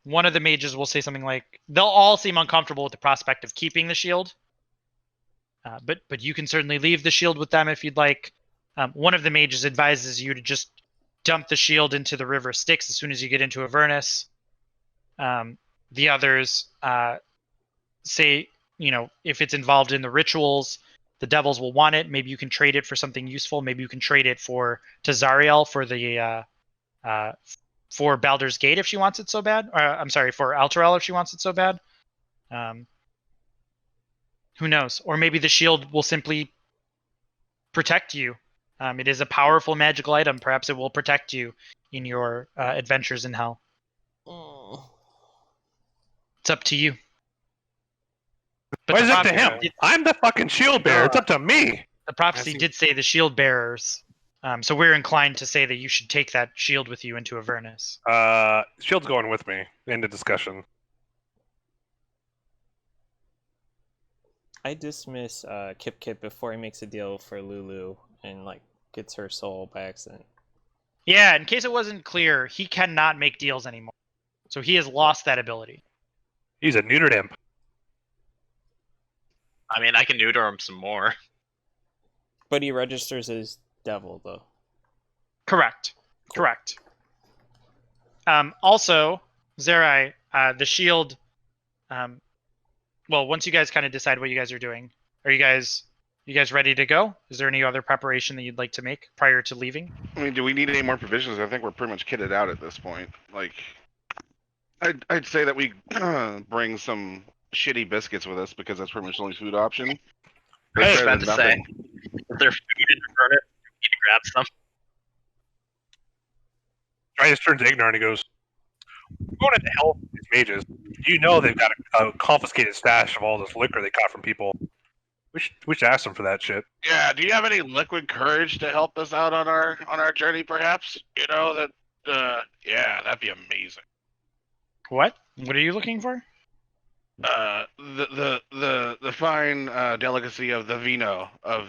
one of the mages will say something like, they'll all seem uncomfortable with the prospect of keeping the shield, but you can certainly leave the shield with them if you'd like. One of the mages advises you to just dump the shield into the river Styx as soon as you get into Avernus. The others say, if it's involved in the rituals, the devils will want it. Maybe you can trade it for something useful. Maybe you can trade it to Zariel for the for Baldur's Gate if she wants it so bad. Or, I'm sorry, for Elturel if she wants it so bad. Who knows? Or maybe the shield will simply protect you. It is a powerful magical item. Perhaps it will protect you in your adventures in hell. It's up to you. But why is it up to him? I'm the fucking shield bearer. It's up to me. The prophecy did say the shield bearers. So we're inclined to say that you should take that shield with you into Avernus. Shield's going with me. End of discussion. I dismiss Kip Kip before he makes a deal for Lulu and gets her soul by accident. Yeah, in case it wasn't clear, he cannot make deals anymore. So he has lost that ability. He's a neutered imp. I mean, I can neuter him some more. But he registers as devil, though. Correct. Cool. Correct. Also, Zerai, the shield... well, once you guys kind of decide what you guys are doing, are you guys ready to go? Is there any other preparation that you'd like to make prior to leaving? I mean, do we need any more provisions? I think we're pretty much kitted out at this point. I'd say that we bring some shitty biscuits with us because that's pretty much the only food option. I was about to say, is there food in the furnace? We need to grab some. Trius turns ignorant and goes, going into hell with these mages. You know they've got a confiscated stash of all this liquor they got from people. We should ask him for that shit. Yeah. Do you have any liquid courage to help us out on our journey? Perhaps. You know that. Yeah, that'd be amazing. What? What are you looking for? The fine delicacy of the vino of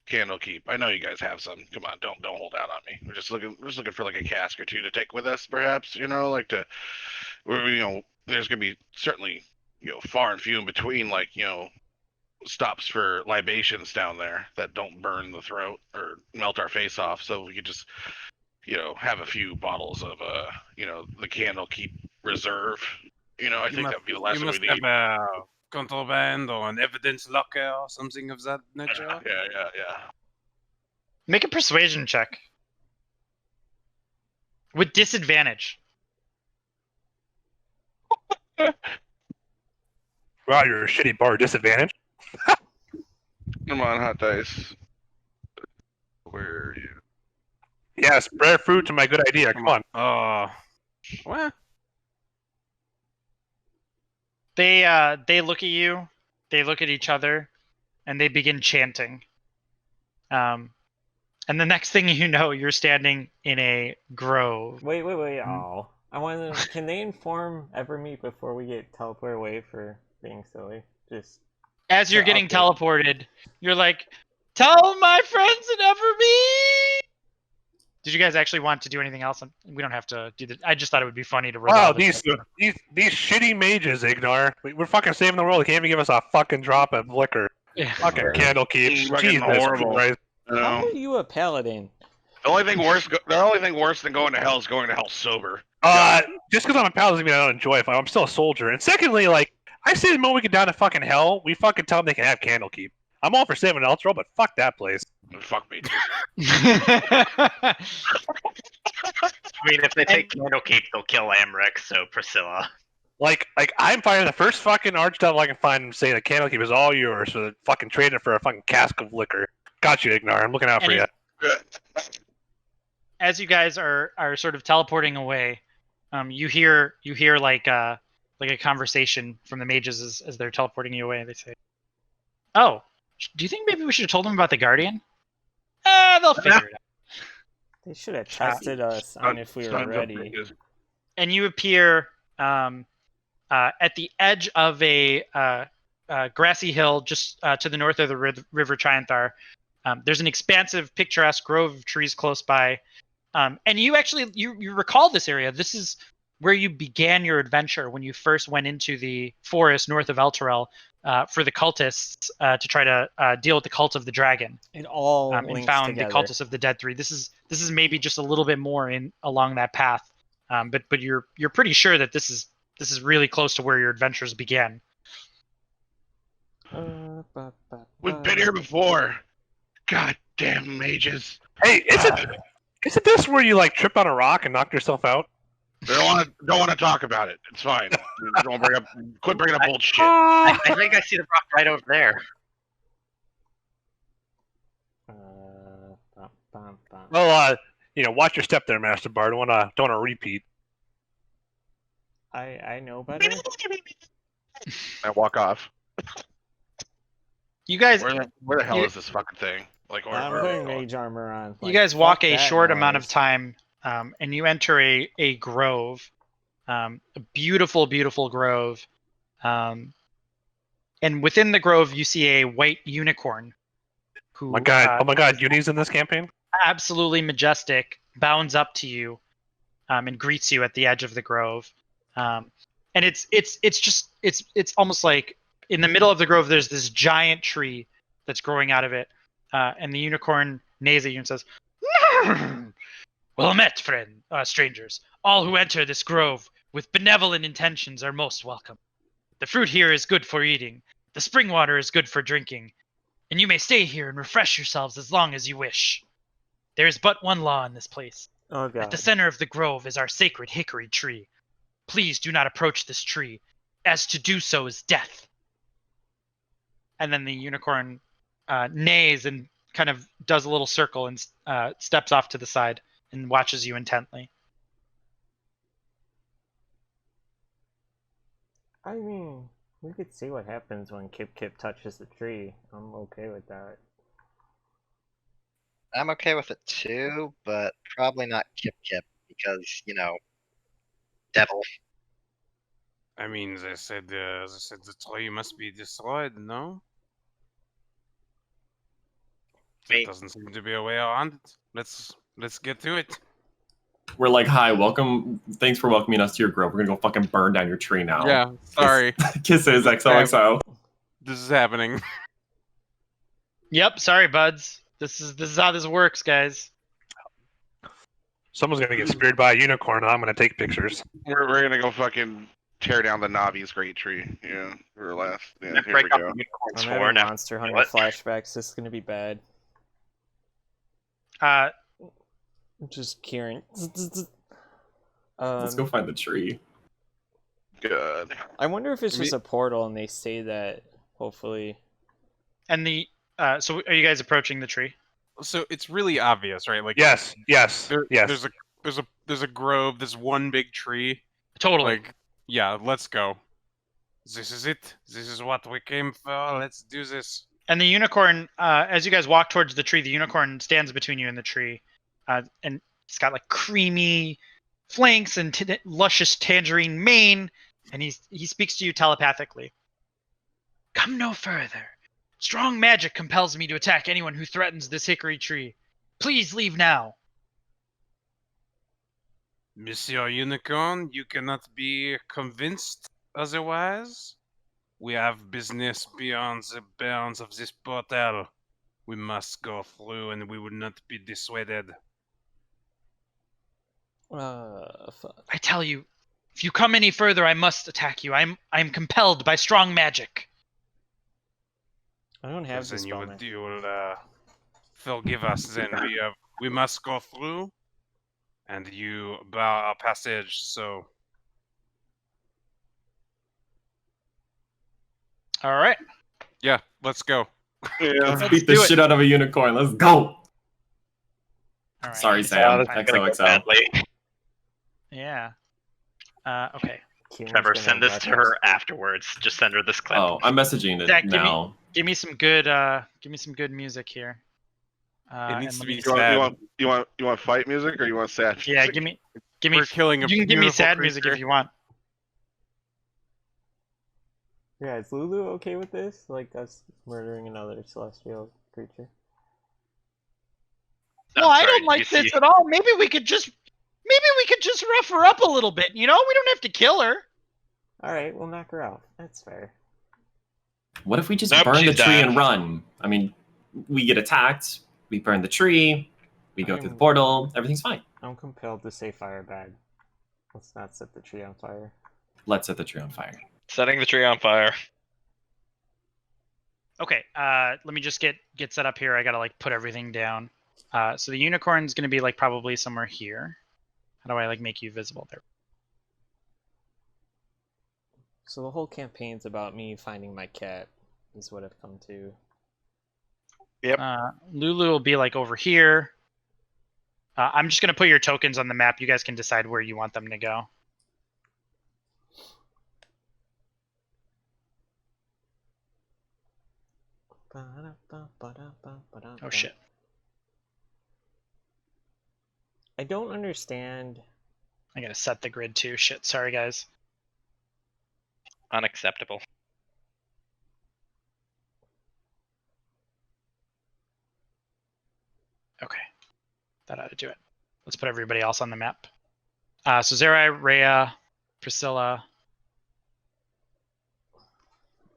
Candlekeep. I know you guys have some. Come on, don't hold out on me. We're just looking for like a cask or two to take with us, perhaps. You know, like to, there's gonna be certainly far and few in between, like stops for libations down there that don't burn the throat or melt our face off. So we could just have a few bottles of the Candlekeep Reserve. I think that'd be the last You thing must we have need. a contraband or an evidence locker or something of that nature. Yeah. Make a persuasion check. With disadvantage. Wow, you're a shitty bar. Disadvantage. Come on, hot dice. Where are you? Yes, bread fruit to my good idea. Come on. Oh. What? They look at you, they look at each other, and they begin chanting. And the next thing you know, you're standing in a grove. Wait. Oh. I want to. Can they inform Evermeet before we get teleported away for being silly? Just. As you're So getting update. teleported, you're like, "Tell my friends and Evermeet!" Did you guys actually want to do anything else? We don't have to do that. I just thought it would be funny to Wow, resolve these shitty mages, Ignar. We're fucking saving the world. They can't even give us a fucking drop of liquor. Yeah. Fucking Candlekeep. Fucking Jesus horrible. Christ. How are you a paladin? The only thing worse than going to hell is going to hell sober. Just because I'm a paladin doesn't mean I don't enjoy it. I'm still a soldier. And secondly, like, I say the moment we get down to fucking hell, we fucking tell them they can have Candlekeep. I'm all for saving Eltro, but fuck that place. Fuck me. I mean, if they take Candlekeep, they'll kill Amric, so Priscilla. Like I'm finding the first fucking archdevil I can find saying that Candlekeep is all yours, so they're fucking trading it for a fucking cask of liquor. Got you, Ignar. I'm looking out for you. As you guys are sort of teleporting away, you hear like a conversation from the mages as they're teleporting you away. They say, "Oh, do you think maybe we should have told them about the Guardian? They'll figure it out." They should have tested us on if we were ready. And you appear at the edge of a grassy hill just to the north of the River Chianthar. There's an expansive, picturesque grove of trees close by. And you actually you recall this area. This is where you began your adventure when you first went into the forest north of Elturel for the cultists to try to deal with the cult of the dragon. It all and links found together. the cultists of the Dead Three. This is maybe just a little bit more along that path. But you're pretty sure that this is really close to where your adventures began. We've been here before. God damn mages. Hey, isn't this where you like trip on a rock and knock yourself out? Don't want to talk about it. It's fine. Quit bringing up old shit. I think I see the rock right over there. Well, watch your step there, Master Bard. Don't want to repeat. I know better. I walk off. You guys, Where the hell is this fucking thing? Like, I'm putting mage armor on. You guys walk fuck a that short amount of noise. time, and you enter a grove, a beautiful, beautiful grove. And within the grove, you see a white unicorn. Who, oh my god, Uni's in this campaign? Absolutely majestic, bounds up to you, and greets you at the edge of the grove. And it's almost like in the middle of the grove, there's this giant tree that's growing out of it. And the unicorn neighs at you and says, "Well met, strangers. All who enter this grove with benevolent intentions are most welcome. The fruit here is good for eating. The spring water is good for drinking. And you may stay here and refresh yourselves as long as you wish. There is but one law in this place. Oh At the god. center of the grove is our sacred hickory tree. Please do not approach this tree, as to do so is death." And then the unicorn neighs and kind of does a little circle and steps off to the side and watches you intently. I mean, We could see what happens when Kip Kip touches the tree. I'm okay with that. I'm okay with it too, but probably not Kip Kip because, devil. I mean, they said the tree must be destroyed. No, there Wait. doesn't seem to be a way around it. Let's get to it. We're like, hi, welcome. Thanks for welcoming us to your grove. We're gonna go fucking burn down your tree now. Yeah, sorry. Kisses, XOXO. This is happening. Yep, sorry, buds. This is how this works, guys. Someone's gonna get speared by a unicorn, and I'm gonna take pictures. We're gonna go fucking tear down the Navi's great tree. Yeah, for last. Yeah, here we Break up go. the unicorn's I'm having horn. Monster Hunter what? flashbacks. This is gonna be bad. Just Kieran. Let's go find the tree. Good. I wonder if it's just a portal and they say that. Hopefully. And the so are you guys approaching the tree? So it's really obvious, right? Like Yes. Yes. there's a grove. There's one big tree. Totally. Like, yeah, let's go. This is it. This is what we came for. Let's do this. And the unicorn, as you guys walk towards the tree, the unicorn stands between you and the tree, and he's got like creamy flanks and luscious tangerine mane, and he speaks to you telepathically. Come no further. Strong magic compels me to attack anyone who threatens this hickory tree. Please leave now. Monsieur Unicorn, you cannot be convinced otherwise. We have business beyond the bounds of this portal. We must go through, and we will not be dissuaded. Fuck. I tell you, if you come any further, I must attack you. I'm compelled by strong magic. I don't have Then this you spell. will forgive us. Then we must go through, and you bar our passage. So All right. yeah, let's go. Yeah. Let's beat the shit out of a unicorn. Let's go. All right. Sorry, Sam. That's gonna go XOXO. badly. Yeah. Okay. Kieran's Trevor, gonna send this to reference- her afterwards. Just send her this clip. Oh, I'm messaging it Zach, now. Give me some good music here. It needs and to let me- be You sad. want fight music or you want sad? Yeah, music? give me. We're killing a You can give me beautiful sad music if creature. you want. Yeah, is Lulu okay with this? Like us murdering another celestial creature? No, I sorry, don't did like you this see- at all. Maybe we could just rough her up a little bit. You know, we don't have to kill her. Alright, we'll knock her out. That's fair. What if we just Nope, burn the she's tree dead. and run? I mean, we get attacked, we burn the tree, we go through the I'm- portal, everything's fine. I'm compelled to say fire bad. Let's not set the tree on fire. Let's set the tree on fire. Setting the tree on fire. Okay. Let me just get set up here. I gotta like put everything down. So the unicorn's gonna be like probably somewhere here. How do I like make you visible there? So the whole campaign's about me finding my cat, is what I've come to. Lulu will be like over here. I'm just gonna put your tokens on the map. You guys can decide where you want them to go. Oh shit. I don't understand. I gotta set the grid too. Shit. Sorry guys. Unacceptable. Okay. That ought to do it. Let's put everybody else on the map. So Zerai, Rhea, Priscilla.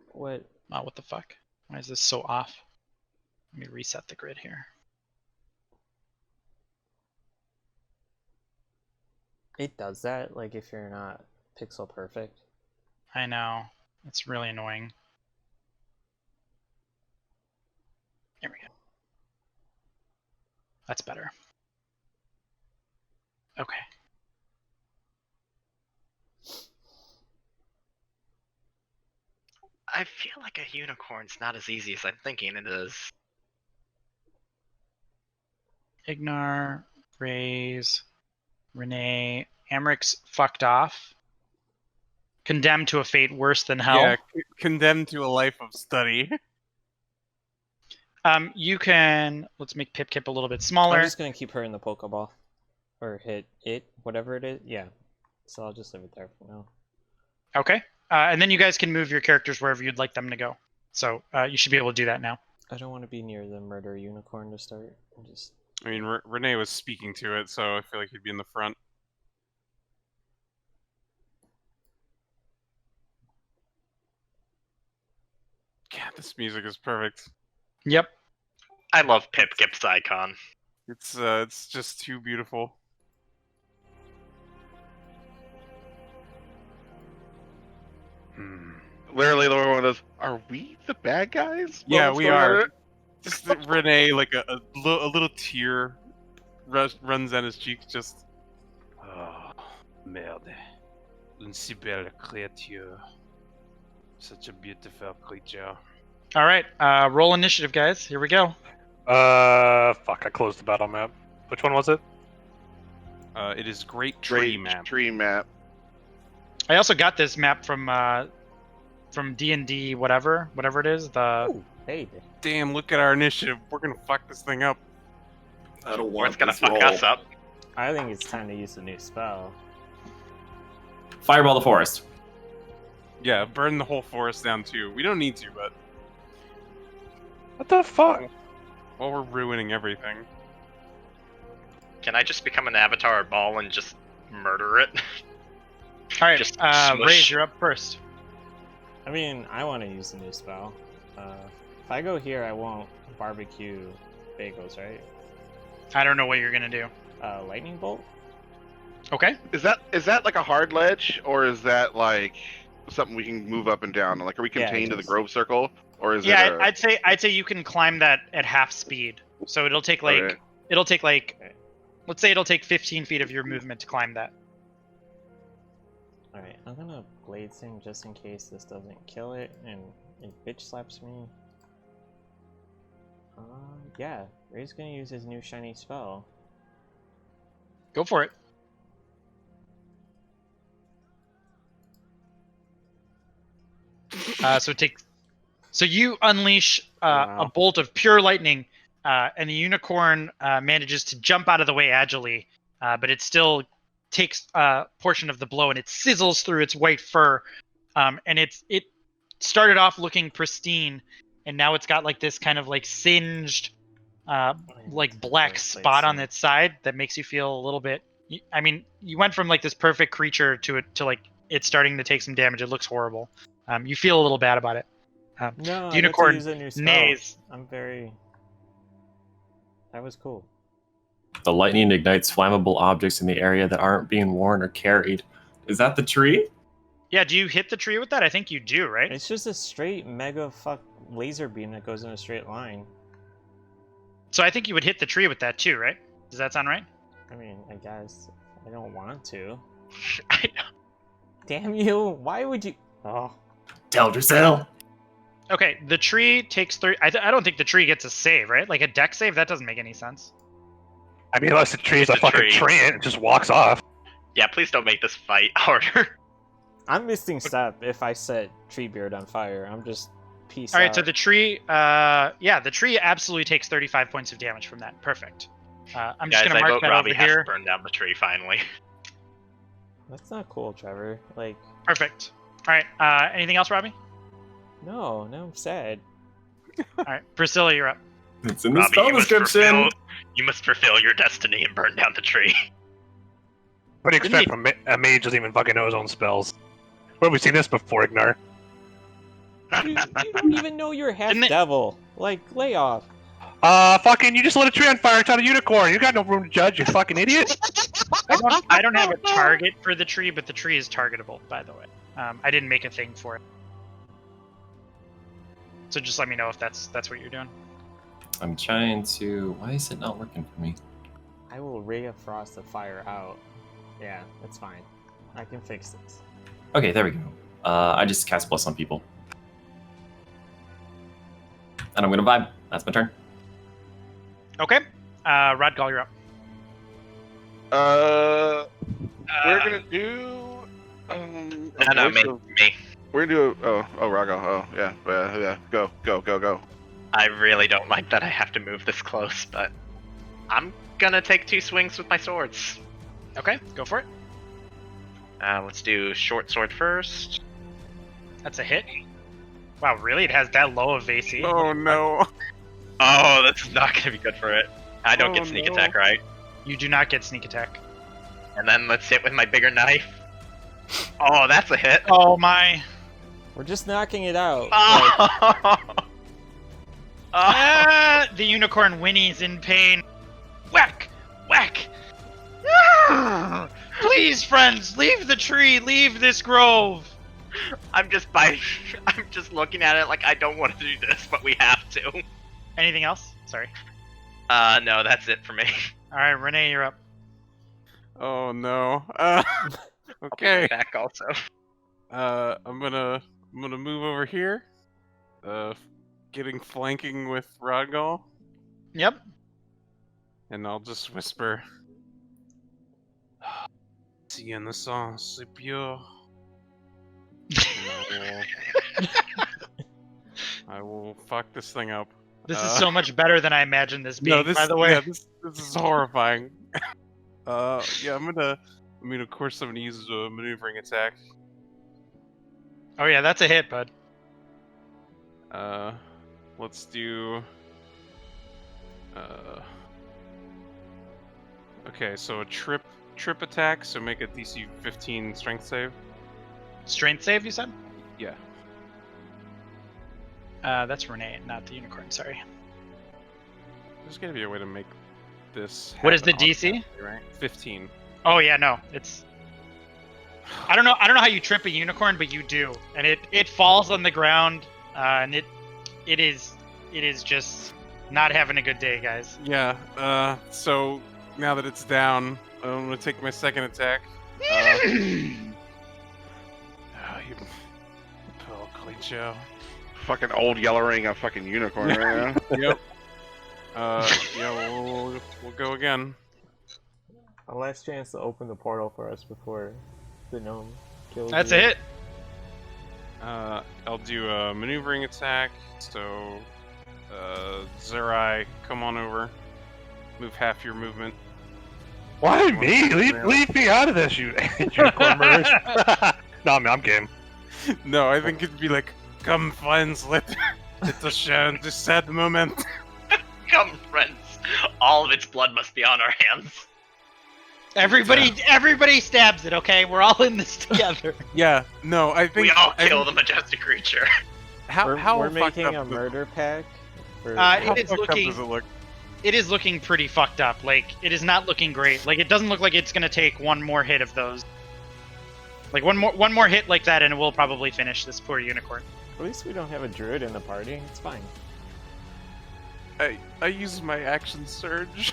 What? Oh, what the fuck? Why is this so off? Let me reset the grid here. It does that, like if you're not pixel perfect. I know. It's really annoying. There we go. That's better. Okay. I feel like a unicorn's not as easy as I'm thinking it is. Ignar, Raze, Renee, Amric's fucked off. condemned to a fate worse than hell. Yeah, condemned to a life of study. You can let's make Pip Kip a little bit smaller. I'm just gonna keep her in the Pokeball, or hit it, whatever it is. Yeah. So I'll just leave it there for now. Okay. And then you guys can move your characters wherever you'd like them to go. So you should be able to do that now. I don't want to be near the murder unicorn to start. I mean, Renee was speaking to it, so I feel like he'd be in the front. God, this music is perfect. Yep. I love Pip Kip's icon. It's just too beautiful. Literally, the one of those. Are we the bad guys? Yeah, What's we going are. on? Just Renee, like a little tear runs down his cheek. Just. Oh, merde. Une si belle créature. Such a beautiful creature. All right. Roll initiative, guys. Here we go. Fuck, I closed the battle map. Which one was it? It is Great Tree Map. Tree map. I also got this map from D&D whatever it is. The Ooh, hey. Damn, look at our initiative. We're gonna fuck this thing up. I don't Or want it's gonna this fuck roll. us up. I think it's time to use a new spell. Fireball the forest. Yeah, burn the whole forest down too. We don't need to, but What the fuck? well, we're ruining everything. Can I just become an avatar ball and just murder it? All right. Just Raze, smush. you're up first. I mean, I want to use a new spell. If I go here, I won't barbecue bagels, right? I don't know what you're gonna do. Lightning bolt? Okay. Is that like a hard ledge, or is that like something we can move up and down? Like, are we Yeah, it contained to the is. Grove Circle, or is Yeah, it? I'd say you can climb that at half speed. So it'll take like Okay. let's say it'll take 15 feet of your movement to climb that. Alright, I'm gonna blade sing just in case this doesn't kill it and it bitch slaps me. Yeah, Ray's gonna use his new shiny spell. Go for it. So you unleash Wow. a bolt of pure lightning, and the unicorn manages to jump out of the way agilely, but it still takes a portion of the blow and it sizzles through its white fur, and it started off looking pristine, and now it's got like this kind of like singed, like black spot on its side that makes you feel a little bit. I mean, you went from like this perfect creature to like it's starting to take some damage. It looks horrible. You feel a little bad about it. No, the unicorn I get to use a new spell. neighs. That was cool. The lightning ignites flammable objects in the area that aren't being worn or carried. Is that the tree? Yeah, do you hit the tree with that? I think you do, right? It's just a straight mega fuck laser beam that goes in a straight line. So I think you would hit the tree with that too, right? Does that sound right? I mean, I guess I don't want to. I know. Damn you! Why would you? Oh, Deldrassil. Okay, the tree takes 30. I don't think the tree gets a save, right? Like a deck save? That doesn't make any sense. I mean, unless the tree's a It's a fucking tree. treant and just walks off. Yeah, please don't make this fight harder. I'm missing step if I set Treebeard on fire. I'm just peace All right, out. so the tree, the tree absolutely takes 35 points of damage from that. Perfect. I'm just Guys, gonna I mark vote that Robbie over has here. to burn down the tree finally. That's not cool, Trevor. Like, Perfect. All right. Anything else, Robbie? no, I'm sad. All right, Priscilla, you're up. It's in the Robbie, spell description. You must fulfill your destiny and burn down the tree. What do you expect from a mage doesn't even fucking know his own spells? Where have we seen this before, Ignar? You don't even know you're half Didn't it- devil. Like, lay off. Fucking, you just lit a tree on fire. It's not a unicorn. You got no room to judge, you fucking idiot. I don't have a target for the tree, but the tree is targetable, by the way. I didn't make a thing for it. So just let me know if that's what you're doing. I'm trying to. Why is it not working for me? I will ray of frost the fire out. Yeah, that's fine. I can fix this. Okay, there we go. I just cast Bless on people. And I'm gonna vibe. That's my turn. Okay. Rodgall, you're up. We're gonna do No, me. We're gonna do Rago. Oh, yeah. Yeah. Go. I really don't like that I have to move this close, but I'm gonna take 2 swings with my swords. Okay, go for it. Let's do short sword first. That's a hit. Wow, really? It has that low of AC? Oh no. Oh, that's not gonna be good for it. I don't get sneak attack, right? You do not get sneak attack. And then let's hit with my bigger knife. Oh, that's a hit. Oh my. We're just knocking it out. Oh. Ah, the unicorn whinnies in pain. Whack! Whack! Ah! Please, friends, leave the tree, leave this grove. I'm just looking at it like I don't want to do this, but we have to. Anything else? Sorry. No, that's it for me. All right, Renee, you're up. Oh no. I'll be Okay. right back also. I'm gonna move over here. Getting flanking with Rodgal, Yep. and I'll just whisper. Si innocence c'est pure. I will fuck this thing up. This is so much better than I imagined this being, No, this, by the way. yeah, this is horrifying. Yeah, of course I'm gonna use a maneuvering attack. Oh yeah, that's a hit, bud. Let's do. Okay, so a trip attack. So make a DC 15 strength save. Strength save, you said? Yeah. That's Renee, not the unicorn. Sorry. There's gotta be a way to make this. What is the happen DC? automatically, Right? 15. Oh yeah, no, it's. I don't know how you trip a unicorn, but you do, and it falls on the ground, and it is just not having a good day, guys. Yeah. So now that it's down, I'm gonna take my second attack. You poor creature. Fucking old yellowing a fucking unicorn right now. Yep. Yeah, we'll go again. A last chance to open the portal for us before the gnome kills That's you. a hit. I'll do a maneuvering attack. So, Zerai, come on over. Move half your movement. Why me? Leave me out of this, you unicorn murders. No, I'm game. No, I think it'd be like, come friends, let us share this sad moment. Come, friends. All of its blood must be on our hands. Everybody stabs it, okay? We're all in this together. Yeah, no, I think We all I kill think- the majestic creature. How we're fucked making up a the- murder pack. How It is fucked up looking. does it look? It is looking pretty fucked up. Like, it is not looking great. Like, it doesn't look like it's gonna take one more hit of those. Like one more hit like that, and it will probably finish this poor unicorn. At least we don't have a druid in the party. It's fine. I use my action surge.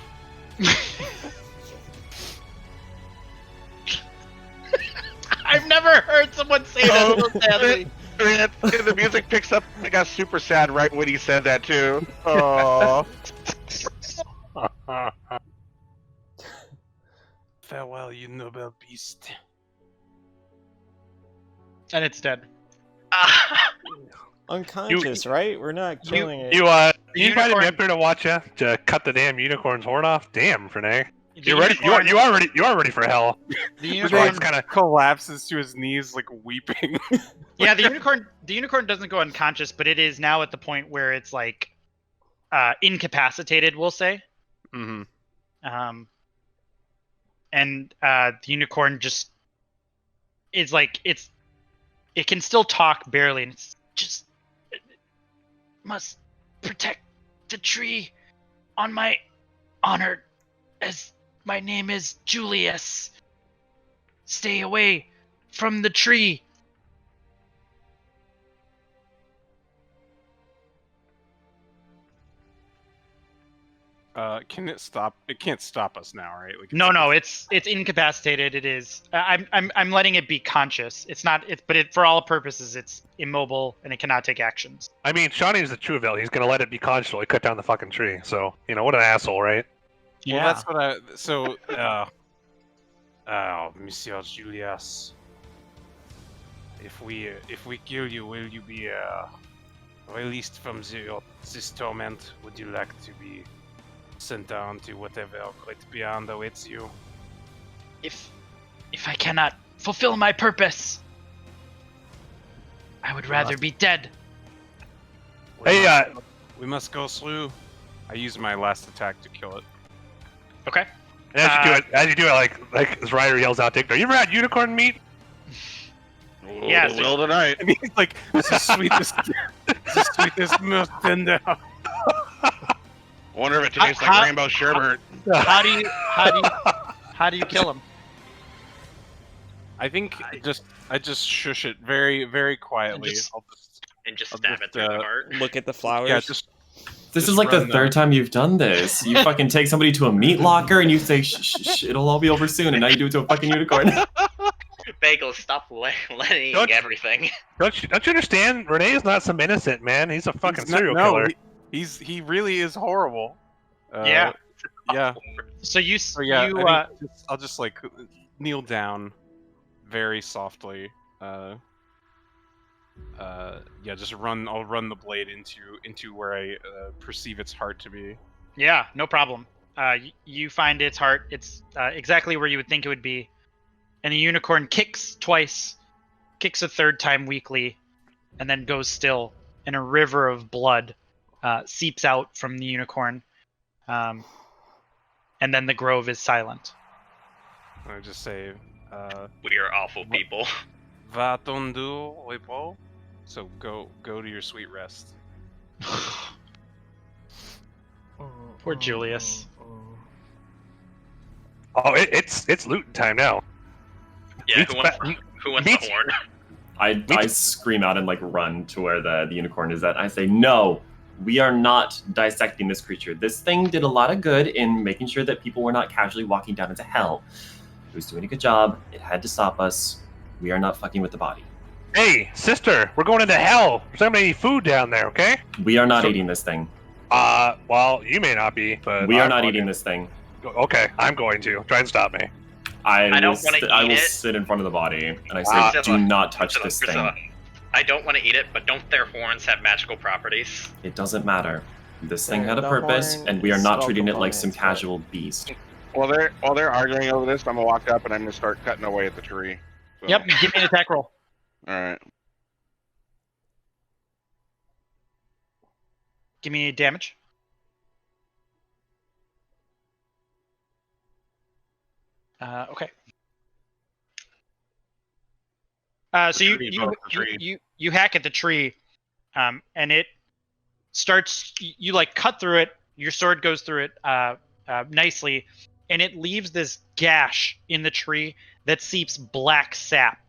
I've never heard someone say that so sadly. And the music picks up. I got super sad right when he said that too. Oh. Farewell, you noble beast. And it's dead. Unconscious, right? We're not killing it. You invited me unicorn- up here to watch you to cut the damn unicorn's horn off. Damn, Renee. The You're ready. unicorn- You are ready for hell. The Renee unicorn, kind of. Collapses to his knees, like weeping. yeah, the unicorn doesn't go unconscious, but it is now at the point where it's like incapacitated, we'll say. Mm-hmm. And the unicorn just is like it can still talk barely, and it's just must protect the tree on my honor, as my name is Julius. Stay away from the tree. Can it stop? It can't stop us now, right? Like No, it's incapacitated. It is. I'm letting it be conscious. It's not. But for all purposes, it's immobile and it cannot take actions. I mean, Shawnee's the true Veil. He's gonna let it be conscious while he cut down the fucking tree. So what an asshole, right? Well, that's what I. So, oh, Monsieur Julius, if we kill you, will you be released from this torment? Would you like to be sent down to whatever great beyond awaits you? If I cannot fulfill my purpose, I would rather be dead. Hey, We must go through. I use my last attack to kill it. Okay. and as you do it, like as Ryder yells out, "Dick, you ever had unicorn meat?" Yeah, the will tonight. I mean, it's like this is sweetest, this is sweetest, most tender. Wonder if it tastes How- like rainbow sherbet. How do you kill him? I think I just shush it very, very quietly. I'll just I'll stab it through the heart. Look at the flowers. Yeah, just This is like the run third time you've done this. You fucking take somebody to a meat locker and you say, shh, it'll all be over soon, and now you do it to a fucking unicorn. Bagel, stop letting Don't- everything. Don't you understand? Renee's not some innocent man. He's a fucking he's not- serial no, killer. he really is horrible. Yeah. Yeah. So you So yeah, you I think I'll just like kneel down very softly. Yeah, just run. I'll run the blade into where I perceive its heart to be. yeah, no problem. You find its heart. It's exactly where you would think it would be. And the unicorn kicks twice, kicks a third time weakly, and then goes still. And a river of blood seeps out from the unicorn. And then the grove is silent. I just say, We are awful people. "Va ton doux repos." So go to your sweet rest. Poor Julius. Oh, it's looting time now. Yeah, Meat's who wants, ba- who wants the meat's- horn? I scream out and like run to where the unicorn is at. I say, no, we are not dissecting this creature. This thing did a lot of good in making sure that people were not casually walking down into hell. It was doing a good job. It had to stop us. We are not fucking with the body. Hey, sister, we're going into hell. There's not gonna be any food down there, okay? We are not So- eating this thing. Well, you may not be, but We are I'm not going eating to. this thing. Okay, I'm going to. Try and stop me. I don't will, wanna I eat will it. sit in front of the body and I say, Priscilla, do not touch Priscilla, this Priscilla. thing. I don't want to eat it, but don't their horns have magical properties? It doesn't matter. This thing had a The purpose, horn and we are is not skull treating it like some components, casual beast. While they're arguing over this, I'm gonna walk up and I'm gonna start cutting away at the tree. So, Yep, give me an attack roll. All right. Give me damage. Okay. So you hack at the tree, and it starts. You like cut through it. Your sword goes through it nicely, and it leaves this gash in the tree that seeps black sap,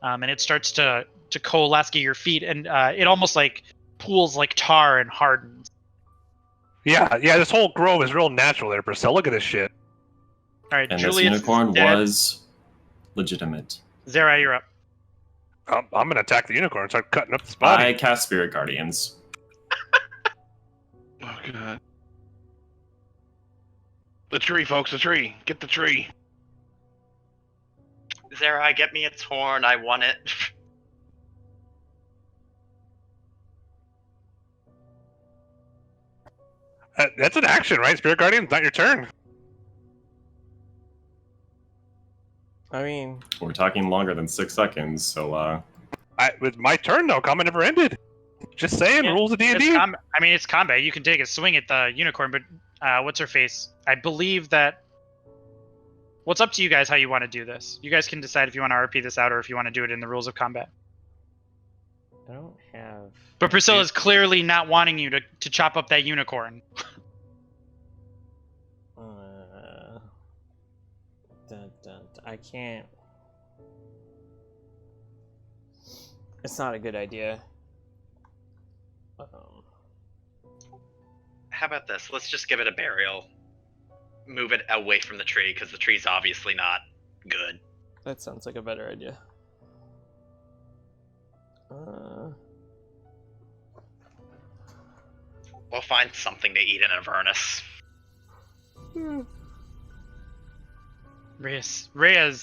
and it starts to coalesce at your feet, and it almost like pools like tar and hardens. Yeah, this whole grove is real natural there, Priscilla. Look at this shit. All right, And Julius this unicorn is dead. was legitimate. Zera, you're up. I'm gonna attack the unicorn and start cutting up this I body. cast Spirit Guardians. Oh god. The tree, folks, the tree. Get the tree. Zara, get me its horn. I want it. That's an action, right? Spirit Guardian, it's not your turn. I mean, We're talking longer than 6 seconds, so With my turn though, combat never ended. Just saying, Yeah, rules of It's D&D. it's combat. You can take a swing at the unicorn, but what's her face? I believe that. Well, it's up to you guys how you want to do this. You guys can decide if you want to RP this out or if you want to do it in the rules of combat. I don't have. But Priscilla's clearly not wanting you to chop up that unicorn. I can't. It's not a good idea. How about this? Let's just give it a burial. Move it away from the tree, because the tree's obviously not good. That sounds like a better idea. We'll find something to eat in Avernus. Rhea's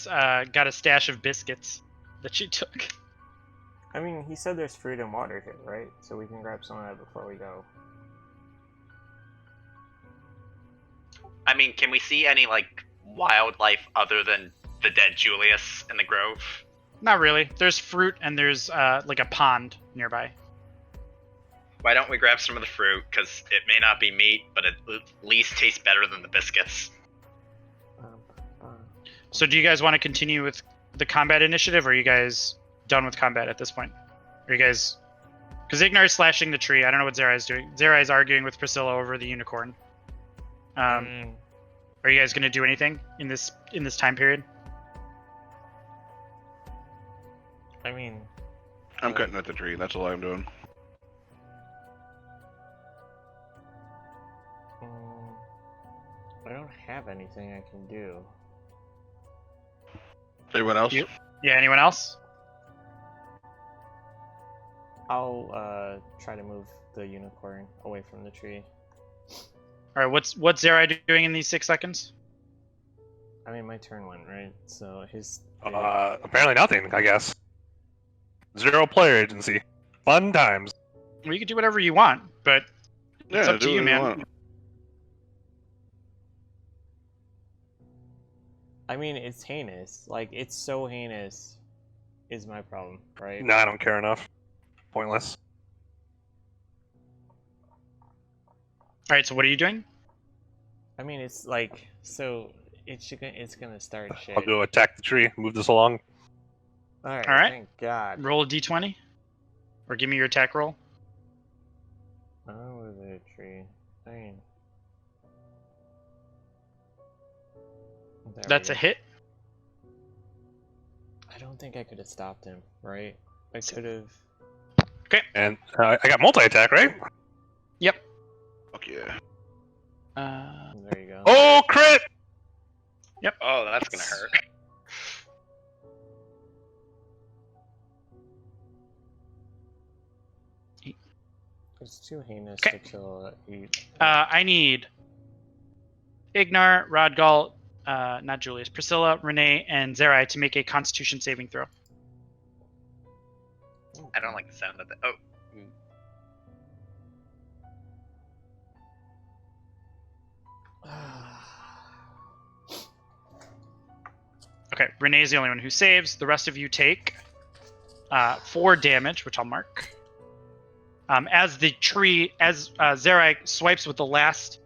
got a stash of biscuits that she took. I mean, he said there's fruit and water here, right? So we can grab some of that before we go. I mean, can we see any like wildlife other than the dead Julius in the grove? Not really. There's fruit and there's like a pond nearby. Why don't we grab some of the fruit? Because it may not be meat, but it at least tastes better than the biscuits. So do you guys want to continue with the combat initiative, or are you guys done with combat at this point? Are you guys... Because Ignar is slashing the tree. I don't know what Zerai is doing. Zerai is arguing with Priscilla over the unicorn. Are you guys going to do anything in this time period? I mean... I'm cutting at the tree. That's all I'm doing. I don't have anything I can do. Anyone else? Yeah, anyone else? I'll try to move the unicorn away from the tree. All right, what's Zerai doing in these 6 seconds? I mean, my turn went, right? So his... Apparently nothing, I guess. 0 player agency. Fun times. Well, you can do whatever you want, but it's up to you, man. Want. I mean, it's heinous. Like, it's so heinous is my problem, right? No, I don't care enough. Pointless. All right, so what are you doing? I mean, it's like, so it's gonna start shit. I'll go attack the tree, move this along. Alright, All right. thank God. Roll a d20, or give me your attack roll. Oh, the tree. I mean... That's a hit. I don't think I could have stopped him, right? I could have... Okay. And I got multi-attack, right? Yep. Fuck yeah. There you go. Oh, crit! Yep. Oh, that's gonna hurt. It's too heinous Okay. to kill 8. I need Ignar, Rodgal, not Julius, Priscilla, Renee, and Zerai to make a Constitution saving throw. I don't like the sound of that. Oh. Okay, Renee's the only one who saves. The rest of you take 4 damage, which I'll mark. As the tree, as Zerai swipes with the last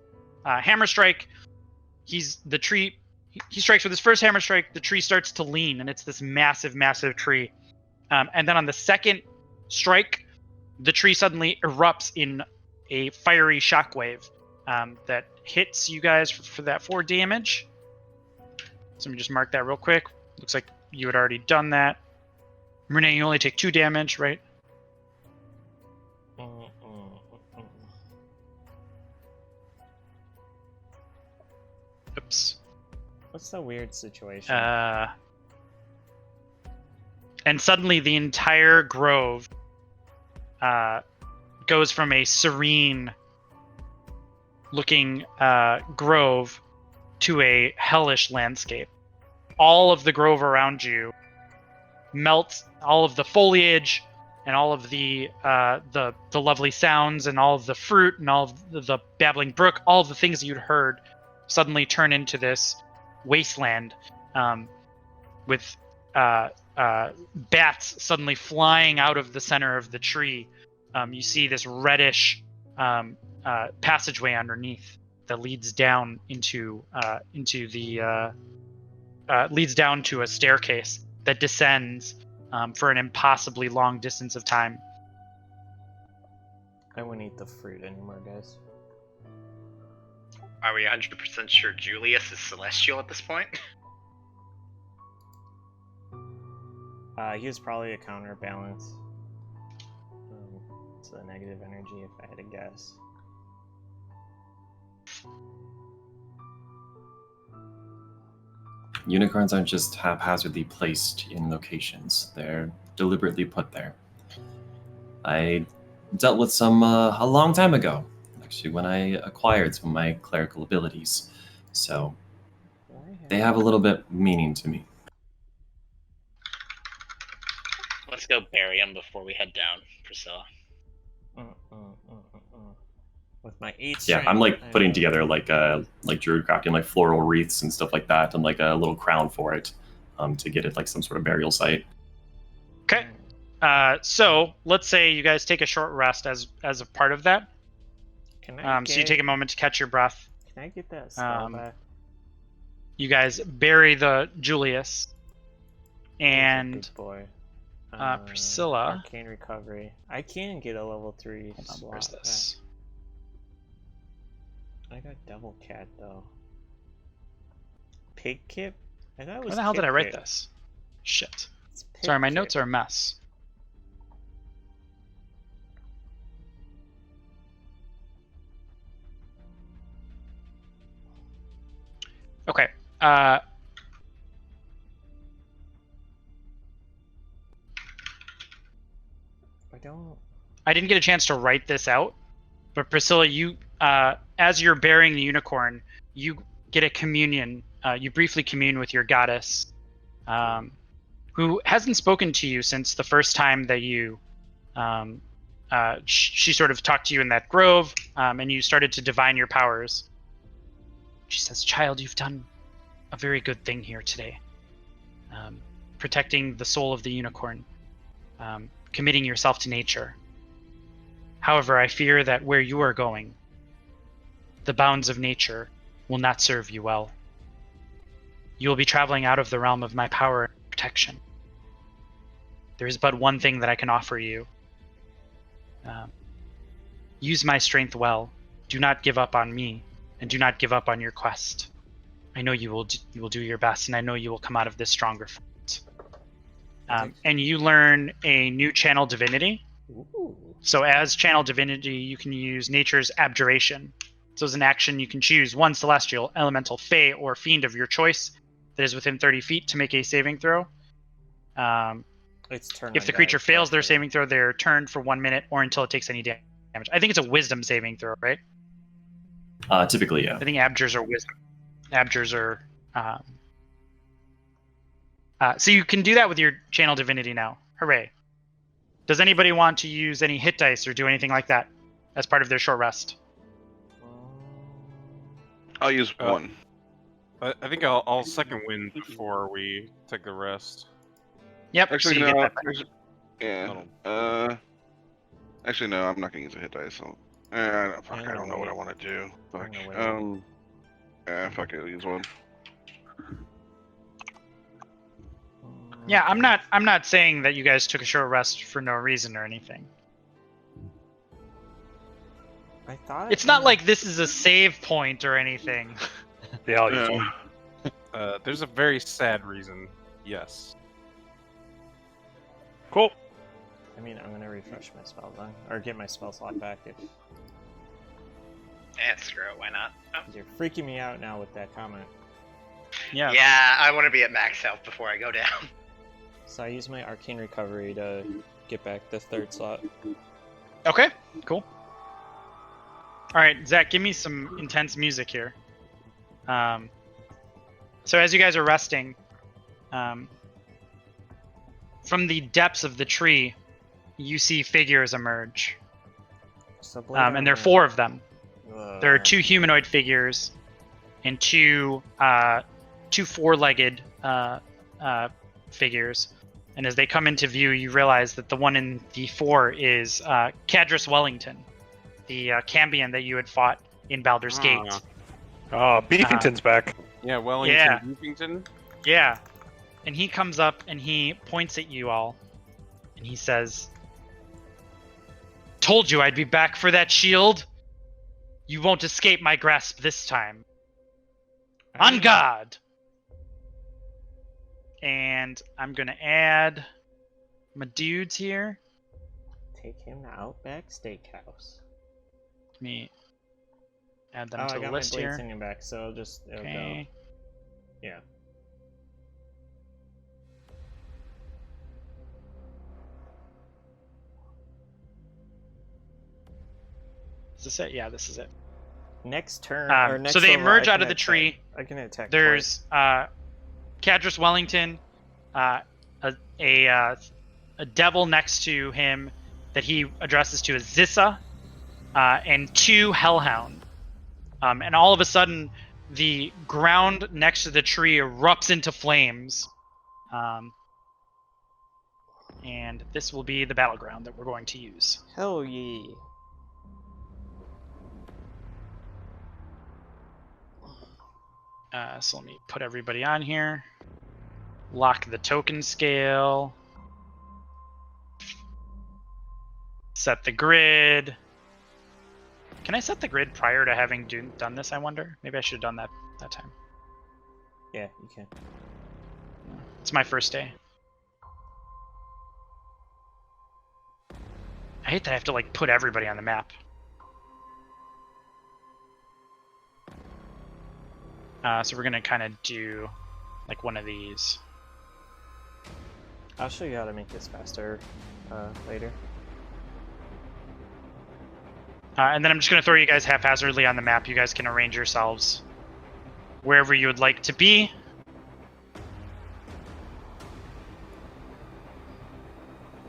hammer strike, he strikes with his first hammer strike. The tree starts to lean, and it's this massive, massive tree. And then on the second strike, the tree suddenly erupts in a fiery shockwave that hits you guys for that 4 damage. So let me just mark that real quick. Looks like you had already done that. Renee, you only take 2 damage, right? Oops. What's the weird situation? And suddenly the entire grove goes from a serene looking grove to a hellish landscape. All of the grove around you melts, all of the foliage and all of the lovely sounds and all of the fruit and all of the babbling brook, all of the things that you'd heard suddenly turn into this wasteland with bats suddenly flying out of the center of the tree. You see this reddish passageway underneath that leads down into leads down to a staircase that descends for an impossibly long distance of time. I wouldn't eat the fruit anymore, guys. Are we 100% sure Julius is celestial at this point? He was probably a counterbalance to the negative energy, if I had to guess. Unicorns aren't just haphazardly placed in locations. They're deliberately put there. I dealt with some a long time ago, actually, when I acquired some of my clerical abilities. So they have a little bit meaning to me. Let's go bury him before we head down, Priscilla. With my 8 Yeah, strength, I'm like I putting know. together like druid crafting, like floral wreaths and stuff like that, and like a little crown for it, to get it like some sort of burial site. Okay. So let's say you guys take a short rest as a part of that. Can I So you take a moment to catch your breath. Can I get that spell back? You guys bury the Julius, and Good boy. Priscilla. Arcane recovery. I can get a level 3 Hold on, slot where's this? back. I got double cat though. Pig kip? I thought it was Where the hell did I write Kip. this? Shit. It's Sorry, my Pig notes Kip. are a mess. Okay. I didn't get a chance to write this out, but Priscilla, you, as you're burying the unicorn, you get a communion. You briefly commune with your goddess, who hasn't spoken to you since the first time that you, she sort of talked to you in that grove, and you started to divine your powers. She says, "Child, you've done a very good thing here today. Protecting the soul of the unicorn, committing yourself to nature. However, I fear that where you are going, the bounds of nature will not serve you well. You will be traveling out of the realm of my power and protection. There is but one thing that I can offer you. Use my strength well. Do not give up on me, and do not give up on your quest. I know you will do your best, and I know you will come out of this stronger for it." And you learn a new channel divinity. Ooh. So as channel divinity, you can use nature's abjuration. So as an action, you can choose one celestial, elemental, fey, or fiend of your choice that is within 30 feet to make a saving throw. It's turn If on the creature dice, fails their actually. saving throw, they're turned for 1 minute or until it takes any damage. I think it's a wisdom saving throw, right? Typically, yeah. I think abjures are wisdom. Abjures are... so you can do that with your channel divinity now. Hooray. Does anybody want to use any hit dice or do anything like that as part of their short rest? I'll use one. I think I'll second Wynn before we take the rest. Yep. Actually, so you get no. that back. Yeah. Actually, no. I'm not gonna use a hit dice. So, fuck. I don't know what I want to do. Fuck. Fuck it. I'll use one. Yeah, I'm not saying that you guys took a short rest for no reason or anything. I thought It's not like this is a save point or anything. They all use Yeah. one. There's a very sad reason. Yes. Cool. I mean, I'm gonna refresh my spell then, or get my spell slot back if Screw it, why not? Oh. you're freaking me out now with that comment. Yeah. Yeah, I want to be at max health before I go down. So I use my arcane recovery to get back the 3rd slot. Okay, cool. All right, Zach, give me some intense music here. So as you guys are resting, from the depths of the tree, you see figures emerge. And there are 4 of them. There are 2 humanoid figures and 2 4-legged figures. And as they come into view, you realize that the one in the 4 is Cadrus Wellington, the Cambion that you had fought in Baldur's Gate. Oh, Beefington's back. Yeah, Wellington, Yeah. Beefington. Yeah. And he comes up and he points at you all. And he says, "Told you I'd be back for that shield. You won't escape my grasp this time. On guard!" And I'm going to add my dudes here. Take him to Outback Steakhouse. Let me add them I to the got list my blade here. singing back, so it'll Okay. go. Yeah. Is this it? Yeah, this is it. Next turn. Or next so they level, emerge I out can of the attack- tree. I can attack. There's Cadrus Wellington, a a devil next to him that he addresses to as Zissa, and 2 hellhound. And all of a sudden, the ground next to the tree erupts into flames. And this will be the battleground that we're going to use. Hell yeah. So let me put everybody on here. Lock the token scale. Set the grid. Can I set the grid prior to having done this, I wonder? Maybe I should have done that time. Yeah, you can. It's my first day. I hate that I have to like put everybody on the map. So we're gonna kind of do like one of these. I'll show you how to make this faster later. And then I'm just gonna throw you guys haphazardly on the map. You guys can arrange yourselves wherever you would like to be.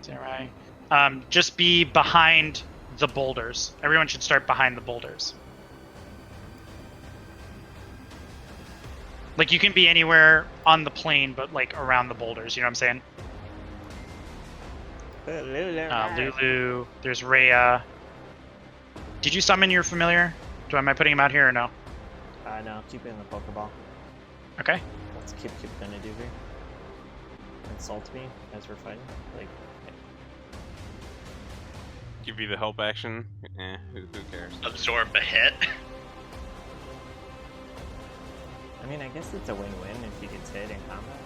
Is that right? Just be behind the boulders. Everyone should start behind the boulders. Like, you can be anywhere on the plane, but, like, around the boulders. You know what I'm saying? Lulu. There's Rhea. Did you summon your familiar? Am I putting him out here or no? No, keep it in the Pokeball. Okay. What's Kip gonna do here? Insult me as we're fighting? Like, yeah. Give you the help action. Who cares? Absorb the hit. I mean, I guess it's a win-win if he gets hit in combat.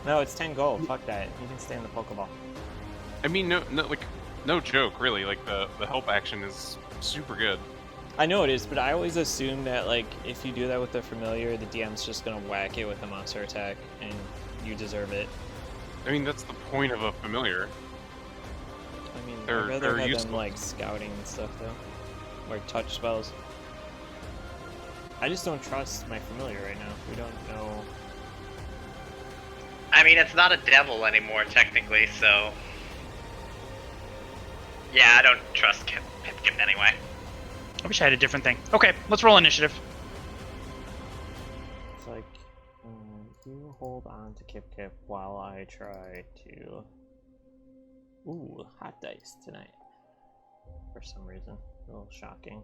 No, it's 10 gold. Fuck that. You can stay in the Pokeball. I mean, no joke, really. Like, the help action is super good. I know it is, but I always assume that, like, if you do that with the familiar, the DM's just gonna whack it with a monster attack, and you deserve it. I mean, that's the point of a familiar. I mean, They're I'd rather have useful. them, like, scouting and stuff, though. Or touch spells. I just don't trust my familiar right now. We don't know. I mean, it's not a devil anymore, technically, so... Yeah, I don't trust Kip anyway. I wish I had a different thing. Okay, let's roll initiative. It's like, you hold on to Kip while I try to... Ooh, hot dice tonight. For some reason. A little shocking.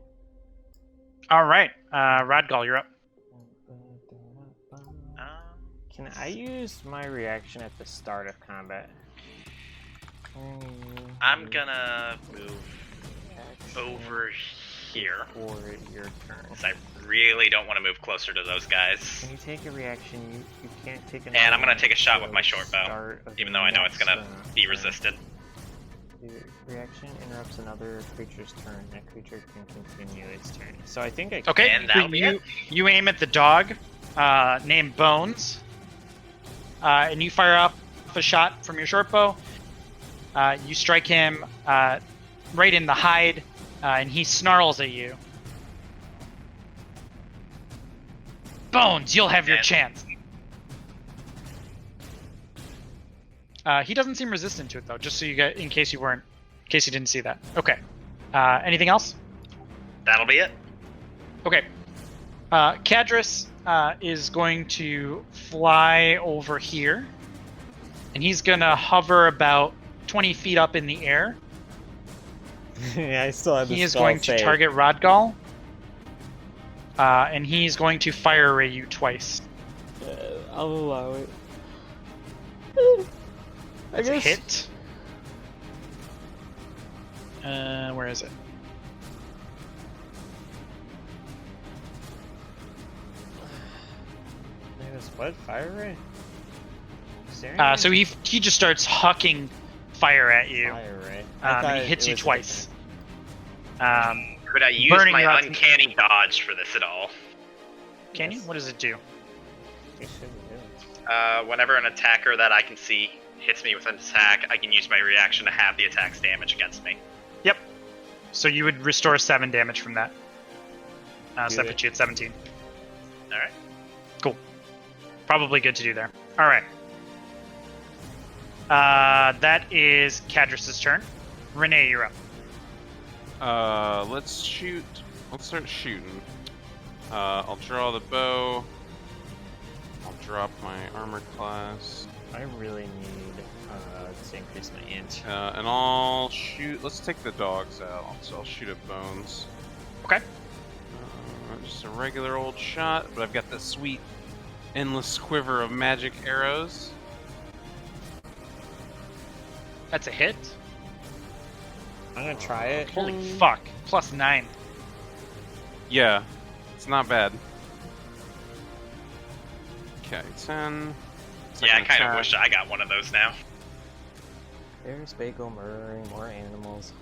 Alright, Rodgal, you're up. Can I use my reaction at the start of combat? I'm gonna move over here. For your turn. Because I really don't want to move closer to those guys. When you take a reaction, you can't take another. And I'm gonna take a shot one with my short bow, start of even the though I know it's next, gonna be turn. resisted. Your reaction interrupts another creature's turn. That creature can continue its turn. So I think I can. Okay, And so that'll be it. you aim at the dog, named Bones, and you fire off a shot from your short bow. You strike him right in the hide, and he snarls at you. Bones, you'll have your chance. He doesn't seem resistant to it though. Just so you in case you didn't see that. Okay. Anything else? That'll be it. Okay. Cadris is going to fly over here, and he's gonna hover about 20 feet up in the air. Yeah, I still have the He is spell going to saved. target Rodgal, and he's going to fire ray you twice. I'll allow it. That's a hit. Where is it? What? Fire ray? So he just starts hucking fire at you. Fire ray. And he hits you twice. Could I use Burning my rods. uncanny dodge for this at all? Can you? What does it do? Whenever an attacker that I can see hits me with an attack, I can use my reaction to have the attack's damage against me. Yep. So you would restore 7 damage from that. So that puts you at 17. Alright. Cool. Probably good to do there. Alright. That is Cadrus's turn. Renee, you're up. Let's shoot. Let's start shooting. I'll draw the bow. I'll drop my armor class. I really need to increase my int. And I'll shoot. Let's take the dogs out. So I'll shoot at bones. Okay. Just a regular old shot, but I've got this sweet, endless quiver of magic arrows. That's a hit. I'm gonna try it. Holy fuck. +9. Yeah, it's not bad. Okay, 10. Yeah, I Second kind of attack. wish I got one of those now. There's Bagel murdering more animals.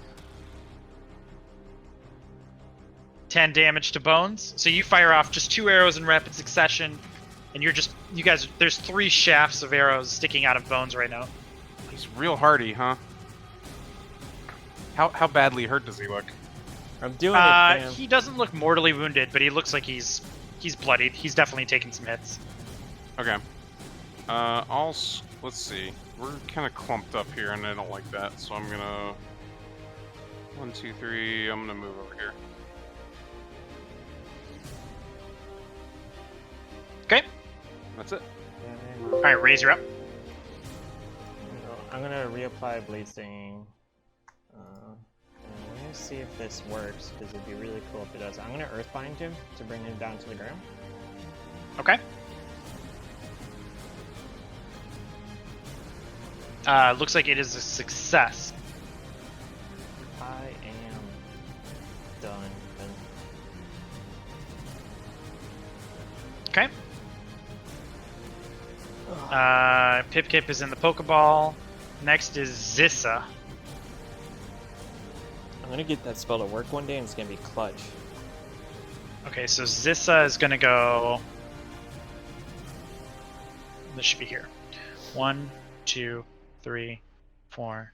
10 damage to Bones. So you fire off just 2 arrows in rapid succession, and you guys, there's 3 shafts of arrows sticking out of Bones right now. He's real hardy, huh? How badly hurt does he look? I'm doing it, fam. He doesn't look mortally wounded, but he looks like he's bloodied. He's definitely taking some hits. Okay. Let's see. We're kind of clumped up here, and I don't like that, so I'm gonna 1, 2, 3. I'm gonna move over here. Okay. That's it. All right, Raise, you're up. I'm gonna reapply Blade Stinging. Let me see if this works, because it'd be really cool if it does. I'm gonna Earthbind him to bring him down to the ground. Okay. Looks like it is a success. I am done. Okay. Pip-Kip is in the Pokeball. Next is Zissa. I'm gonna get that spell to work one day, and it's gonna be clutch. Okay, so Zissa is gonna go. This should be here. 1, 2, 3, 4,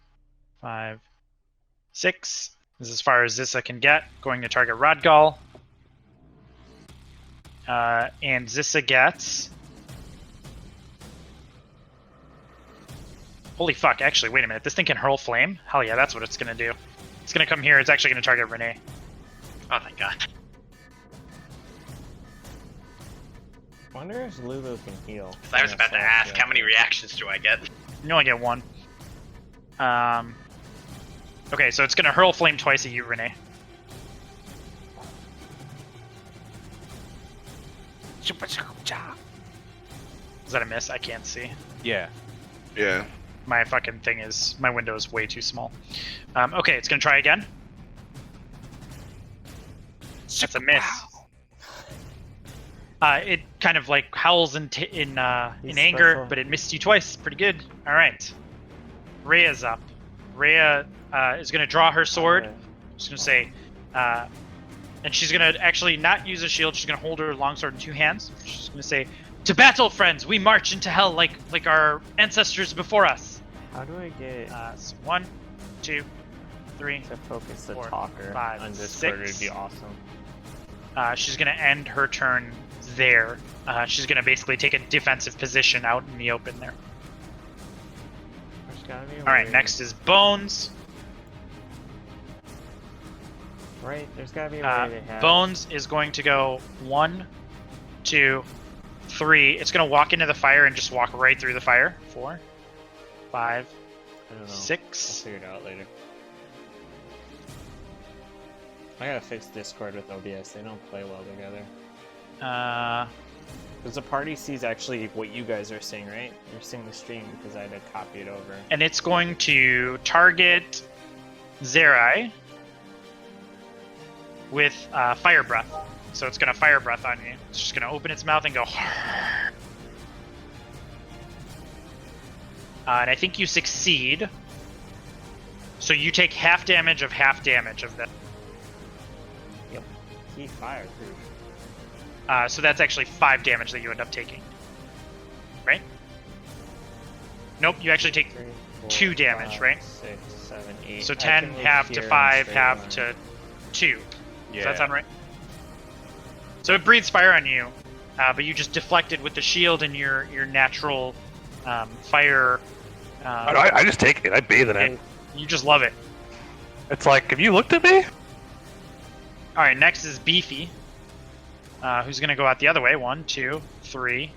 5, 6. This is as far as Zissa can get. Going to target Rodgal. And Zissa gets. Holy fuck, actually, wait a minute. This thing can hurl flame? Hell yeah, that's what it's gonna do. It's gonna come here, it's actually gonna target Renee. Oh, thank God. I wonder if Lulu can heal. I was about to ask, how many reactions do I get? You only get 1. Okay, so it's gonna hurl flame twice at you, Renee. Is that a miss? I can't see. Yeah. Yeah. My fucking thing is, my window is way too small. Okay, it's gonna try again. That's a miss. It kind of like howls in anger, special. but it missed you twice. Pretty good. All right. Rhea's up. Rhea is gonna draw her sword. She's gonna say, and she's gonna actually not use a shield. She's gonna hold her longsword in 2 hands. She's gonna say, "To battle, friends! We march into hell like our ancestors before us." How do I get So 1, 2, 3. to focus the 4, talker 5, on Discord? 6. Would be awesome. She's gonna end her turn there. She's gonna basically take a defensive position out in the open there. There's gotta be a All right, way- next is Bones. Right, there's gotta be a way to have. Bones is going to go 1, 2, 3. It's gonna walk into the fire and just walk right through the fire. 4, 5, I don't know. 6. I'll figure it out later. I gotta fix Discord with OBS. They don't play well together. Because the party sees actually what you guys are seeing, right? You're seeing the stream because I had to copy it over. And it's going to target Zerai with Fire Breath. So it's going to Fire Breath on you. It's just going to open its mouth and go. And I think you succeed. So you take half damage of that. Yep. He fireproof. So that's actually 5 damage that you end up taking. Right? Nope, you actually take 3, 4, 2 damage, 5, right? 6, 7, 8. So I 10, can move half to here in a 5, straight half line. to 2. Yeah. Does that sound right? So it breathes fire on you, but you just deflected with the shield and your natural fire I just take it. I bathe in it. and you just love it. It's like, have you looked at me? All right, next is Beefy, who's going to go out the other way. 1, 2, 3,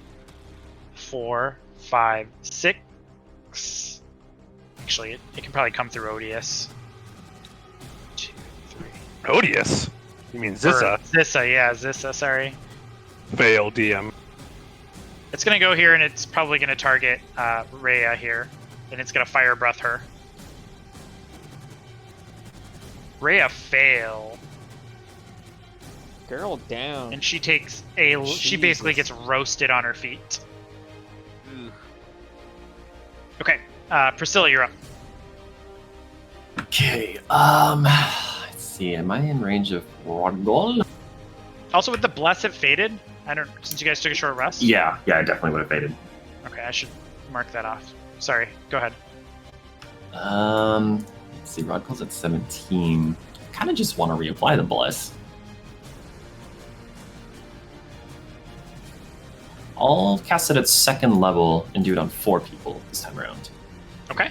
4, 5, 6. Actually, it can probably come through Odious. 2, 3. Odious? You mean Zissa? Zissa, yeah, Zissa, sorry. Fail DM. It's going to go here, and it's probably going to target Rhea here, and it's going to Fire Breath her. Rhea fail. Girl down. And she takes a... She basically gets roasted on her feet. Okay, Priscilla, you're up. Okay, let's see. Am I in range of Rodgol? Also, with the Bless it faded, I don't... Since you guys took a short rest? Yeah, I definitely would have faded. Okay, I should mark that off. Sorry, go ahead. Let's see. Rodgol's at 17. I kind of just want to reapply the Bless. I'll cast it at 2nd level and do it on 4 people this time around. Okay.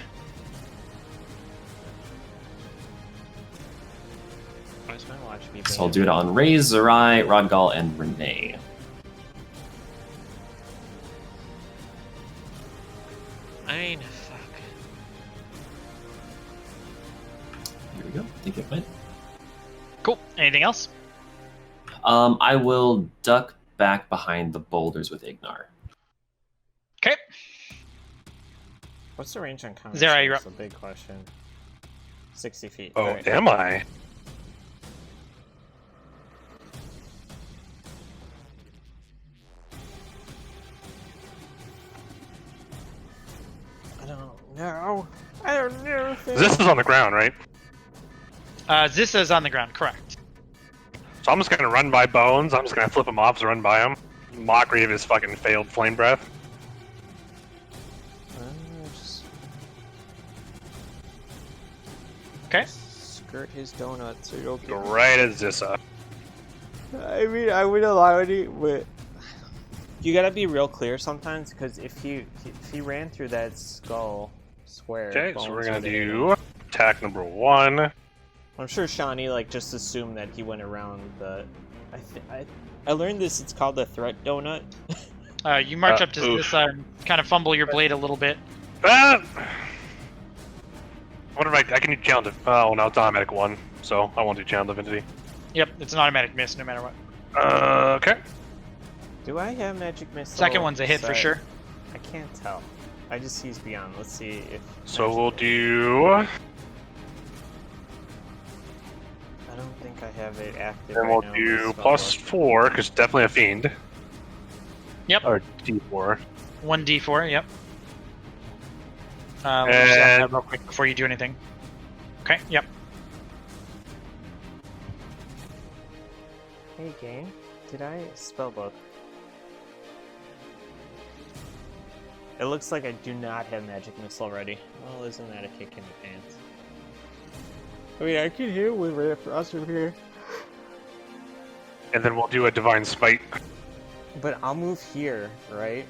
Where's my watch be? So I'll do it on Ray, Zerai, Rodgal, and Renee. I mean, fuck. Here we go. I think it went. Cool. Anything else? I will duck back behind the boulders with Ignar. Okay. What's the range on counter? Zara, you're up. That's a big question. 60 feet. Oh, Alright. am I? I don't know. I don't know. This is on the ground, right? Zissa's on the ground, correct. So I'm just gonna run by Bones. I'm just gonna flip him off to run by him. Mockery of his fucking failed flame breath. Okay. Skirt his donuts, or you'll Go right at Zissa. I mean, I would allow it, but you gotta be real clear sometimes, because if he ran through that skull square. Okay, so we're gonna Bones would do attack number 1. I'm sure Shawnee just assumed that he went around the. I learned this. It's called the threat donut. You march up to Zissa and kind of fumble your blade a little bit. I wonder if I can do challenge. Oh no, it's automatic 1, so I won't do challenge divinity. Yep, it's an automatic miss no matter what. Okay. Do I have magic missile? Second one's a hit for sure. I can't tell. I just sees beyond. Let's see if. So we'll do. I don't think I have it active. Then we'll do +4 because definitely a fiend. Yep. Or D4. 1d4. Yep. Let me just add that real quick before you do anything. Okay. Yep. Hey game, did I spellbook? It looks like I do not have magic missile ready. Well, isn't that a kick in the pants? I mean, I can hit with Ray of Frost from here. And then we'll do a divine smite. But I'll move here, right?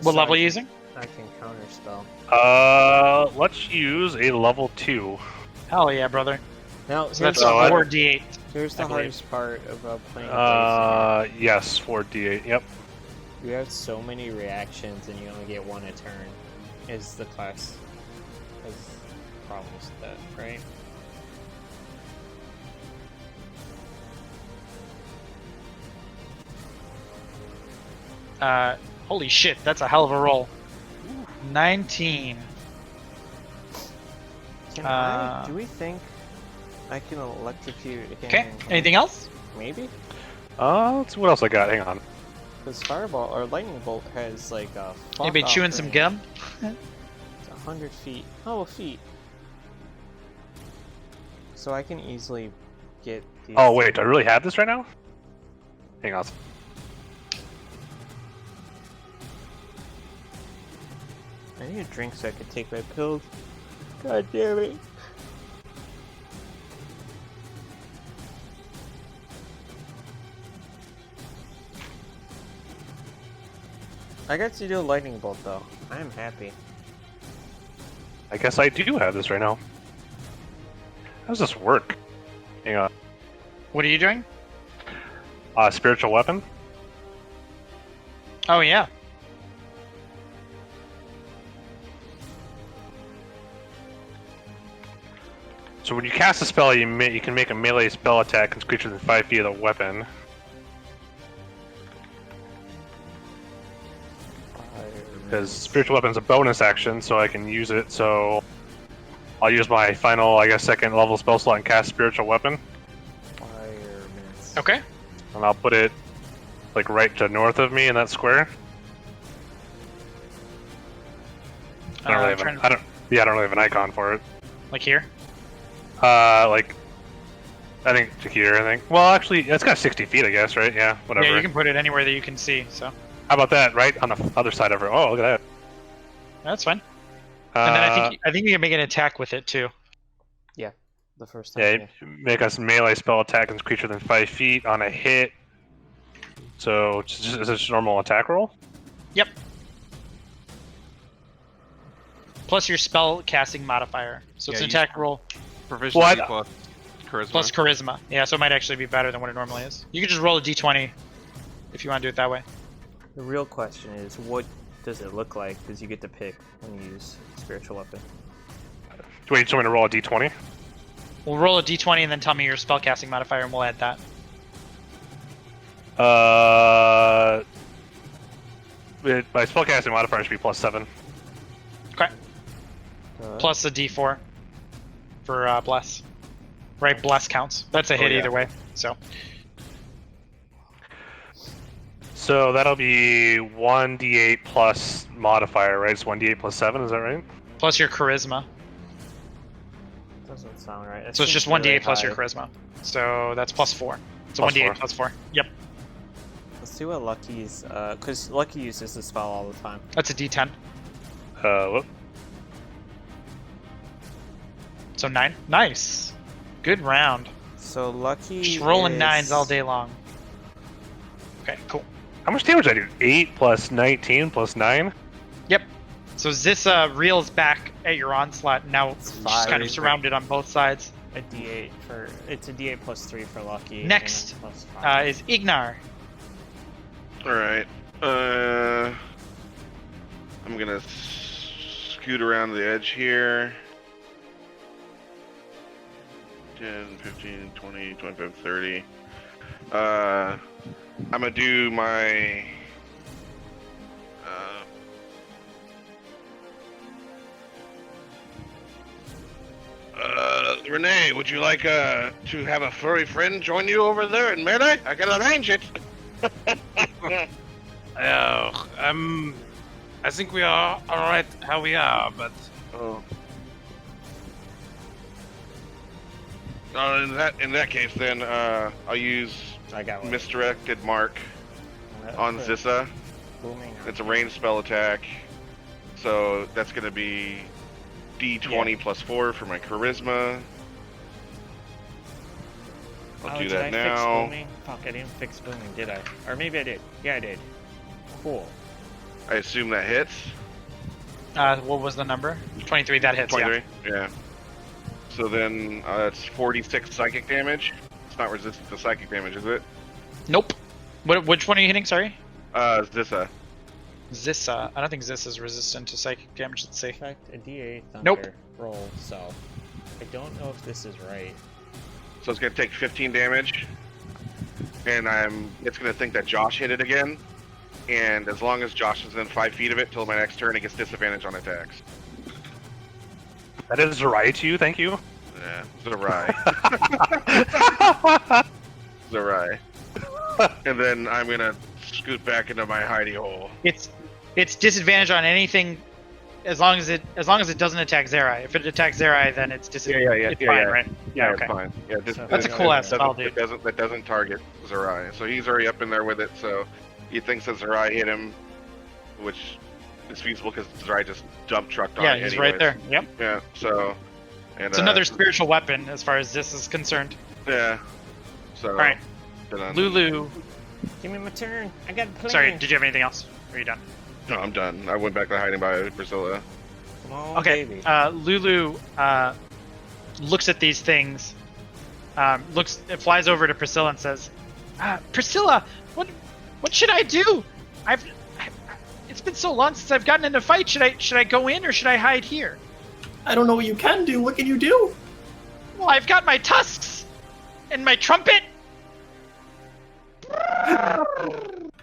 What level are you using? I can counterspell. Let's use a level 2. Hell yeah, brother. Now, So that's what? 4d8. Here's the I believe. hardest part about playing Yes, 4d8. Yep. you have so many reactions and you only get one a turn. Is the class has problems with that, right? Holy shit, that's a hell of a roll. 19. Can do we think I can electrocute again? Okay, anything else? Maybe? Let's see what else I got. Hang on. Because Fireball or Lightning Bolt has like a. Maybe chewing some gum? It's 100 feet. Oh, a feet. So I can easily get these. Oh, wait. Do I really have this right now? Hang on. I need a drink so I could take my pills. God damn it. I got to do a lightning bolt though. I am happy. I guess I do have this right now. How does this work? Hang on. What are you doing? Spiritual weapon? Oh, yeah. So when you cast a spell, you can make a melee spell attack against creatures within 5 feet of the weapon. Because spiritual weapon is a bonus action, so I can use it. So I'll use my final, I guess, second level spell slot and cast spiritual weapon. Okay. And I'll put it like right to north of me in that square. I don't really have an icon for it. Like here? Like I think to here. I think. Well, actually, it's got 60 feet, I guess, right? Yeah, whatever. Yeah, you can put it anywhere that you can see. So. How about that? Right on the other side of it. Oh, look at that. That's fine. And then I think you can make an attack with it too. Yeah, the first time. Yeah, make us melee spell attack against creature within 5 feet on a hit. So is this just a normal attack roll? Yep. Plus your spell casting modifier. So it's an attack roll. Proficiency plus charisma. Plus charisma. Yeah, so it might actually be better than what it normally is. You can just roll a d20 if you want to do it that way. The real question is, what does it look like? Because you get to pick when you use spiritual weapon. Wait, so I'm gonna roll a d20? We'll roll a d20 and then tell me your spellcasting modifier, and we'll add that. My spellcasting modifier should be +7. Okay. Plus a d4 for bless. Right, bless counts. That's a hit either way. So that'll be 1d8 plus modifier, right? It's 1d8 plus 7, is that right? Plus your charisma. Doesn't sound right. So it's just 1d8 plus your charisma. So that's +4. So 1d8 plus 4. Yep. Let's see what Lucky's, because Lucky uses this spell all the time. That's a d10. Whoop. So 9. Nice. Good round. So Lucky just rolling 9s all day long. Okay, cool. How much damage did I do? 8 plus 19 plus 9? Yep. So Zissa reels back at your onslaught. Now it's just kind of surrounded on both sides. A d8 for... It's a d8 plus 3 for Lucky. Next is Ignar. Alright. I'm gonna scoot around the edge here. 10, 15, 20, 25, 30. I'm gonna do my... Renee, would you like to have a furry friend join you over there in melee? I can arrange it. I think we are alright how we are, but... Oh. In that case, then I'll use misdirected mark on Zissa. It's a ranged spell attack, so that's going to be D20 plus 4 for my charisma. I'll do that now. Fix booming? Fuck, I didn't fix booming, did I? Or maybe I did. Yeah, I did. Cool. I assume that hits. What was the number? 23. That hits. 23. Yeah. So then it's 46 psychic damage. It's not resistant to psychic damage, is it? Nope. Which one are you hitting? Sorry. Zissa. Zissa. I don't think Zissa is resistant to psychic damage. Let's see. Effect a D8 thunder nope. roll. So I don't know if this is right. So it's gonna take 15 damage, and it's gonna think that Josh hit it again. And as long as Josh is within 5 feet of it till my next turn, it gets disadvantage on attacks. That is Zerai to you, thank you. Yeah, Zerai. Zerai. And then I'm gonna scoot back into my hidey hole. It's disadvantage on anything as long as it doesn't attack Zerai. If it attacks Zerai, then it's disadvantage. It's fine, right? Yeah, okay. It's fine. Yeah, that's a cool ass spell, dude. That doesn't target Zerai, so he's already up in there with it. So he thinks that Zerai hit him, which is feasible because Zerai just dump trucked on it. Yeah, he's right there. Yep. Yeah. So. And, it's another spiritual weapon as far as this is concerned. Yeah. So. All right. Lulu. Give me my turn. I got a plan. Sorry, did you have anything else? Or are you done? No, I'm done. I went back to hiding by Priscilla. Small Okay. baby. Lulu looks at these things. Flies over to Priscilla and says, "Priscilla, what should I do? It's been so long since I've gotten in a fight. Should I go in or should I hide here?" I don't know what you can do. What can you do? Well, I've got my tusks and my trumpet.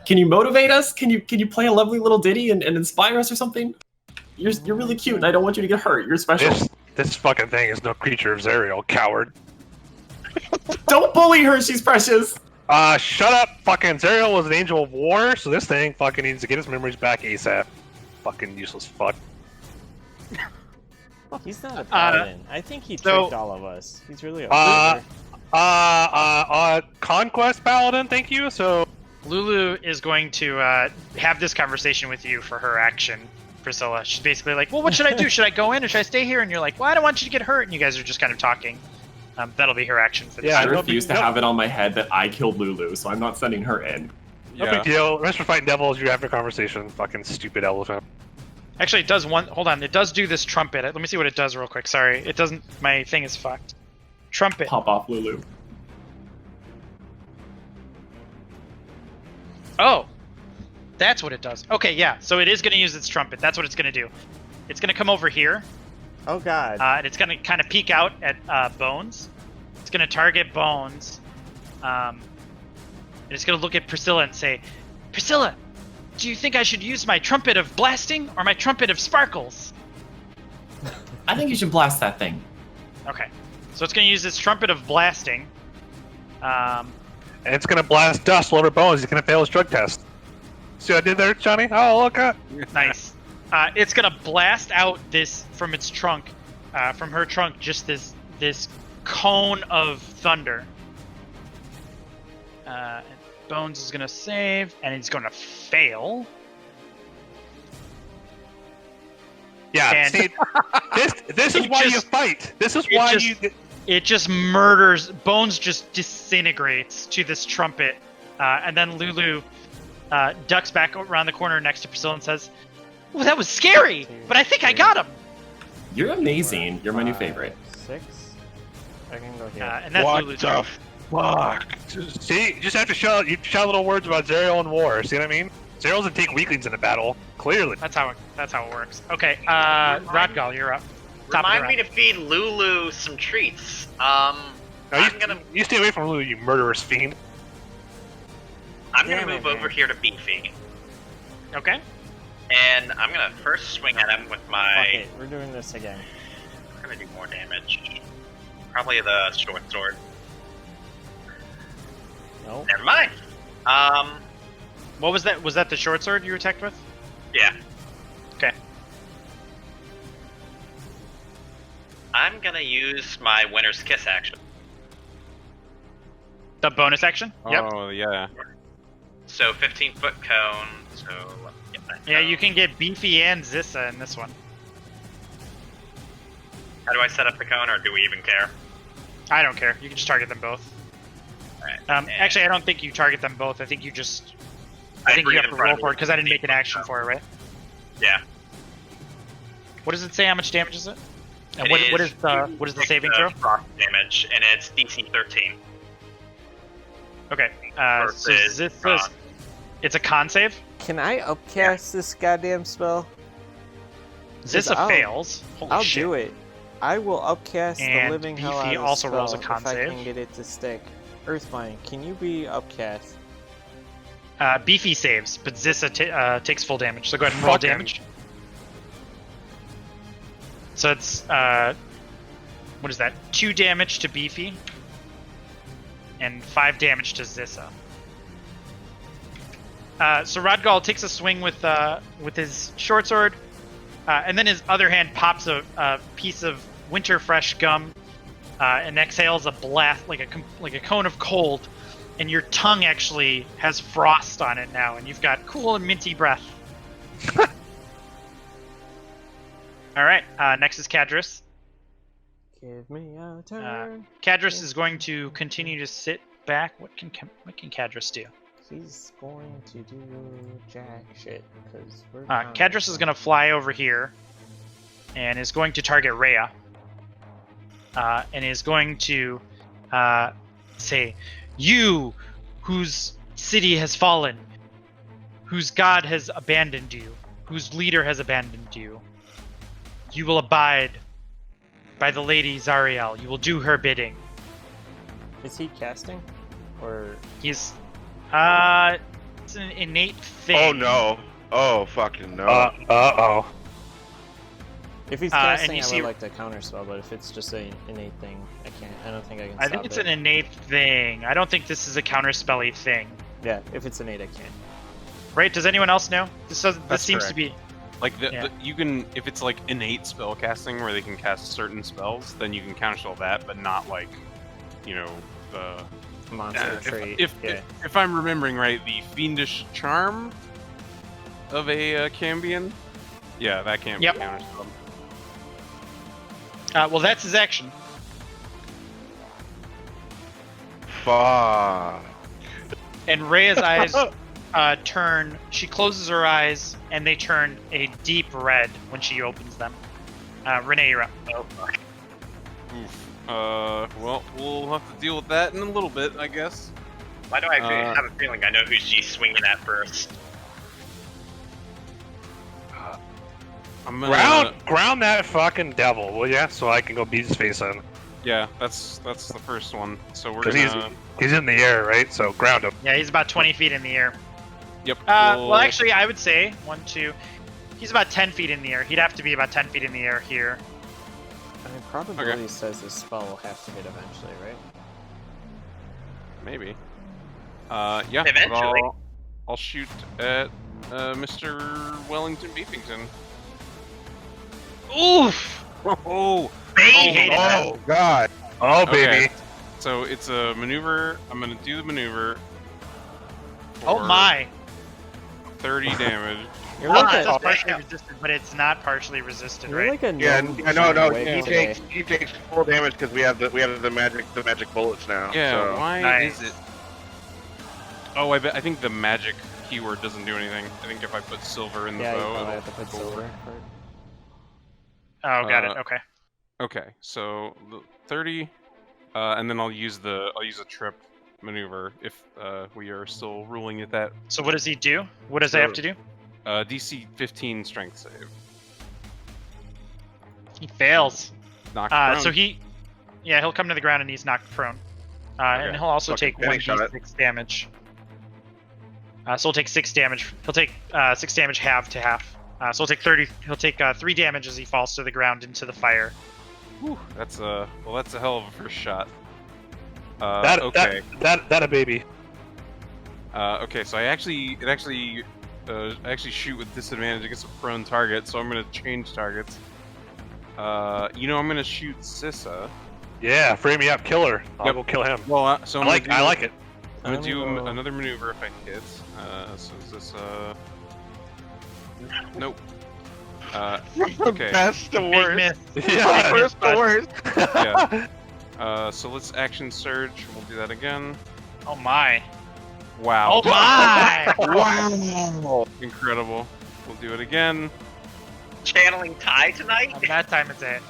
Can you motivate us? Can you play a lovely little ditty and inspire us or something? You're really cute, and I don't want you to get hurt. You're special. This fucking thing is no creature of Zariel, coward. Don't bully her. She's precious. Shut up. Fucking Zariel was an angel of war, so this thing fucking needs to get his memories back ASAP. Fucking useless fuck. He's not a paladin. I think he tricked all of us. He's really a Conquest Paladin, thank you. So Lulu is going to have this conversation with you for her action, Priscilla. She's basically like, well, what should I do? Should I go in or should I stay here? And you're like, well, I don't want you to get hurt. And you guys are just kind of talking. That'll be her action for this. I refuse to have it on my head that I killed Lulu, so I'm not sending her in. No big deal. Rest for fighting devils, you have a conversation. Fucking stupid elephant. Actually, it does hold on. It does do this trumpet. Let me see what it does real quick. Sorry. It doesn't. My thing is fucked. Trumpet. Pop off, Lulu. Oh. That's what it does. Okay, yeah. So it is going to use its trumpet. That's what it's going to do. It's going to come over here. Oh, God. And it's going to kind of peek out at Bones. It's going to target Bones. And it's going to look at Priscilla and say, Priscilla, do you think I should use my trumpet of blasting or my trumpet of sparkles? I think you should blast that thing. Okay. So it's going to use its trumpet of blasting. And it's going to blast dust all over Bones. He's going to fail his drug test. See what I did there, Johnny? Oh, look at. Nice. It's going to blast out this from its trunk, from her trunk, just this cone of thunder. Bones is going to save, and he's going to fail. Yeah, and see, this is why you fight. This is why It just murders. Bones just disintegrates to this trumpet, and then Lulu ducks back around the corner next to Priscilla and says, "Well, that was scary, but I think I got him." You're amazing. You're my new favorite. 6. I can go here. And that's Lulu's turn. Fuck. See, you just have to shout little words about Zariel and war. See what I mean? Zariel doesn't take weaklings in a battle. Clearly. That's how it works. Okay, Rodgal, you're up. Remind me to feed Lulu some treats. You stay away from Lulu, you murderous fiend. I'm gonna move over here to Beefy. Okay. And I'm gonna first swing at him with my. Okay, we're doing this again. I'm gonna do more damage. Probably the short sword. Nope. Never mind. What was that? Was that the short sword you attacked with? Yeah. Okay. I'm gonna use my Winner's Kiss action. The bonus action? Yep. Oh, yeah. So 15-foot cone. So let me get that. Yeah, cone. you can get Beefy and Zissa in this one. How do I set up the cone, or do we even care? I don't care. You can just target them both. Alright. Actually, I don't think you target them both. I think you just. I think you have to roll for it because I didn't make an action for it, right? Yeah. What does it say? How much damage is it? And It what is the saving throw? Frost damage, and it's DC 13. Okay. So Versus Zissa's. con. It's a con save. Can I upcast this goddamn spell? Zissa fails. Holy I'll shit. do it. I will upcast And the living hell Beefy out of also spell rolls a con if I save. can get it to stick. Earthbind, can you be upcast? Beefy saves, but Zissa takes full damage. So go ahead and roll Fuck him. damage. So it's what is that? 2 damage to Beefy, and 5 damage to Zissa. So Rodgal takes a swing with his short sword, and then his other hand pops a piece of winter fresh gum, and exhales a blast like a cone of cold, and your tongue actually has frost on it now, and you've got cool and minty breath. All right, next is Cadris. Give me a turn. Cadris is going to continue to sit back. What can Cadris do? He's going to do jack shit because we're. Cadris is going to fly over here and is going to target Rhea. And is going to say, "You, whose city has fallen, whose god has abandoned you, whose leader has abandoned you, you will abide by the Lady Zariel. You will do her bidding." Is he casting? Or He's it's an innate thing. Oh no! Oh fucking no! Uh-oh. if he's and casting, you I see- would like to counterspell, but if it's just an innate thing, I can't. I don't think I can. I think it's an innate thing. I don't think this is a counterspelly thing. Yeah, if it's innate, I can't. Right? Does anyone else know? This That's seems correct. to be. Like Yeah. you can, if it's like innate spell casting where they can cast certain spells, then you can counterspell that, but not like, you know, the Monster trait. if, yeah. if I'm remembering right, the fiendish charm of a Cambion, yeah, that can't Yep. be counterspelled. Well, that's his action. Fuck. And Rhea's eyes turn. She closes her eyes, and they turn a deep red when she opens them. Renee, you're up. Oh fuck. Oof. Well, we'll have to deal with that in a little bit, I guess. Why do I have a feeling I know who she's swinging at first? I'm gonna, Ground that fucking devil, will ya? So I can go beat his face in. Yeah, that's the first one. So we're 'Cause gonna. he's in the air, right? So ground him. Yeah, he's about 20 feet in the air. Yep. Well, actually, I would say 1, 2. He's about 10 feet in the air. He'd have to be about 10 feet in the air here. I mean, probability says this spell will have to hit eventually, right? Maybe. Yeah. but Eventually. I'll shoot at Mr. Wellington Beefington. Oof! Oh. Oh god! Oh, Okay. baby. So it's a maneuver. I'm gonna do the maneuver. Oh for my! 30 damage. You're like It's a, partially resisted, but it's not partially resisted, you're right? like a Yeah, gnome I know. No, wig he today. takes full damage because we have the magic bullets now. Yeah. So. Why Nice. is it? Oh, I think the magic keyword doesn't do anything. I think if I put silver in the Yeah, you bow, probably it'll have to put go silver over. for it. Oh, got it. Okay. Okay, so the 30, and then I'll use a trip maneuver if we are still ruling it that So what does he do? What does I have to do? DC 15 strength save. He fails. Knocked prone. So he'll come to the ground and he's knocked prone. And Okay. he'll also Fucking take penny shot. 1d6 damage. So he'll take 6 damage. He'll take 6 damage half to half. So he'll take 30. He'll take 3 damage as he falls to the ground into the fire. Whew, that's a hell of a first shot. That a baby. Okay, so I actually shoot with disadvantage against a prone target, so I'm gonna change targets. I'm gonna shoot Sissa. Yeah, frame me up, kill her. I'll Yep. go kill him. Well, so I like it. I'm gonna I'm do gonna go- another maneuver if I hit. So is this nope. Okay. Best to Big worst. miss. Yeah. Worst to worst. Yeah. So let's action surge. We'll do that again. Oh my! Wow. Oh my! Wow. Incredible. We'll do it again. Channeling Ty tonight? That time it's it.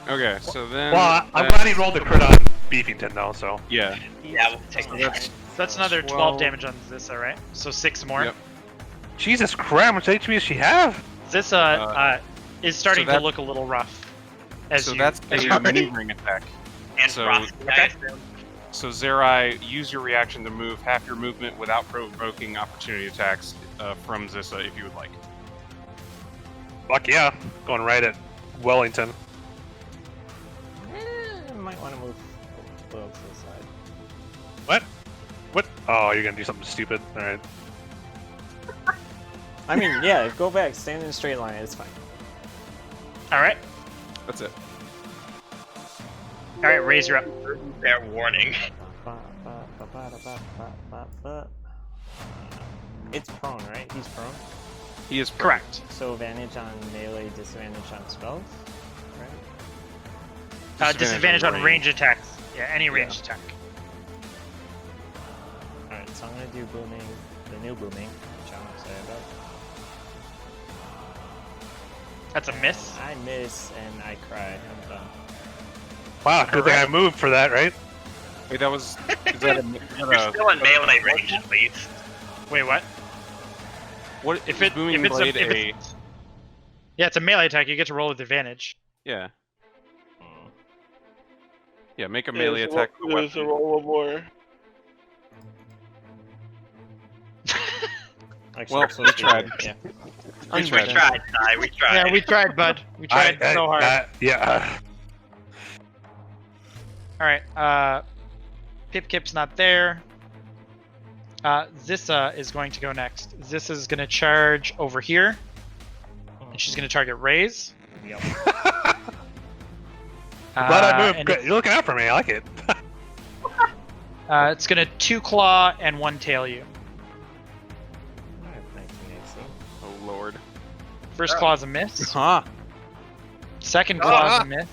Okay, so then. Well, I'm that's- glad he rolled the crit on Beefington though. So Yeah. Yeah, we'll take So that. that's So that's another 12 damage on Zissa, right? So 6 more. Yep. Jesus Christ, how much HP does she have? Zissa is starting so to that- look a little rough. As so you, that's as a you maneuvering attack. And So- Frosty, I assume. So Zerai, use your reaction to move half your movement without provoking opportunity attacks from Zissa if you would like. Fuck yeah, going right at Wellington. Might want to move a little to the side. What? Oh, you're gonna do something stupid. All right. I mean, yeah, go back, stand in a straight line, it's fine. All right, That's it. all right. Raise your up. Fair warning. It's prone, right? He's prone. He is Correct. So advantage on melee, disadvantage on spells, right? Disadvantage on range attacks. Yeah, any range attack. Alright, so I'm gonna do booming, the new booming, which I'm excited about. That's a miss. I miss and I cry. I'm done. Wow, good thing I moved for that, right? Wait, that was. Is that You're still in melee range at least. Wait, what? What If is it booming if it's blade a yeah, it's a melee attack. You get to roll with advantage. Yeah. Yeah, make a melee attack. There's a roll more. Actually, Well, so we tried. Yeah. We tried, Ty. We tried. Yeah, we tried, bud. We tried so hard. Yeah. All right. Pip-Kip's not there. Zissa is going to go next. Zissa is going to charge over here, and she's going to target Raze. Yep. Glad I moved. and Good. You're looking out for me. I like it. it's going to 2 claw and 1 tail you. I have 19 AC. Oh lord. First claw is a miss. Huh. Second claw is a miss.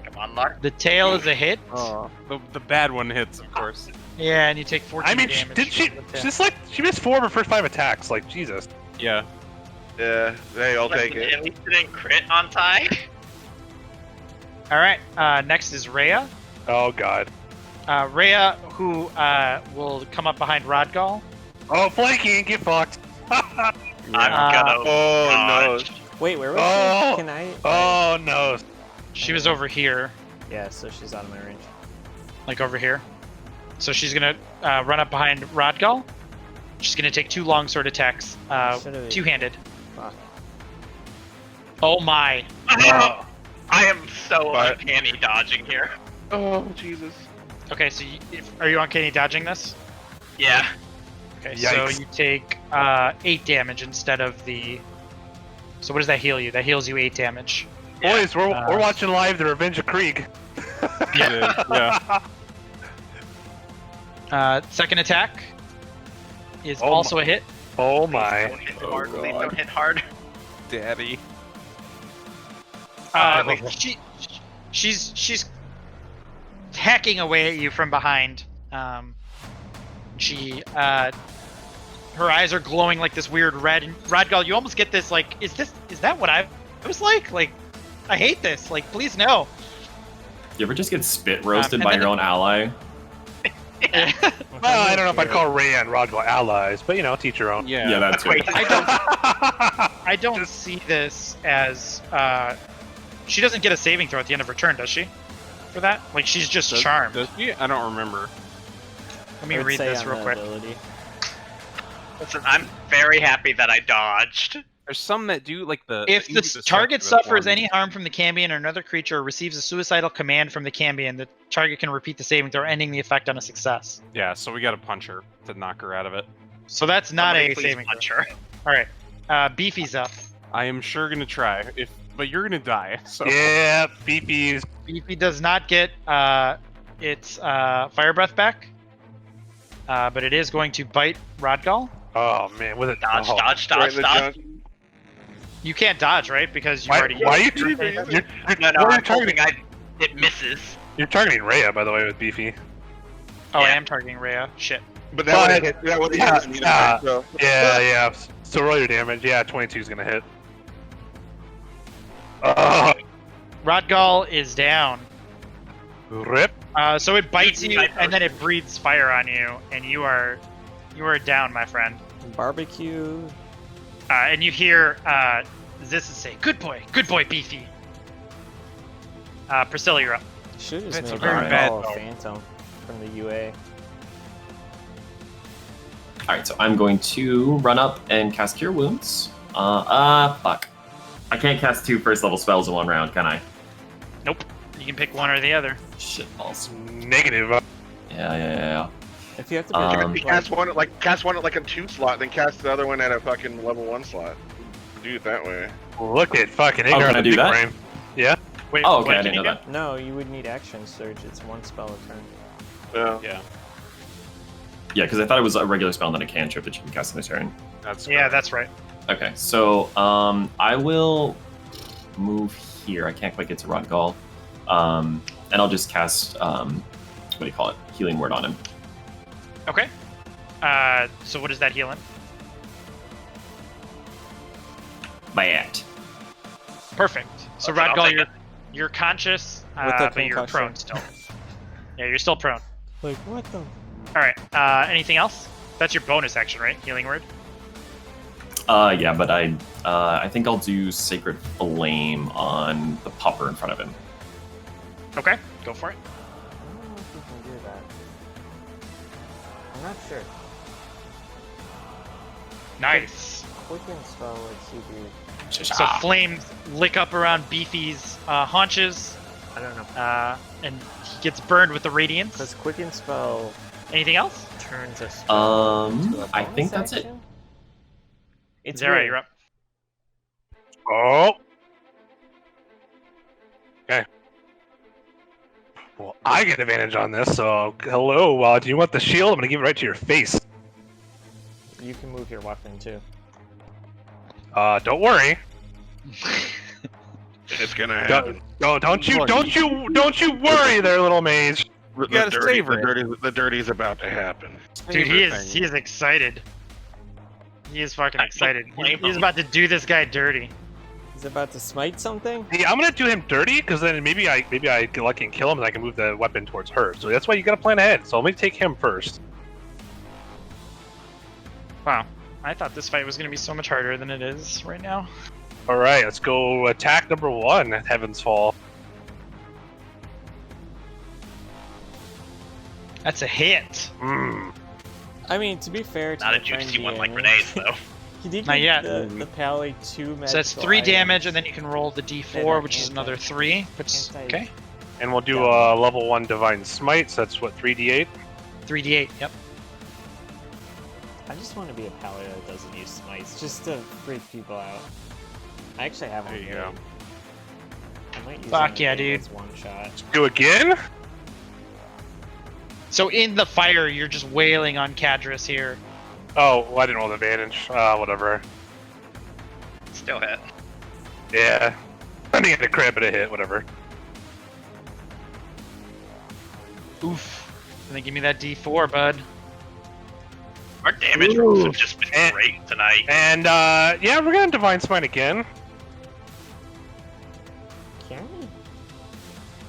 Come on, Lark. The tail is a hit. Oh, the bad one hits, of course. Yeah, and you take 14 I mean, damage. did she? from the tail. Just like she missed 4 of her first 5 attacks. Like Jesus. Yeah. Yeah, hey, I'll take it. At least it didn't crit on Ty. All right. Next is Rhea. Oh God. Rhea, who will come up behind Rodgal. Oh, flanking, get fucked. I'm gonna. Oh no. Wait, where was Oh. she? Can I? Oh no. She was over here, Yeah, so she's out of my range. like over here. So she's gonna run up behind Rodgal. She's gonna take 2 longsword attacks, Should've- 2-handed. Fuck. Oh my! I am so But- uncanny dodging here. Oh Jesus. Okay, so are you uncanny dodging this? Yeah. Okay, Yikes. so you take 8 damage instead of the. So what does that heal you? That heals you 8 damage. Boys, we're watching live the Revenge of Krieg. Yeah. Second attack is Oh also a hit. Oh my. Don't hit hard. Please don't hit hard. Daddy. She's hacking away at you from behind. Her eyes are glowing like this weird red. And Rodgal, you almost get this like, is that what I was like? Like, I hate this. Like, please no. You ever just get spit roasted and by then your own ally? Well, I don't know if I'd call Ray and Rodgal allies, but you know, teach your own. Yeah. Yeah, that too. I don't see this as she doesn't get a saving throw at the end of her turn, does she? For that? Like she's just charmed. Does she? I don't remember. Let me read this real quick. Ability. Listen, I'm very happy that I dodged. There's some that do like the. If that the use target second suffers one. any harm from the Cambion or another creature or receives a suicidal command from the Cambion, the target can repeat the saving throw, ending the effect on a success. Yeah, so we got to punch her to knock her out of it. So that's not Somebody a please saving punch throw. her. All right, Beefy's up. I am sure gonna try. But you're gonna die. So. Yeah, beefies. Beefy does not get its fire breath back, but it is going to bite Rodgal. Oh man, with it. Dodge, oh. dodge, Right dodge, in the dodge. junk. You can't dodge, right? Because you Why, already. why are you? You're- You're, No, what are I'm you targeting? hoping it misses. You're targeting Rhea, by the way, with beefy. Oh, I Yeah. am targeting Rhea. Shit. But that would hit. That would hit me. So. Yeah. So roll your damage. Yeah, 22 is gonna hit. Oh, Rodgal is down. rip. So it bites you, and then it breathes fire on you, and you are down, my friend. Barbecue. And you hear Zissa say, "Good boy, Beefy." Priscilla, you're up. Should have just That's made a very Rodgal bad a dog. Phantom from the UA. Alright, so I'm going to run up and cast Cure Wounds. Fuck. I can't cast 2 first level spells in one round, can I? Nope. You can pick one or the other. Shit balls. Negative. Yeah. If you have to be Cast one at like a 2 slot, then cast the other one at a fucking level 1 slot. Do it that way. Look at fucking Oh, Igor can I do big that? brain. Yeah. Wait, Oh, okay, what I can didn't you know do? that. No, you would need action surge. It's 1 spell a turn. Yeah. Yeah, because I thought it was a regular spell and then a cantrip that you can cast in a turn. That's Yeah, that's right. Okay, so I will move here. I can't quite get to Rodgal. And I'll just cast, what do you call it? Healing Word on him. Okay. So what is that healing? Bad. Perfect. So I'll Rodgal, take you're conscious, With the but you're concussion. prone still. Yeah, you're still prone. Like, what the? All right. Anything else? That's your bonus action, right? Healing word. Yeah, but I think I'll do Sacred Flame on the pupper in front of him. Okay, go for it. I don't know if you can do that. I'm not sure. Nice. Quicken spell, let's see, dude. So flames lick up around Beefy's haunches, I don't know. and he gets burned with the radiance. Because quicken spell Anything else? turns a spell into a I think bonus that's it. action? It's Zara, weird. you're up. Oh. Okay. Well, I get advantage on this, so hello. Do you want the shield? I'm gonna give it right to your face. You can move your weapon too. Don't worry. It's gonna happen. Don't you worry there, little mage. The gotta dirty, savor the dirty's about to happen. Dude, he is excited. He is fucking excited. He's about to do this guy dirty. He's about to smite something? Hey, I'm gonna do him dirty, because then maybe I get lucky and kill him, and I can move the weapon towards her. So that's why you gotta plan ahead. So let me take him first. Wow. I thought this fight was going to be so much harder than it is right now. All right, let's go attack number 1. Heaven's Fall. That's a hit. I mean, to be fair to Not a my friend juicy one like Ian, Renee's, though. He did Not give yet. the pally 2 magical So that's 3 items. damage, and then you can roll the d4, which is another 3. Which okay. And we'll do a level 1 Divine Smite, so that's what, 3d8? 3d8, yep. I just want to be a pally that doesn't use smites, just to freak people out. I actually have one There you here. go. I might use Fuck one yeah, if dude. it's one shot. Do again? So in the fire, you're just wailing on Cadris here. Oh, well, I didn't roll the advantage. Whatever. Still hit. Yeah. I didn't get a crit, but it hit, whatever. Oof. And then give me that d4, bud. Our damage rolls have just been great tonight. And, yeah, we're gonna Divine Smite again. Can we?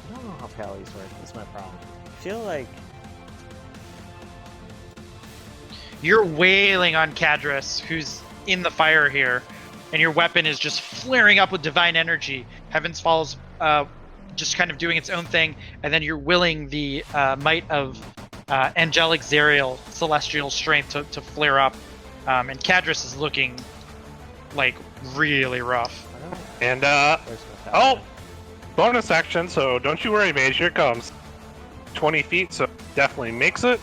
I don't know how pallies work, that's my problem. I feel like... You're wailing on Cadris, who's in the fire here, and your weapon is just flaring up with divine energy. Heaven's Fall's just kind of doing its own thing, and then you're willing the might of angelic Zerial celestial strength to flare up, and Cadris is looking like really rough. And, Where's my oh! pally? Bonus action, so don't you worry, mage, here it comes. 20 feet, so definitely makes it.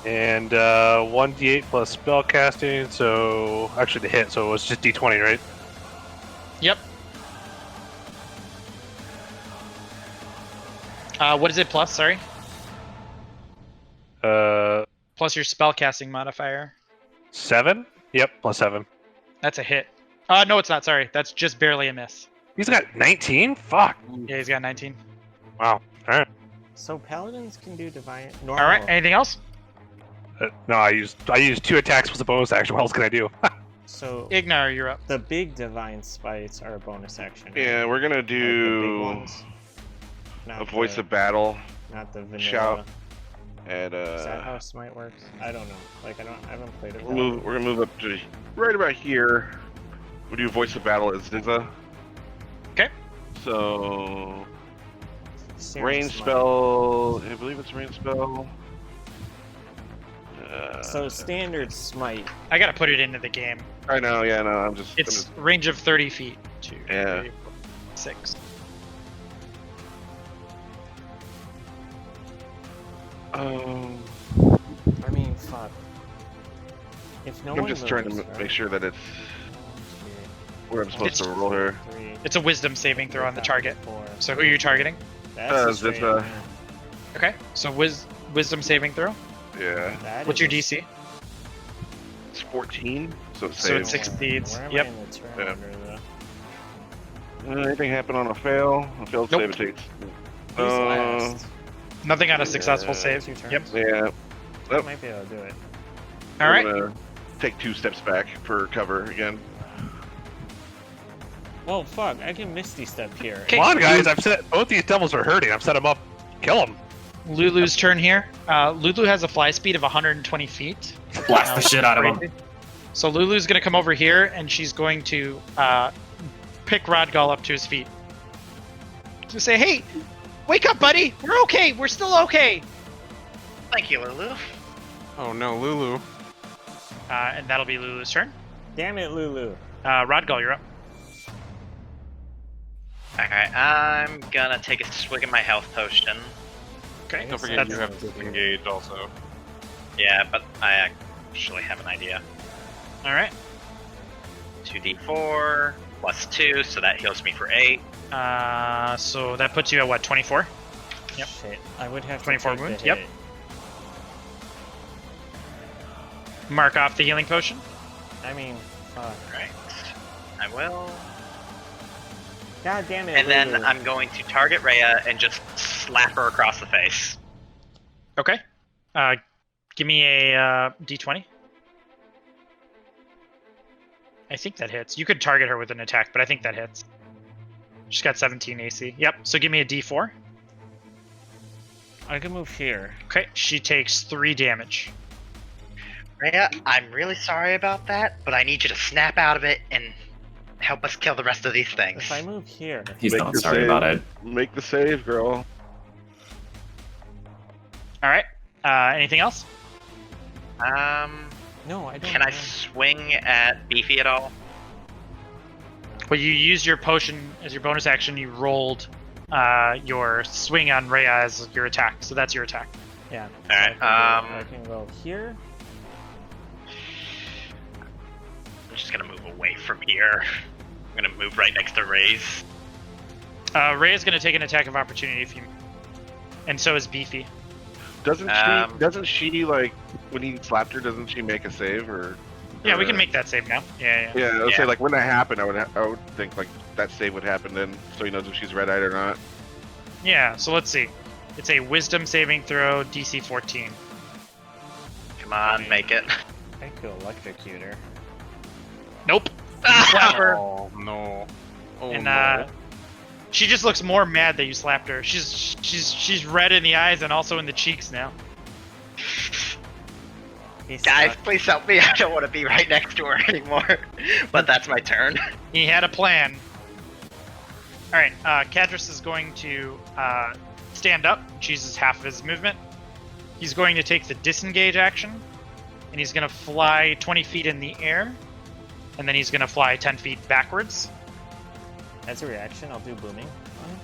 And 1d8 plus spell casting, so actually the hit, so it was just d20, right? Yep. What is it plus? Sorry. Plus your spellcasting modifier. 7? Yep, plus 7. That's a hit. No, it's not. Sorry, that's just barely a miss. He's got 19? Fuck. Yeah, he's got 19. Wow. Alright. So paladins can do divine... All right. Anything else? No, I used 2 attacks with a bonus action. What else can I do? So Ignar, you're up. the big divine spites are a bonus action. right? Yeah, we're gonna Like the big do ones. Not a voice the, of battle. not the vanilla. shout. And Is that how smite works? I don't know. Like I haven't played it. we're gonna move up to right about here. We'll do voice of battle as Ziza. Okay. So Serum rain smite. spell. I believe it's rain spell. So standard smite. I gotta put it into the game. I know. Yeah. No. I'm just. It's range of 30 feet. 2, Yeah. 3, 4, 6. I mean, fuck. If no I'm one just trying moves, to right? make sure that it's 1, where I'm supposed to roll here. 2, 3, It's a wisdom saving throw on the target. 4. So who are you targeting? That's a straight Ziza. man. Okay. So wisdom saving throw. Yeah. That What's is your a DC? It's 14. So it's So it saves. succeeds. Where am Yep. I in the turn Yeah. order, though? Anything happen on a fail? A failed Nope. save it takes. Who's last? Nothing on a successful Yeah. save. 2 turns? Yep. Yeah. I might be able to do it. All right. I'm gonna take 2 steps back for cover again. Oh fuck! I can Misty Step here. Okay. Come on, guys! I've set both these devils are hurting. I've set them up. Kill them. Lulu's turn here. Lulu has a fly speed of 120 feet. Blast the shit out of him. So Lulu's going to come over here, and she's going to pick Rodgal up to his feet. To say, hey, wake up, buddy! We're okay! We're still okay! Thank you, Lulu. Oh no, Lulu. And that'll be Lulu's turn. Damn it, Lulu. Rodgal, you're up. Alright, I'm gonna take a swig of my health potion. Okay. Don't forget you have to disengage also. Yeah, but I actually have an idea. Alright. 2d4 plus 2, so that heals me for 8. So that puts you at what, 24? Yep. Shit. I would have 24 to take wounds, the yep. hit. Mark off the healing potion. I mean, fuck. Right. I will. God damn it, And then Lulu. I'm going to target Rhea and just slap her across the face. Okay. Give me a d20. I think that hits. You could target her with an attack, but I think that hits. She's got 17 AC. Yep, so give me a d4. I can move here. Okay, she takes 3 damage. Rhea, I'm really sorry about that, but I need you to snap out of it and help us kill the rest of these things. If I move here... He's Make not your sorry save. about it. Make the save, girl. Alright, anything else? No, I don't Can I know. swing at Beefy at all? Well, you used your potion as your bonus action. You rolled your swing on Rhea as your attack, so that's your attack. Yeah. Alright, I can go here. I'm just gonna move away from here. I'm gonna move right next to Ray's. Rhea's going to take an attack of opportunity if you, and so is Beefy. Doesn't she like when he slapped her? Doesn't she make a save or? Yeah, we can make that save now. Yeah. Yeah, I would Yeah. say like when that happened, I would think like that save would happen then, so he knows if she's red-eyed or not. Yeah. So let's see. It's a Wisdom saving throw, DC 14. Come on, make it. I could electrocute her. Nope. Slap her. Oh no. Oh And no. she just looks more mad that you slapped her. She's red in the eyes and also in the cheeks now. He's Guys, stuck. please help me. I don't want to be right next to her anymore. But that's my turn. He had a plan. All right, Cadrus is going to stand up, chooses half of his movement. He's going to take the disengage action, and he's going to fly 20 feet in the air, and then he's going to fly 10 feet backwards. As a reaction, I'll do booming on him.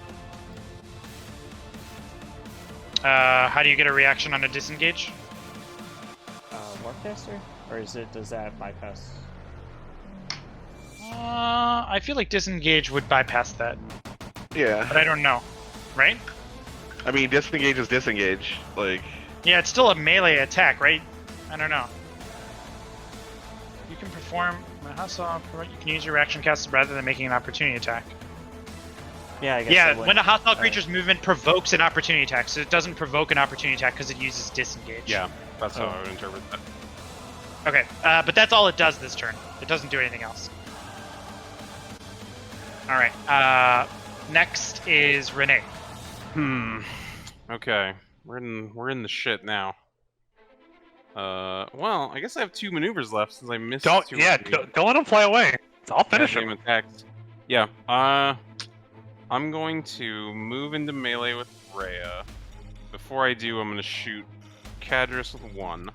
How do you get a reaction on a disengage? Warpcaster? Or does that bypass? I feel like disengage would bypass that, Yeah, but I don't know. Right? I mean disengage is disengage. Like Yeah, it's still a melee attack, right? I don't know. You can perform a hostile. You can use your reaction cast rather than making an opportunity attack. Yeah, I guess I Yeah, would. when a hostile creature's movement provokes an opportunity attack, so it doesn't provoke an opportunity attack because it uses disengage. Yeah, that's how Oh. I would interpret that. Okay, but that's all it does this turn. It doesn't do anything else. All right. Next is Renee. Okay, we're in the shit now. Well, I guess I have 2 maneuvers left since I missed. Don't 2 don't let him fly away. I'll finish him. attacks. Yeah. I'm going to move into melee with Rhea. Before I do, I'm going to shoot Cadrus with 1.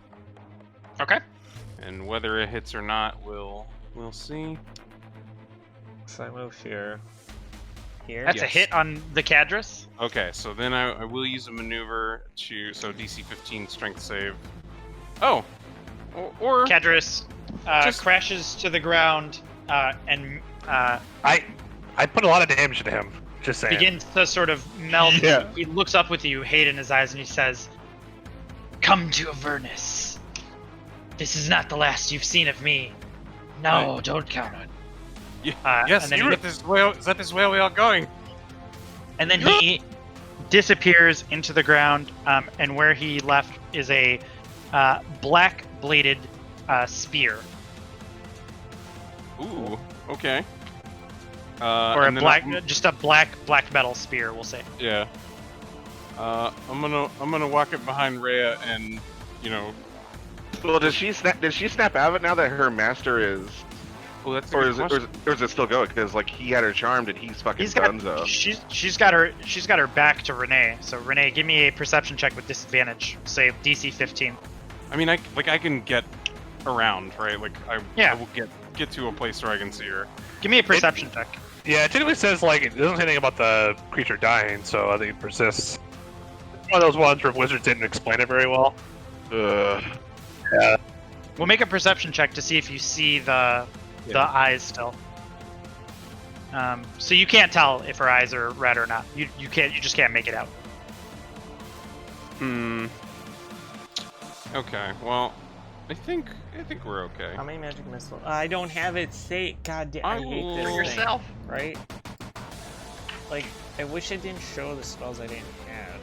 Okay. And whether it hits or not, we'll see. So I move here. Here? That's a Yes. hit on the Cadrus. Okay, so then I will use a maneuver to DC 15 strength save. Oh, or Cadrus Just- crashes to the ground and I put a lot of damage into him. Just saying. begins to sort of melt. Yeah. He looks up with you, hate in his eyes, and he says, "Come to Avernus. This is not the last you've seen of me. No, don't count on it." yes, and then is that this way we are going? And then he disappears into the ground, and where he left is a black-bladed spear. Ooh, okay. Or a and then black, just a black metal spear, we'll say. Yeah. I'm gonna walk up behind Rhea and, you know. Well, did she snap out of it now that her master is? Well, that's or is it still going? Because like he had her charmed and he's fucking dunzo. She's got her back to Renee. So Renee, give me a perception check with disadvantage. Say DC 15. I mean, I can get around, right? Like I will get to a place where I can see her. Give me a perception check. Yeah, it typically says like it doesn't say anything about the creature dying, so I think it persists. It's one of those ones where wizards didn't explain it very well. Yeah. We'll make a perception check to see if you see the eyes still. So you can't tell if her eyes are red or not. You just can't make it out. Okay. Well, I think we're okay. How many magic missiles? I don't have it. Say, God damn, I hate this yourself. thing, right? Like, I wish it didn't show the spells I didn't have.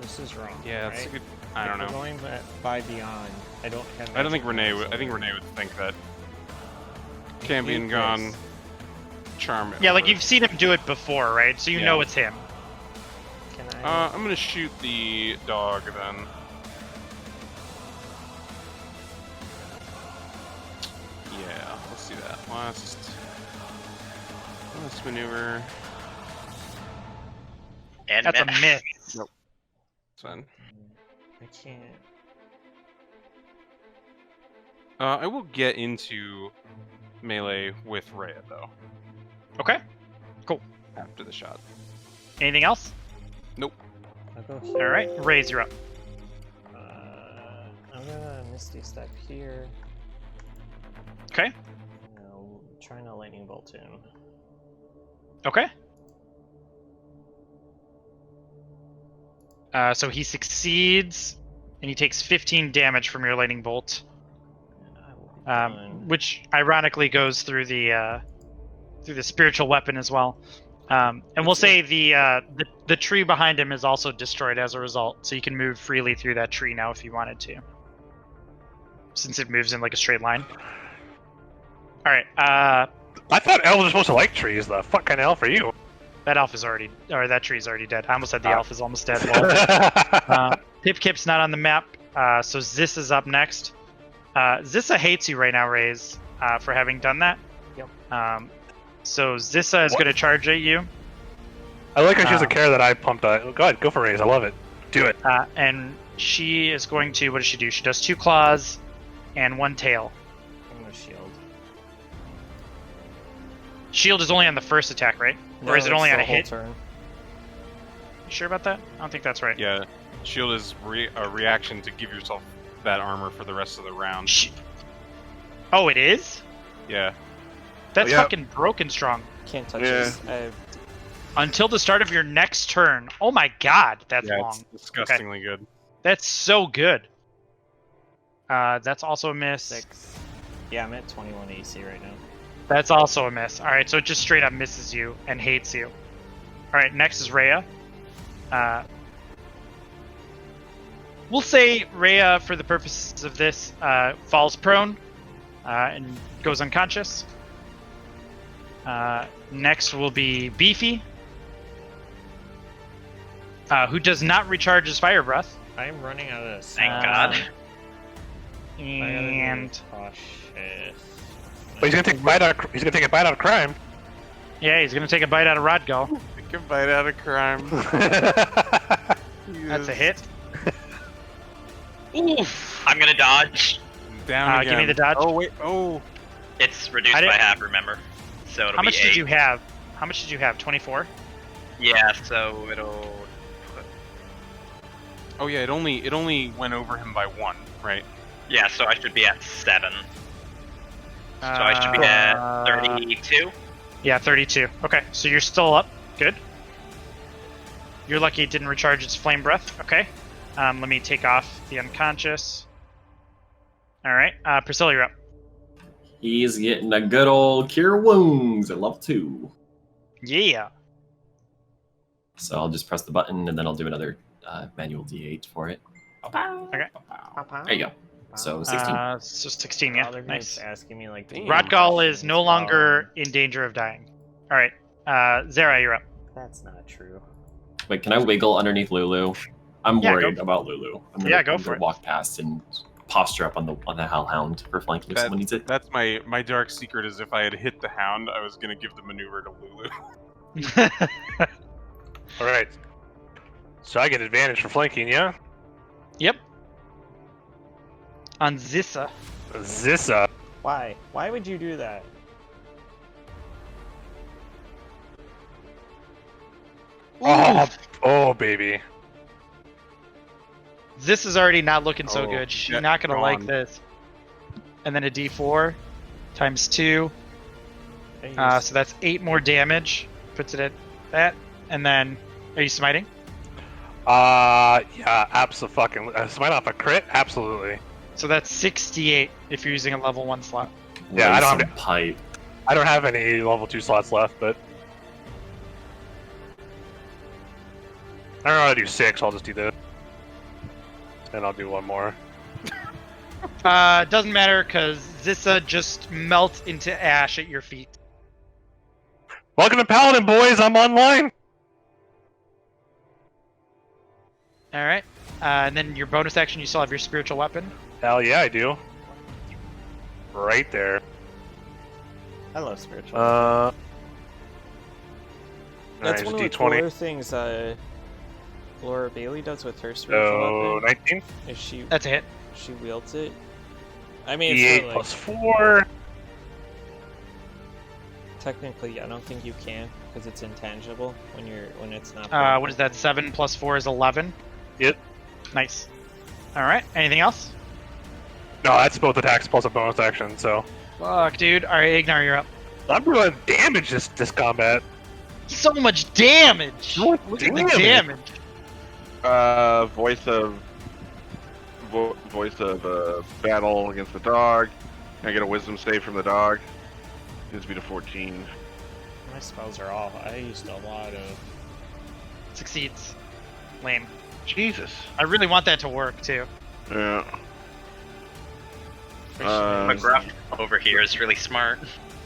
This is wrong. Yeah, right? it's a good. I don't know. Going by beyond, I don't have. I don't think Renee would. I think Renee would think that. Cambion gone. Charm. Yeah, like you've seen him do it before, right? So you know it's him. Can I? I'm gonna shoot the dog then. Yeah, let's do that. Last maneuver. And that's a miss. Nope. It's fine. I can't. I will get into melee with Rhea though. Okay. Cool. After the shot. Anything else? Nope. I'll go All right, Raise, you're up. I'm gonna Misty Step here. Okay. No, trying to lightning bolt him. Okay. So he succeeds, and he takes 15 damage from your lightning bolt, which ironically goes through the spiritual weapon as well. And we'll say the tree behind him is also destroyed as a result, so you can move freely through that tree now if you wanted to, since it moves in like a straight line. All right. I thought elves are supposed to like trees. The fuck kind of elf are you? That elf is already, or that tree's already dead. I almost said the elf is almost dead. Well, Pip-Kip's not on the map, so Ziss is up next. Zissa hates you right now, Raze, for having done that. Yep. So Zissa is going to charge at you. I like how she doesn't care that I pumped out. Go ahead, go for Raze. I love it. Do it. And she is going to, what does she do? She does 2 claws and 1 tail. I'm gonna shield. Shield is only on the first attack, right? No, or is it only it's on the a whole hit? turn. You sure about that? I don't think that's right. Yeah. Shield is a reaction to give yourself that armor for the rest of the round. Oh, it is? Yeah. That's fucking broken strong. Can't touch this. Until the start of your next turn. Oh my god, that's long. It's disgustingly good. That's so good. That's also a miss. 6. Yeah, I'm at 21 AC right now. That's also a miss. Alright, so it just straight up misses you and hates you. Alright, next is Rhea. We'll say Rhea, for the purposes of this, falls prone and goes unconscious. Next will be Beefy, who does not recharge his fire breath. I'm running out of this. Thank God. And But he's gonna take a bite out. He's gonna take a bite out of crime. yeah, he's gonna take a bite out of Rodgal. Take a bite out of crime. That's a hit. Oof! I'm gonna dodge. Down again. Give me the dodge. Oh wait. Oh. It's reduced by half. Remember. So it'll How much be 8. did you have? How much did you have? 24. Yeah. So it'll. Oh yeah. It only went over him by 1, right? Yeah. So I should be at 7. So I should be at 32. Yeah, 32. Okay, so you're still up. Good. You're lucky it didn't recharge its flame breath. Okay. Let me take off the unconscious. All right, Priscilla, you're up. He's getting a good old Cure Wounds at level 2. Yeah. So I'll just press the button and then I'll do another manual D8 for it. Okay. There you go. So 16. So 16, yeah. They're Nice. asking me like. Rodgal is no longer in danger of dying. All right, Zara, you're up. That's not true. Wait, can I wiggle underneath Lulu? I'm Yeah, worried go about Lulu. Yeah, go for it. Walk past and posture up on the Hellhound for flanking if someone needs it. That's my dark secret. Is if I had hit the Hound, I was gonna give the maneuver to Lulu. All right. So I get advantage for flanking, yeah? Yep. On Zissa. Zissa. Why? Why would you do that? Oh, baby. This is already not looking so Oh, good. She's yeah, not gonna like gone. this. And then a D4 times 2. So that's 8 more damage. Puts it at that. And then, are you smiting? Yeah, absolutely. Smite off a crit? Absolutely. So that's 68 if you're using a level 1 slot. Yeah, I don't Lace have and pipe. I don't have any level 2 slots left, but I don't know how to do 6. I'll just do this, and I'll do one more. Doesn't matter because Zissa just melts into ash at your feet. Welcome to Paladin, boys. I'm online. All right. And then your bonus action, you still have your spiritual weapon. Hell yeah, I do. Right there. I love spiritual. That's nice, one of the D20. cooler things Laura Bailey does with her spiritual So weapon. 19. Is she? That's a hit. She wields it. I mean, it's D8 not like, plus 4. technically, I don't think you can because it's intangible when it's not. What is that? 7 plus 4 is 11. Yep. Nice. All right. Anything else? No, that's both attacks plus a bonus action. So Fuck, dude. All right, Ignar, you're up. I'm doing damage this combat. So much damage. Look at the damage. damage. Voice of battle against the dog. Can I get a wisdom save from the dog? Needs to be to 14. My spells are all. I used a lot of. Succeeds. Lame. Jesus. I really want that to work too. Yeah. McGruff over here is really smart.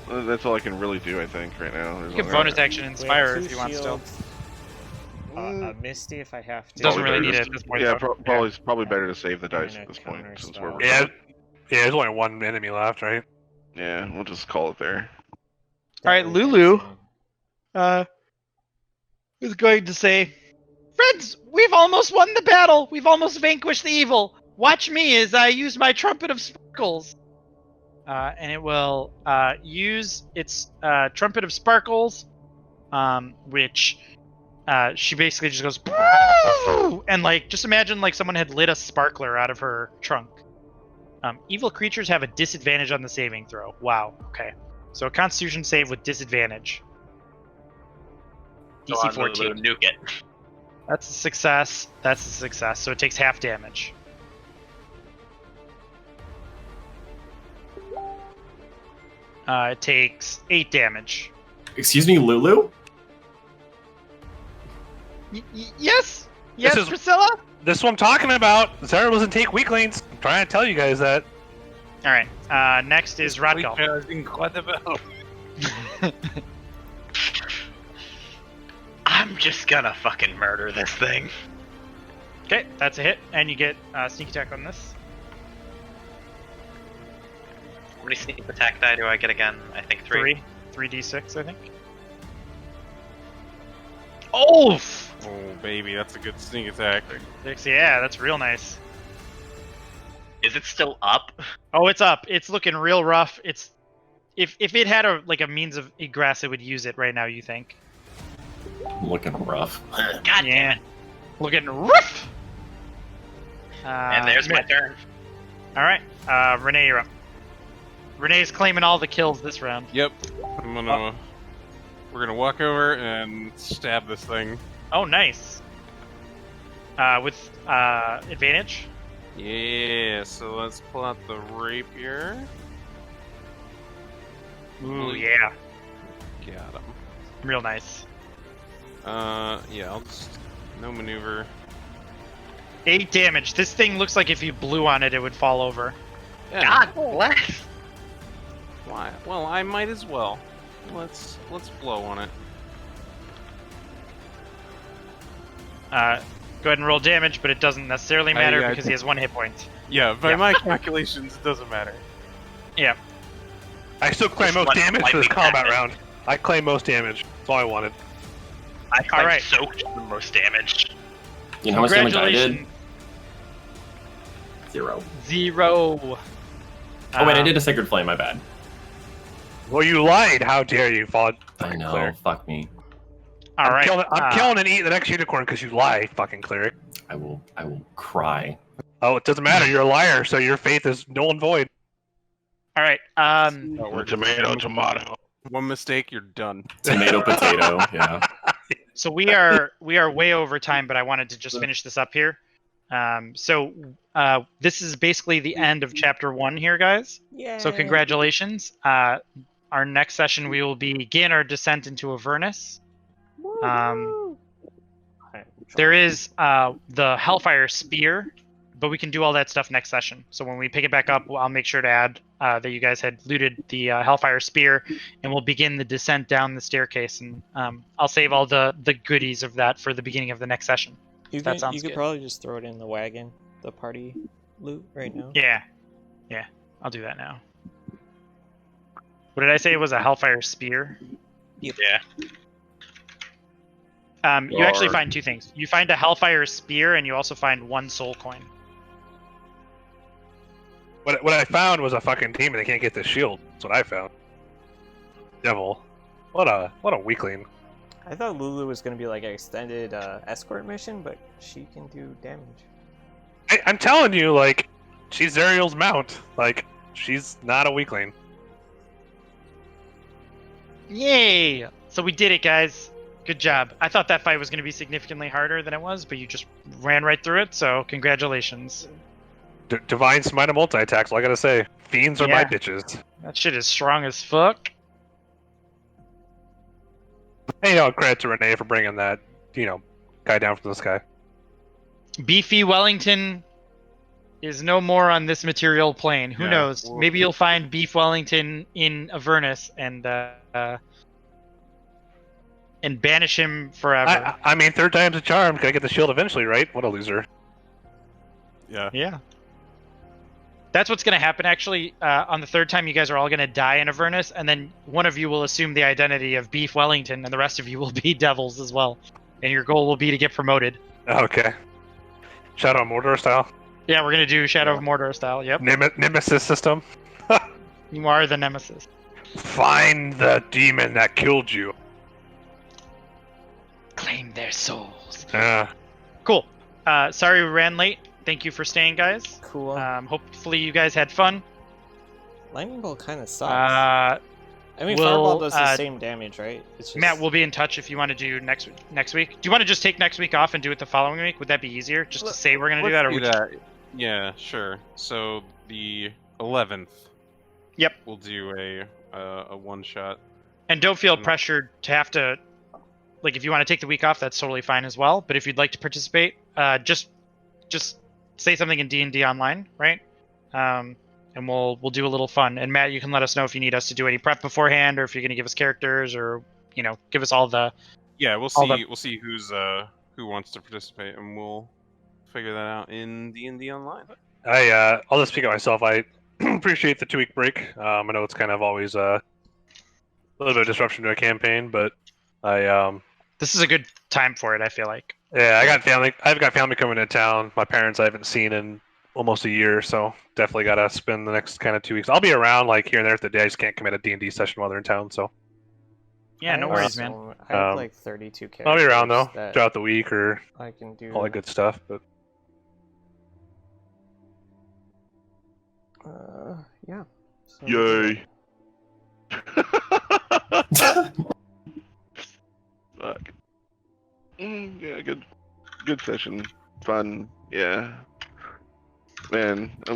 That's all I can really do, I think, right now. You can bonus action Inspire if you want still. Misty if I have to. Doesn't really need it at this point. Yeah, though. probably better to save the dice at this point. Since we're Yeah, there's only one enemy left, right? Yeah, we'll just call it there. All right, Lulu. Is going to say, "Friends, we've almost won the battle. We've almost vanquished the evil. Watch me as I use my trumpet of sparkles." And it will use its trumpet of sparkles, which she basically just goes, "Boo!" And like, just imagine like someone had lit a sparkler out of her trunk. Evil creatures have a disadvantage on the saving throw. Wow. Okay. So a Constitution save with disadvantage. DC 14. Nuke it. That's a success. That's a success. So it takes half damage. It takes 8 damage. Excuse me, Lulu? Yes! Yes, This is- Priscilla? This is what I'm talking about. Zara doesn't take weaklings. I'm trying to tell you guys that. Alright, next is Rodgall. Incredible. I'm just gonna fucking murder this thing. Okay, that's a hit, and you get sneak attack on this. How many sneak attack die do I get again? I think 3. 3d6, I think. Oh! Oh baby, that's a good sneak attack. 6, yeah, that's real nice. Is it still up? Oh, it's up. It's looking real rough. It's if it had a means of egress, it would use it right now. You think? Looking rough. God damn it! Looking rough. And there's my turn. All right, Renee, you're up. Renee's claiming all the kills this round. Yep. We're gonna walk over and stab this thing. Oh, nice. With advantage. Yeah. So let's pull out the rapier. Ooh, yeah. Got him. Real nice. Yeah. I'll just no maneuver. 8 damage. This thing looks like if you blew on it, it would fall over. Yeah. God bless. Why? Well, I might as well. let's blow on it. Go ahead and roll damage, but it doesn't necessarily matter because he has 1 hit point. Yeah, by my calculations, it doesn't matter. Yeah. I still claim most damage for this combat round. I claim most damage. That's all I wanted. I claim Alright. soaked the most damage. You know how much damage I did? Congratulations. 0. 0. Oh wait, I did a Sacred Flame, my bad. Well, you lied. How dare you, Fod? I know, Cleric. fuck me. Alright. I'm killing and eating the next unicorn because you lie, fucking cleric. I will cry. Oh, it doesn't matter. You're a liar, so your faith is null and void. Alright, Tomato. One mistake, you're done. Tomato, potato, yeah. so we are way over time, but I wanted to just finish this up here. This is basically the end of chapter 1 here, guys. Yeah. So congratulations. Our next session we will begin our descent into Avernus. There is the Hellfire Spear, but we can do all that stuff next session. So when we pick it back up, I'll make sure to add that you guys had looted the Hellfire Spear, and we'll begin the descent down the staircase. And I'll save all the goodies of that for the beginning of the next session. You That sounds could good. probably just throw it in the wagon, the party loot right now. Yeah, I'll do that now. What did I say? It was a Hellfire Spear. Yeah. You actually find 2 things. You find a Hellfire Spear, and you also find 1 soul coin. What I found was a fucking demon that can't get the shield. That's what I found. Devil. What a weakling. I thought Lulu was going to be like an extended escort mission, but she can do damage. I'm telling you, like, she's Zariel's mount. Like, she's not a weakling. Yay! So we did it, guys. Good job. I thought that fight was going to be significantly harder than it was, but you just ran right through it, so congratulations. Divine Smite and multi-attacks, all I gotta say. Fiends are my Yeah. bitches. That shit is strong as fuck. Hey, credit to Renee for bringing that, guy down from the sky. Beefy Wellington is no more on this material plane. Who Yeah. knows? Maybe you'll find Beef Wellington in Avernus and banish him forever. I mean, 3rd time's a charm. Can I get the shield eventually, right? What a loser. Yeah. Yeah. That's what's going to happen, actually. On the 3rd time, you guys are all going to die in Avernus, and then one of you will assume the identity of Beef Wellington, and the rest of you will be devils as well. And your goal will be to get promoted. Okay. Shadow of Mordor style? Yeah, we're going to do Shadow of Mordor style, yep. Nemesis system? You are the nemesis. Find the demon that killed you. Claim their souls. Yeah. Cool. Sorry we ran late. Thank you for staying, guys. Cool. Hopefully you guys had fun. Lightning Bolt kind of sucks. I mean, Fireball does the same damage, right? It's just... Matt, we'll be in touch if you want to do next week. Do you want to just take next week off and do it the following week? Would that be easier? Just to say we're going to do that? Or Yeah, sure. So the 11th. Yep. We'll do a one-shot. And don't feel pressured to have to... Like, if you want to take the week off, that's totally fine as well. But if you'd like to participate, just say something in D&D online, right? And we'll do a little fun. And Matt, you can let us know if you need us to do any prep beforehand, or if you're going to give us characters, or give us all the. Yeah, we'll see. We'll see who wants to participate, and we'll figure that out in D&D online. I'll just speak of myself. I appreciate the 2-week break. I know it's kind of always a little bit of disruption to a campaign, but This is a good time for it, I feel like. Yeah, I've got family coming to town. My parents I haven't seen in almost a year, so definitely gotta spend the next kind of 2 weeks. I'll be around like here and there at the day. I just can't commit a D&D session while they're in town. So yeah, no worries, man. I have like 32 characters. I'll be around though throughout the week, or I can do all that good stuff. But yeah. So Yay! Fuck. Yeah, good session. Fun. Yeah. Man, I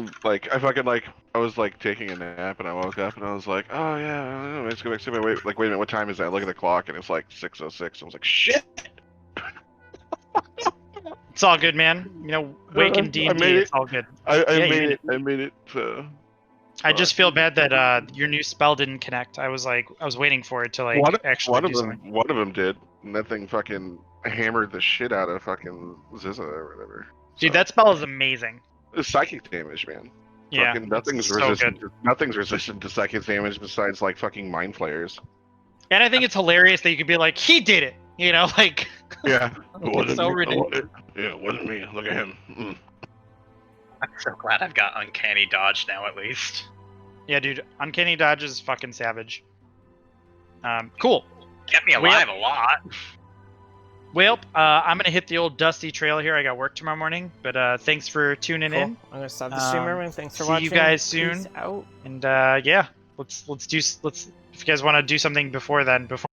was like taking a nap and I woke up and I was like, oh yeah, I don't know, let's go back to sleep. Wait a minute, what time is that? I look at the clock and it's like 6:06. I was like, shit. It's all good, man. Wake in D&D. It's all good. I made it. So I just feel bad that your new spell didn't connect. I was waiting for it to actually do something. One of them did, and that thing fucking hammered the shit out of fucking Zizza or whatever. Dude, that spell is amazing. It's psychic damage, man. Yeah, Fucking nothing's so resistant. good. Nothing's resistant to psychic damage besides like fucking mind flayers. And I think it's hilarious that you could be like, he did it. You know, like. Yeah. It's so ridiculous. Yeah, it wasn't me. Look at him. I'm so glad I've got Uncanny Dodge now, at least. Yeah, dude, Uncanny Dodge is fucking savage. Cool. Kept me alive a lot. Well, I'm gonna hit the old dusty trail here. I got work tomorrow morning, but thanks for tuning in. I'm gonna stop the stream, everyone. Thanks for see watching. you guys Peace soon. out. And yeah, let's if you guys want to do something before then, before